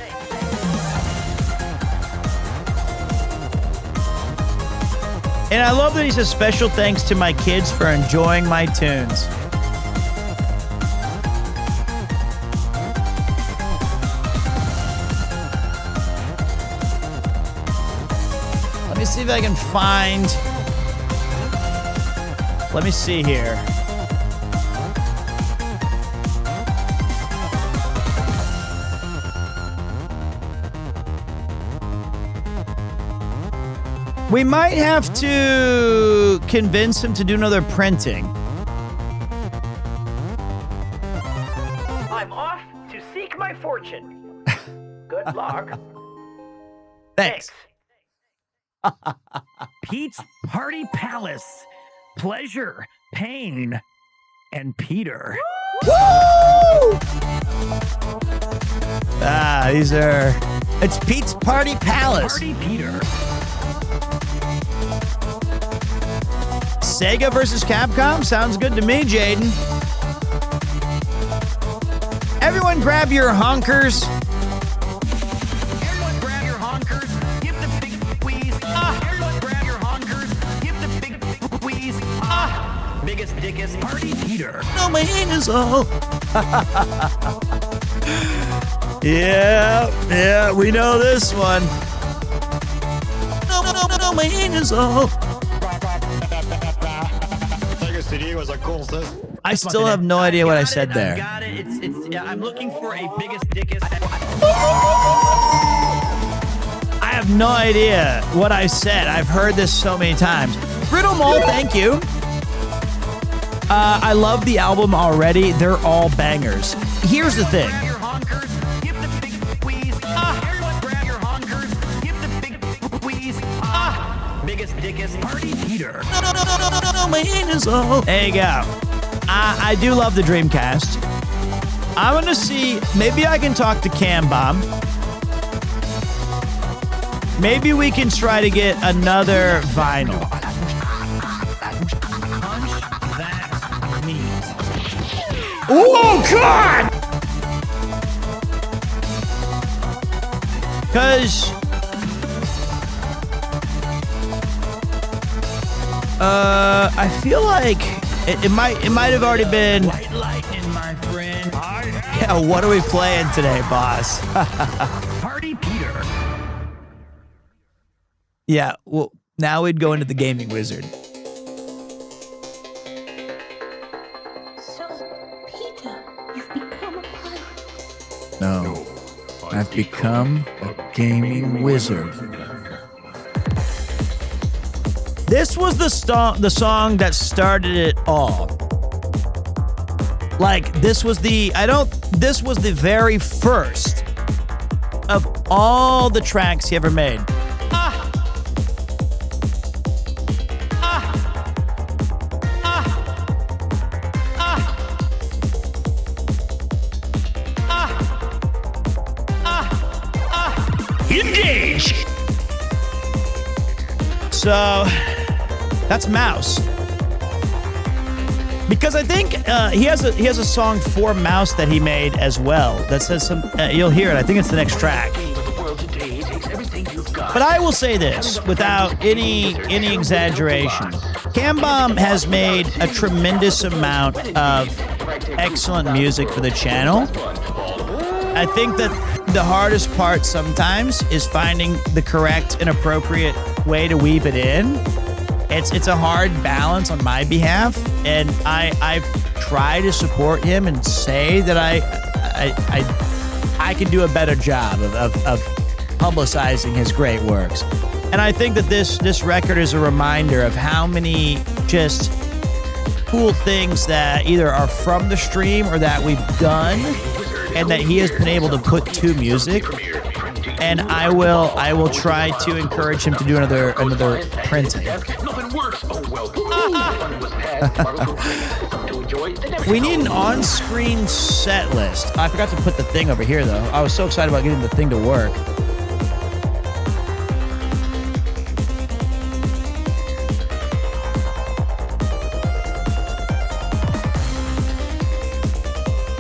And I love that he says special thanks to my kids for enjoying my tunes. Let me see if I can find... Let me see here. We might have to convince him to do another printing. I'm off to seek my fortune. Good luck. Thanks. Pete's Party Palace. Pleasure, pain, and Peter. Woo! Ah, these are... It's Pete's Party Palace. Party Peter. Sega versus Capcom? Sounds good to me, Jaden. Everyone Everyone grab your honkers. Everyone grab your honkers. Give the big squeeze. Everyone grab your honkers. Give the big squeeze. Biggest, dickest party Peter. No, my hand is all. Yeah, we know this one. No, my hand is all. I still have no idea what I said there. Got it. I'm looking for a biggest, dickest. I have no idea what I said. I've heard this so many times. Brittle Mole, thank you. I love the album already. They're all bangers. Here's the thing. Grab your honkers. Give the big squeeze. Everyone grab your honkers. Give the big squeeze. Biggest, dickest party Peter. No, my hand is all. There you go. I do love the Dreamcast. I'm gonna see. Maybe I can talk to CamBomb. Maybe we can try to get another vinyl. Oh God! Cause I feel like it might have already been. White lightning, my friend. Yeah, what are we playing today, boss? Party Peter. Yeah, well, now we'd go into the gaming wizard. So, Peter, you've become a pirate. No, I've become a gaming wizard. This was the song that started it all. Like, this was the very first of all the tracks he ever made. Engage. So, that's Mouse. Because I think he has a song for Mouse that he made as well that says some. You'll hear it. I think it's the next track. But I will say this without any exaggeration: CamBomb has made a tremendous amount of excellent music for the channel. I think that the hardest part sometimes is finding the correct and appropriate way to weave it in. It's a hard balance on my behalf, and I've tried to support him and say that I can do a better job of publicizing his great works. And I think that this record is a reminder of how many just cool things that either are from the stream or that we've done, and that he has been able to put to music. And I will try to encourage him to do another printing. We need an on-screen set list. I forgot to put the thing over here, though. I was so excited about getting the thing to work.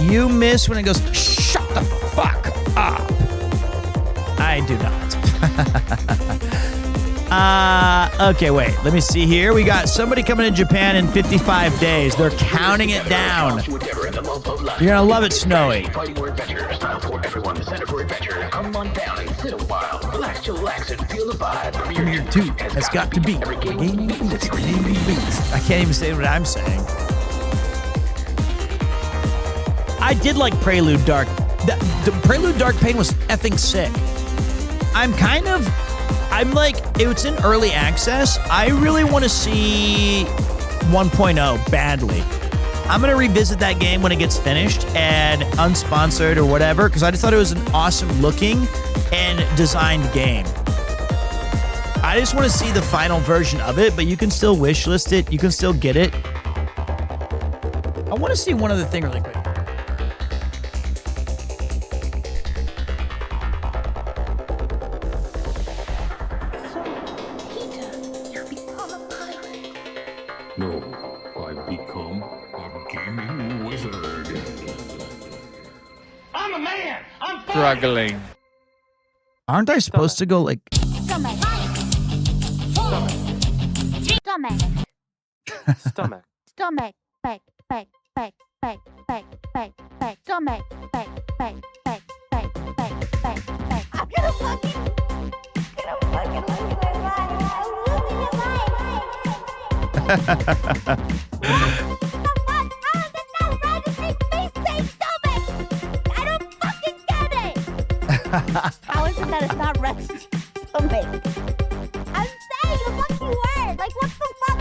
You miss when it goes, shut the fuck up. I do not. Okay, wait. Let me see here. We got somebody coming to Japan in 55 days. They're counting it down. You're gonna love it, Snowy. Come here, too. That's got to be. Gaming Beats. I can't even say what I'm saying. I did like Prelude Dark. The Prelude Dark Pain was effing sick. I'm like, it's in early access. I really want to see 1.0 badly. I'm going to revisit that game when it gets finished and unsponsored or whatever, because I just thought it was an awesome looking and designed game. I just want to see the final version of it, but you can still wishlist it. You can still get it. I want to see one other thing really quick. No, I've become a gaming wizard. I'm I'm a man. I'm Struggling. Aren't I supposed to go like... Stomach. Stomach. Stomach. Stomach. Back. Back. Back. Back. Back. Back. Back. Stomach. Back. Back. Back. Back. Back. Back. Back. I'm gonna fucking lose my mind. I'm losing my mind. How is it that it's not rest stomach? I'm saying the fucking word. Like, what the fuck?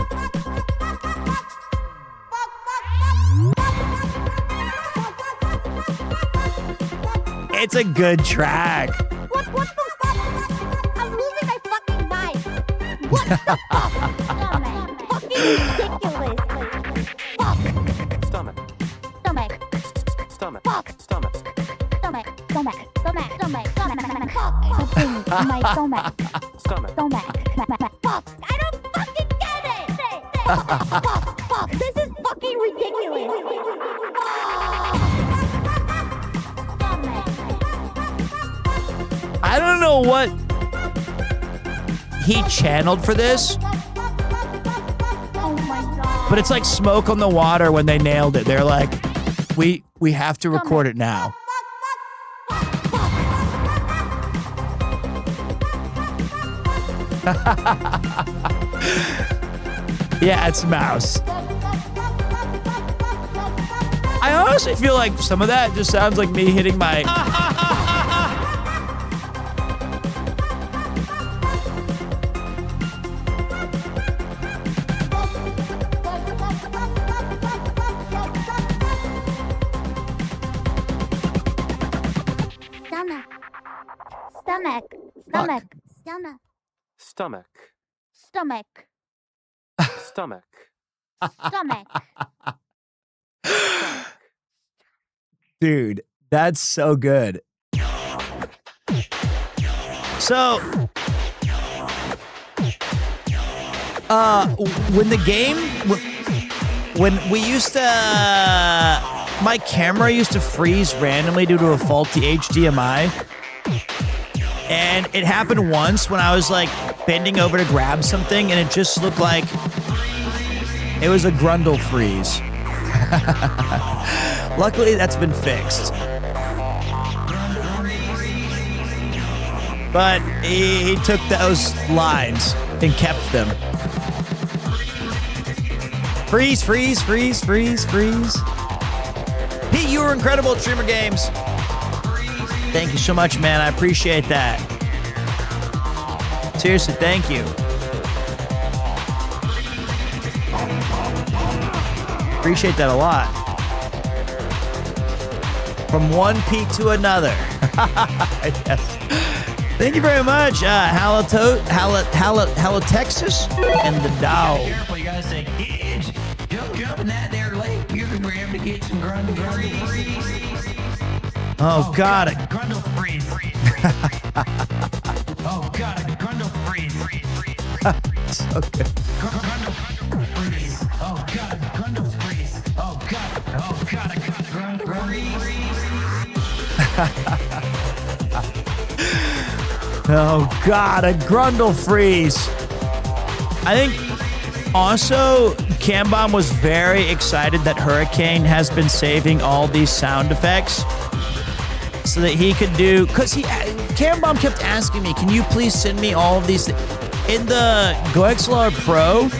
It's a good track. What the fuck? I'm losing my fucking mind. What the fuck? Stomach. Fucking ridiculous. Fuck. Stomach. Stomach. Stomach. Fuck. Stomach. Stomach. Stomach. Stomach. Stomach. Stomach. Fuck. The thing in my stomach. Stomach. Stomach. Fuck. I don't fucking get it. Fuck. Fuck. This is fucking ridiculous. I don't know what he channeled for this, Oh my god. but it's like smoke on the water when they nailed it. They're like, we have to record it now. Yeah, it's Mouse. I honestly feel like some of that just sounds like me hitting my... Stomach. Stomach. Stomach. Stomach. Stomach. Stomach. Stomach. Dude, that's so good. So, when the game, when we used to, my camera used to freeze randomly due to a faulty HDMI. And it happened once when I was like bending over to grab something and it just looked like it was a grundle freeze. Luckily, that's been fixed. But he took those lines and kept them. Freeze, freeze, freeze, freeze, freeze. Pete, you were incredible at Streamer Games. Thank you so much, man. I appreciate that. Seriously, thank you. Appreciate that a lot. From one peak to another. Yes. Thank you very much, Hallo Texas, and the dog. Careful, you gotta say, kids, jump in that there lake. You're gonna have to get some grundle freeze. Oh, God. Grundle freeze. Oh, God, a grundle freeze. So good. Grundle freeze. Oh, God, a grundle freeze. Oh, God, a grundle freeze. Oh, God, a grundle freeze. I think also CamBomb was very excited that Hurricane has been saving all these sound effects so that he could do, because CamBomb kept asking me, can you please send me all of these in the GoXLR Pro?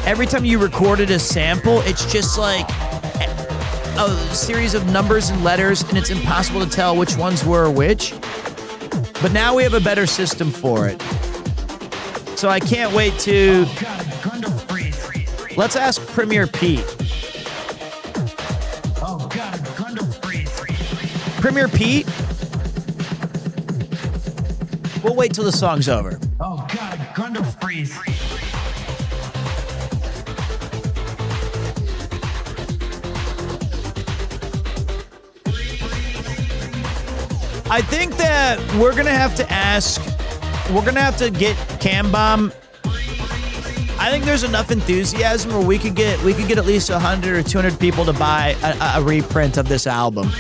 Every time you recorded a sample, it's just like a series of numbers and letters, and it's impossible to tell which ones were which. But now we have a better system for it. So I can't wait to... Let's ask Premier Pete. Oh, God, a grundle freeze. Premier Pete? We'll wait till the song's over. Oh, God, a grundle freeze. I think that we're going to have to get CamBomb. I think there's enough enthusiasm where we could get at least 100 or 200 people to buy a reprint of this album.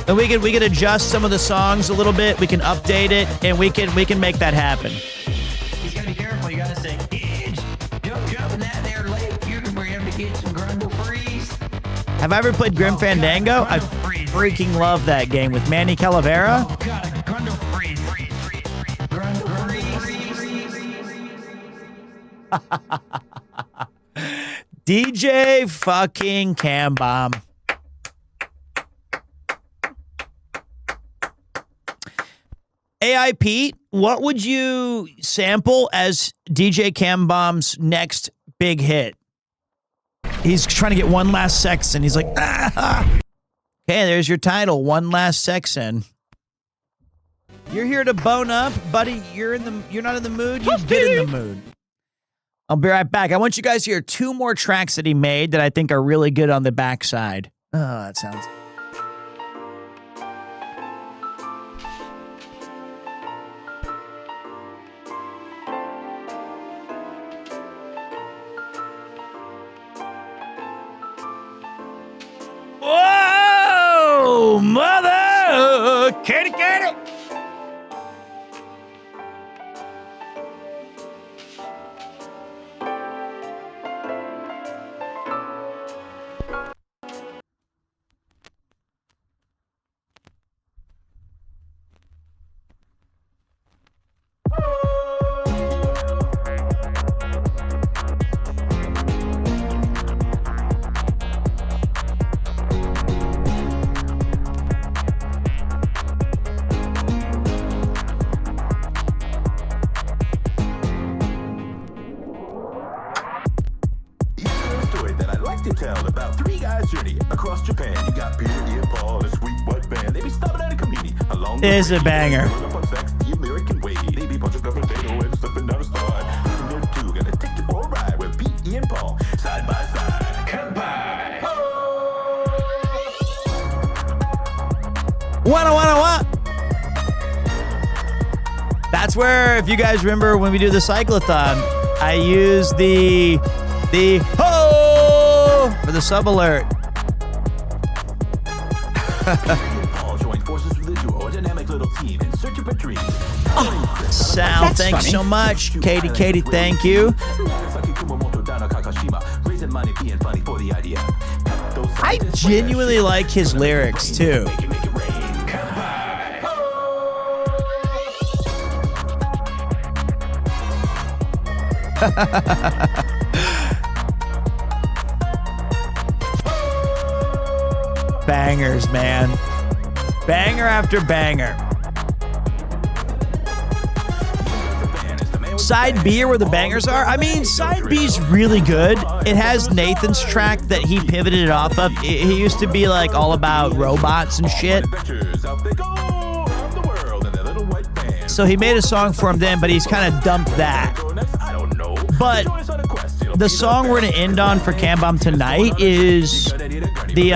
And we can adjust some of the songs a little bit. We can update it, and we can make that happen. He's gotta be careful. You gotta say, Edge, jump in that there lake. You're gonna bring him to get some Grundle freeze. Have I ever played Grim Fandango? I freaking love that game with Manny Calavera. Oh god, Grundle freeze. Grundle freeze. DJ fucking CamBomb. AI Pete, what would you sample as DJ CamBomb's next big hit? He's trying to get one last sex in. He's like, ah. Okay, there's your title, One Last Sex In. You're here to bone up, buddy. You're not in the mood. You get in the mood. I'll be right back. I want you guys to hear 2 more tracks that he made that I think are really good on the backside. Oh, that sounds... Whoa, mother, kitty. Tell about 3 guys' journey across Japan. You got Peter, Ian, Paul, and a sweet white band. They be stopping at a community along the way. Is a banger. The American way. They be punching up a potato and slipping down a slide. They're 2 gonna take you for a ride with Pete, Ian, Paul, side by side. Come by. What? That's where, if you guys remember when we do the cyclothon, I use the ho for the sub alert. Paul joined forces with the duo, a dynamic little team in search of a dream. Sal, thanks so much. Katie, thank you. I genuinely like his lyrics too. Bangers, man. Banger after banger. Side B are where the bangers are. I mean, side B's really good. It has Nathan's track that he pivoted it off of. He used to be like all about robots and shit. So he made a song for him then, but he's kind of dumped that. But the song we're going to end on for CamBomb tonight is the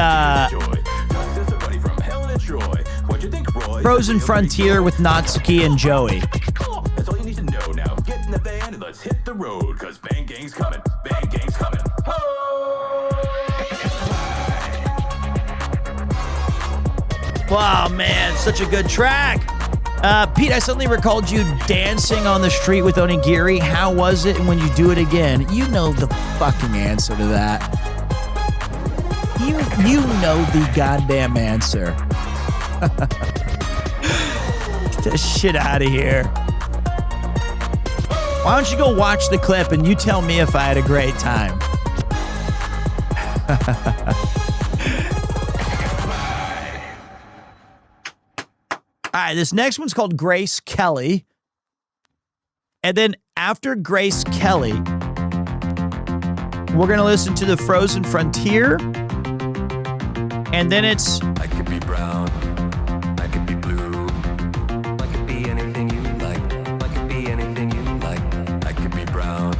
Frozen Frontier with Natsuki and Joey. That's all you need to know now. Get in the van and let's hit the road, cause Bang Gang's coming. Bang Gang's coming. Wow, man, such a good track. Pete, I suddenly recalled you dancing on the street with Onigiri. How was it? And when you do it again, you know the fucking answer to that. You know the goddamn answer. Get the shit out of here. Why don't you go watch the clip and you tell me if I had a great time? All right, this next one's called Grace Kelly. And then after Grace Kelly, we're going to listen to the Frozen Frontier. And then it's... I could be brown, I could be blue, I could be anything you like, I could be anything you like. I could be brown,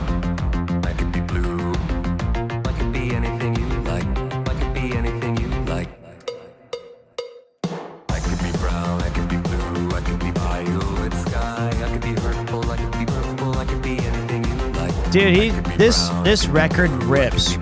I could be blue, I could be anything you like, I could be anything you like. I could be brown, I could be blue, I could be violet sky, I could be hurtful, I could be purple, I could be anything you like. Dude, this record rips.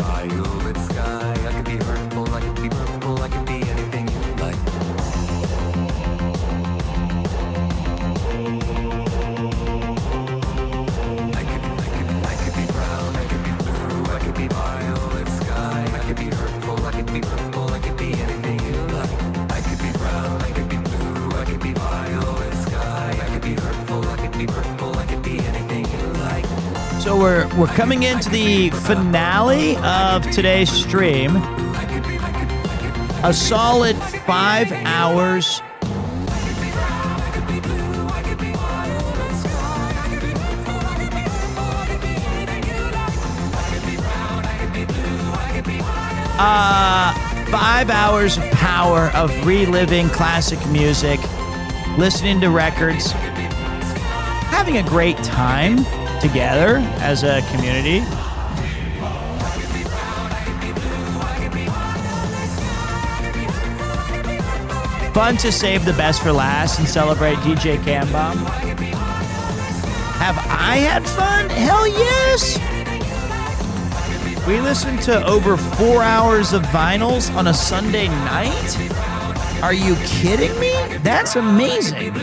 So we're coming into the finale of today's stream. A solid 5 hours. Uh, 5 hours of power of reliving classic music, listening to records, having a great time together as a community. Fun to save the best for last and celebrate DJ CamBomb. Have I had fun? Hell yes! We listened to over 4 hours of vinyls on a Sunday night? Are you kidding me? That's amazing.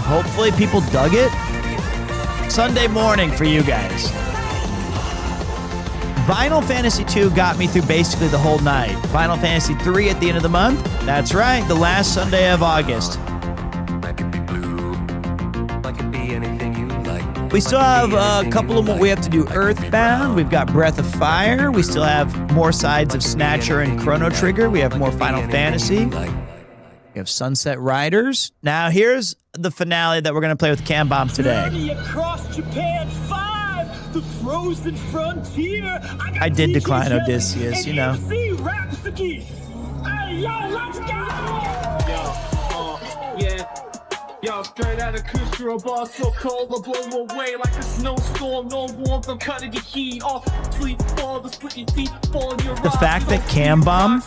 Hopefully people dug it. Sunday morning for you guys. Final Fantasy 2 got me through basically the whole night. Final Fantasy 3 at the end of the month. That's right, the last Sunday of August. We still have a couple of more. We have to do Earthbound. We've got Breath of Fire. We still have more sides of Snatcher and Chrono Trigger. We have more Final Fantasy. We have Sunset Riders. Now here's the finale that we're going to play with CamBomb today. Journey across Japan 5, the frozen frontier. I did decline Odysseus, you know. Hey, yo, let's go! Yeah. Yo, straight out of Kusura bar, so cold, I'll blow away like a snowstorm. No warmth, I'm cutting your heat off. Sleep fall, the split your teeth fall in your The fact that CamBomb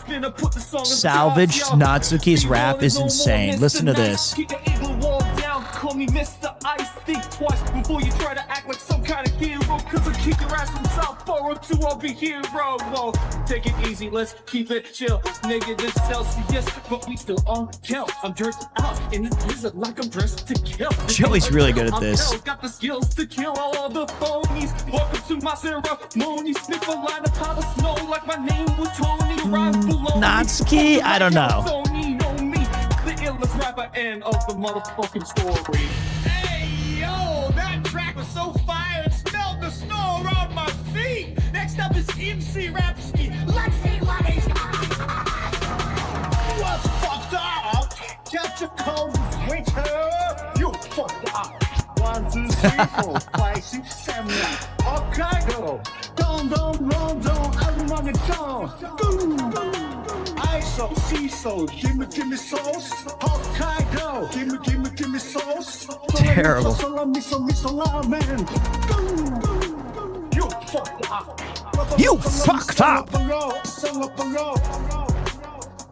salvaged Natsuki's rap is insane. Listen to this. Keep the eagle wall down, call me Mr. Ice. Think twice before you try to act like some kind of hero. Cause I'll kick your ass from South Borough to I'll be hero. Whoa, take it easy, let's keep it chill. Nigga, this Celsius, but we still on kill. I'm dressed out in this blizzard like I'm dressed to kill. Joey's really good at this. Got the skills to kill all the phonies. Welcome to my ceremony. Sniff a line of powder snow like my name was Tony. Rise below Natsuki? I don't know. The illest rapper end of the motherfucking story. Hey, yo, that track was so fire, it smelled the snow around my feet. Next up is MC Rapski. Let's see what he's got. What's fucked up? Catch a cold winter. You fucked up. 1, 2, 3, 4, 5, 6, 7, 8. Hokkaido. Rondo, I'm on the go. ISO, CISO, give me sauce. Hokkaido, give me sauce. Terrible. You fucked up. You fucked up.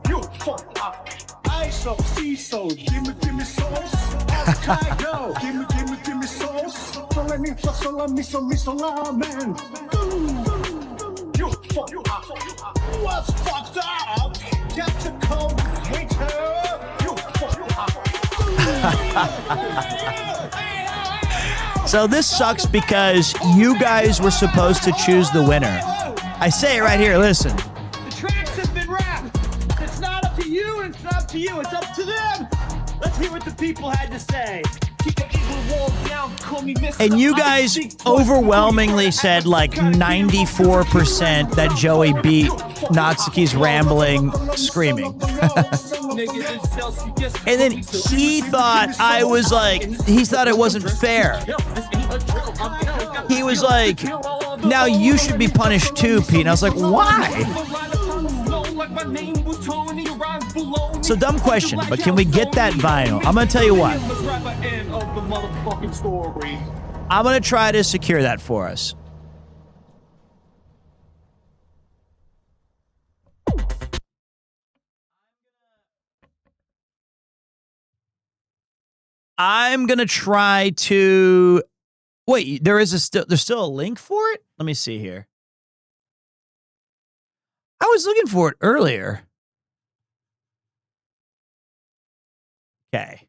You fucked up. ISO, CISO, give me sauce. Hokkaido, give me sauce. Man. You fucked up. What's fucked up? Catch a cold winter. You fucked up. So this sucks because you guys were supposed to choose the winner. I say it right here, listen. The tracks have been wrapped. It's not up to you, and it's not up to you. It's up to them. Let's hear what the people had to say. Keep the evil wall down, call me Mr. And you guys overwhelmingly said like 94% that Joey beat Natsuki's rambling screaming. And then he thought I was like, he thought it wasn't fair. He was like, now you should be punished too, Pete. And I was like, why? So dumb question, but can we get that vinyl? I'm going to tell you what. I'm going to try to secure that for us. I'm going to try to... Wait, there's still a link for it? Let me see here. I was looking for it earlier. Okay.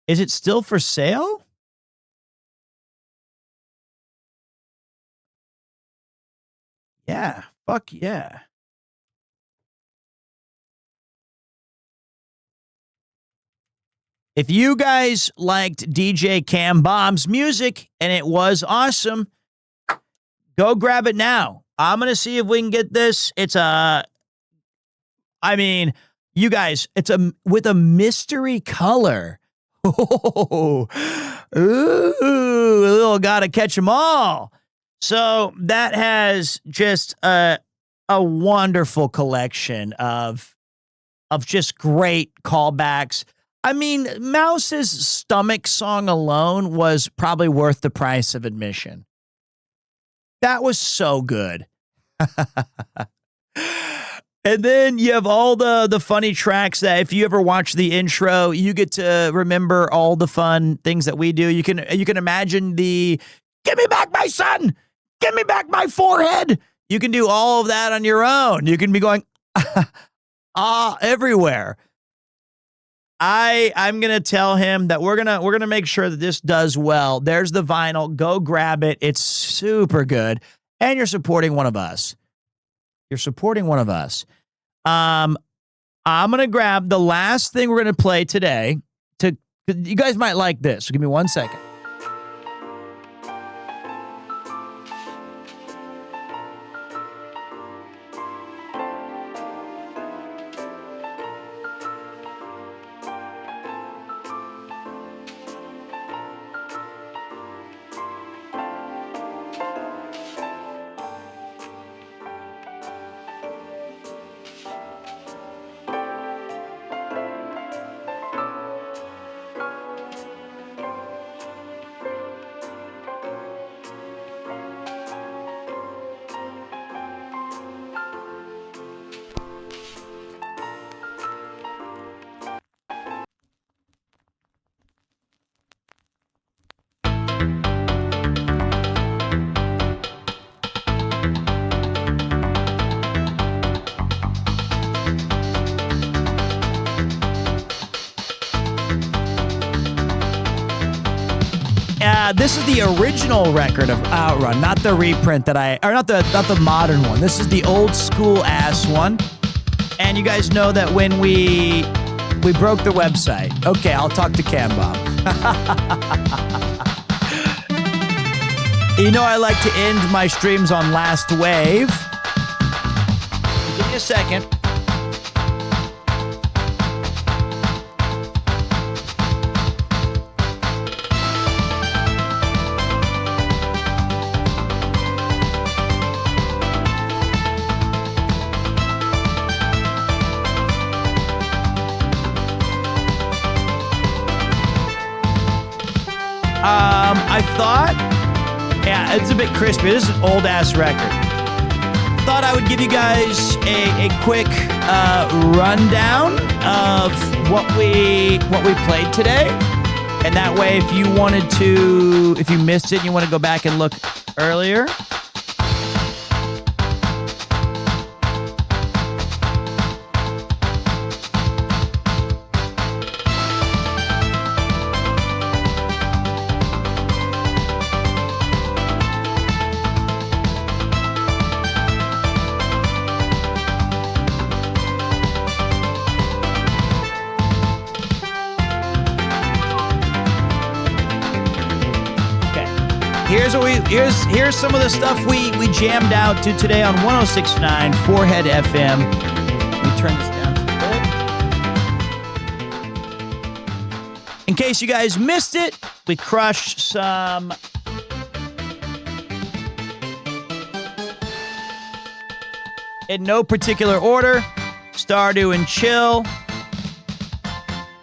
Is it still for sale? Yeah. Fuck yeah. If you guys liked DJ CamBomb's music and it was awesome, go grab it now. I'm going to see if we can get this. It's you guys, it's with a mystery color. Ooh, little gotta catch them all. So that has just a wonderful collection of just great callbacks. I mean, Mouse's stomach song alone was probably worth the price of admission. That was so good. And then you have all the funny tracks that if you ever watch the intro, you get to remember all the fun things that we do. You can imagine the "Give me back my son! Give me back my forehead!" You can do all of that on your own. You can be going everywhere. I'm gonna tell him that we're gonna make sure that this does well. There's the vinyl. Go grab it. It's super good. And you're supporting one of us. You're supporting one of us. I'm gonna grab the last thing we're gonna play today. You guys might like this. So give me 1 second. This is the original record of Outrun, not the reprint not the modern one. This is the old school ass one. And you guys know that when we broke the website. Okay, I'll talk to CamBomb. You know I like to end my streams on Last Wave. Give me a second. I thought, yeah, it's a bit crispy. This is an old ass record. Thought I would give you guys a quick rundown of what we played today, and that way, if you missed it, and you want to go back and look earlier. Here's some of the stuff we jammed out to today on 106.9 Forehead FM. Let me turn this down a bit. In case you guys missed it, we crushed some in no particular order: Stardew and Chill,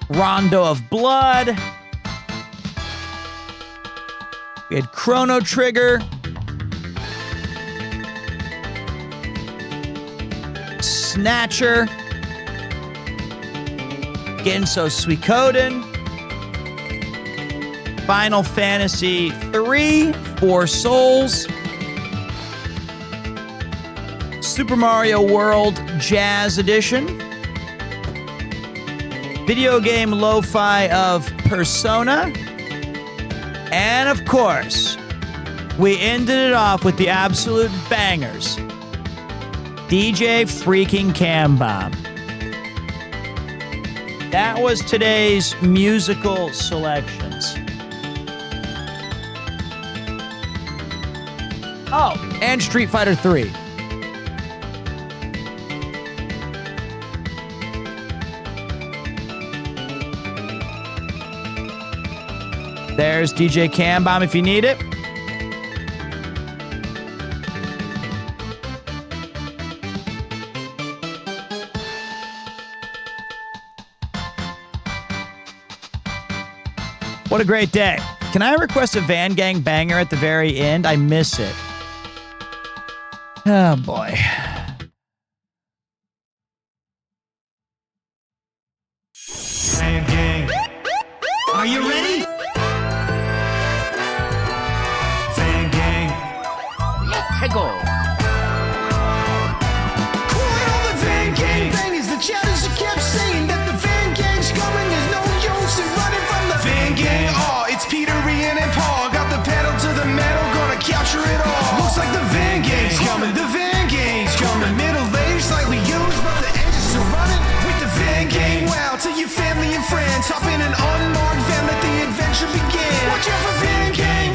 Rondo of Blood. We had Chrono Trigger, Snatcher, Genso Suikoden, Final Fantasy 3, 4 Souls, Super Mario World Jazz Edition, video game lo-fi of Persona, and of course, we ended it off with the absolute bangers. DJ freaking CamBomb. That was today's musical selections. Oh, and Street Fighter 3. There's DJ CamBomb if you need it. What a great day. Can I request a Van Gang banger at the very end? I miss it. Oh, boy. Van Gang. Are you ready? Van Gang. Let's go. Quiet on the Van Gang. Bangers, the chatters that kept saying that the Van Gang's coming. There's no use in running from the Van Gang. Oh, it's Peter, Ian, and Paul. Got the pedal to the metal, gonna capture it all. Looks like the Van Gang's coming. The Van Gang's coming. Middle aged, slightly used, but the engines are running with the Van Gang. Wow, to your family and friends, hop in an unmarked van, let the adventure begin. Watch out for Van Gang,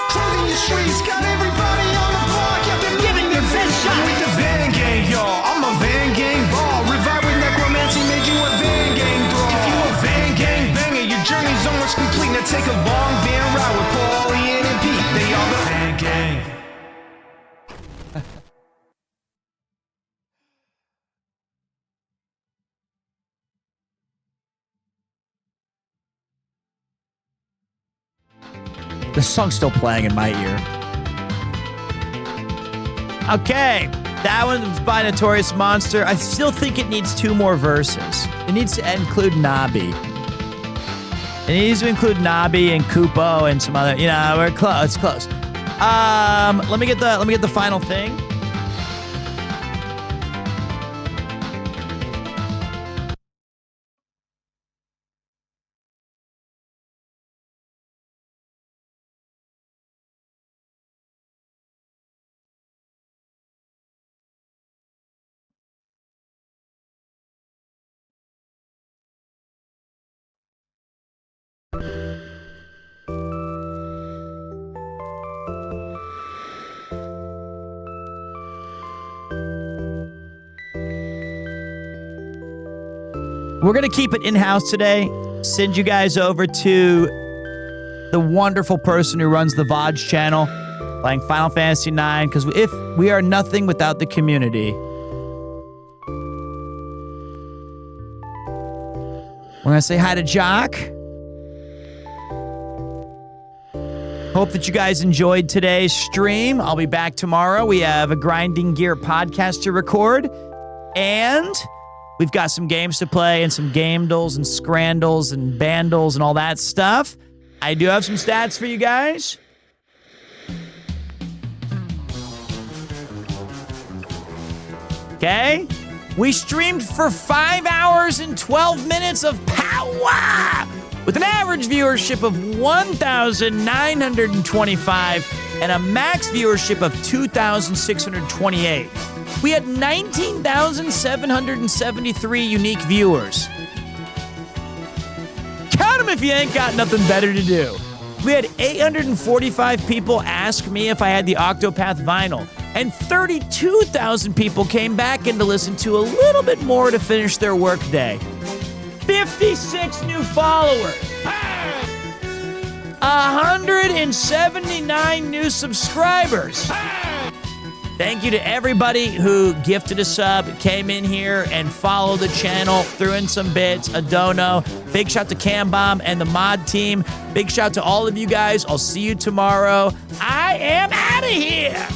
closing your streets, got everybody on the block. Yeah, they're giving their best shot with the Van Gang, y'all. I'm a Van Gang ball, revive with necromancy, made you a Van Gang dog. If you a Van Gang banger, your journey's almost complete. Now take a long van ride with Paul, Ian, and Pete. They are the Van Gang. The song's still playing in my ear. Okay, that one's by Notorious Monster. I still think it needs 2 more verses. It needs to include Nabi. It needs to include Nabi and Kupo and some other. You know, we're close. It's close. Let me get the final thing. We're going to keep it in-house today. Send you guys over to the wonderful person who runs the VODs channel, playing Final Fantasy IX, because if we are nothing without the community. We're going to say hi to Jock. Hope that you guys enjoyed today's stream. I'll be back tomorrow. We have a Grinding Gear podcast to record. And we've got some games to play and some gamedles and scrandles and bandles and all that stuff. I do have some stats for you guys. Okay. We streamed for 5 hours and 12 minutes of power with an average viewership of 1,925 and a max viewership of 2,628. We had 19,773 unique viewers. Count them if you ain't got nothing better to do. We had 845 people ask me if I had the Octopath vinyl, and 32,000 people came back in to listen to a little bit more to finish their workday. 56 new followers. 179 new subscribers. Thank you to everybody who gifted a sub, came in here and followed the channel, threw in some bits, a dono. Big shout to CamBomb and the mod team. Big shout to all of you guys. I'll see you tomorrow. I am out of here.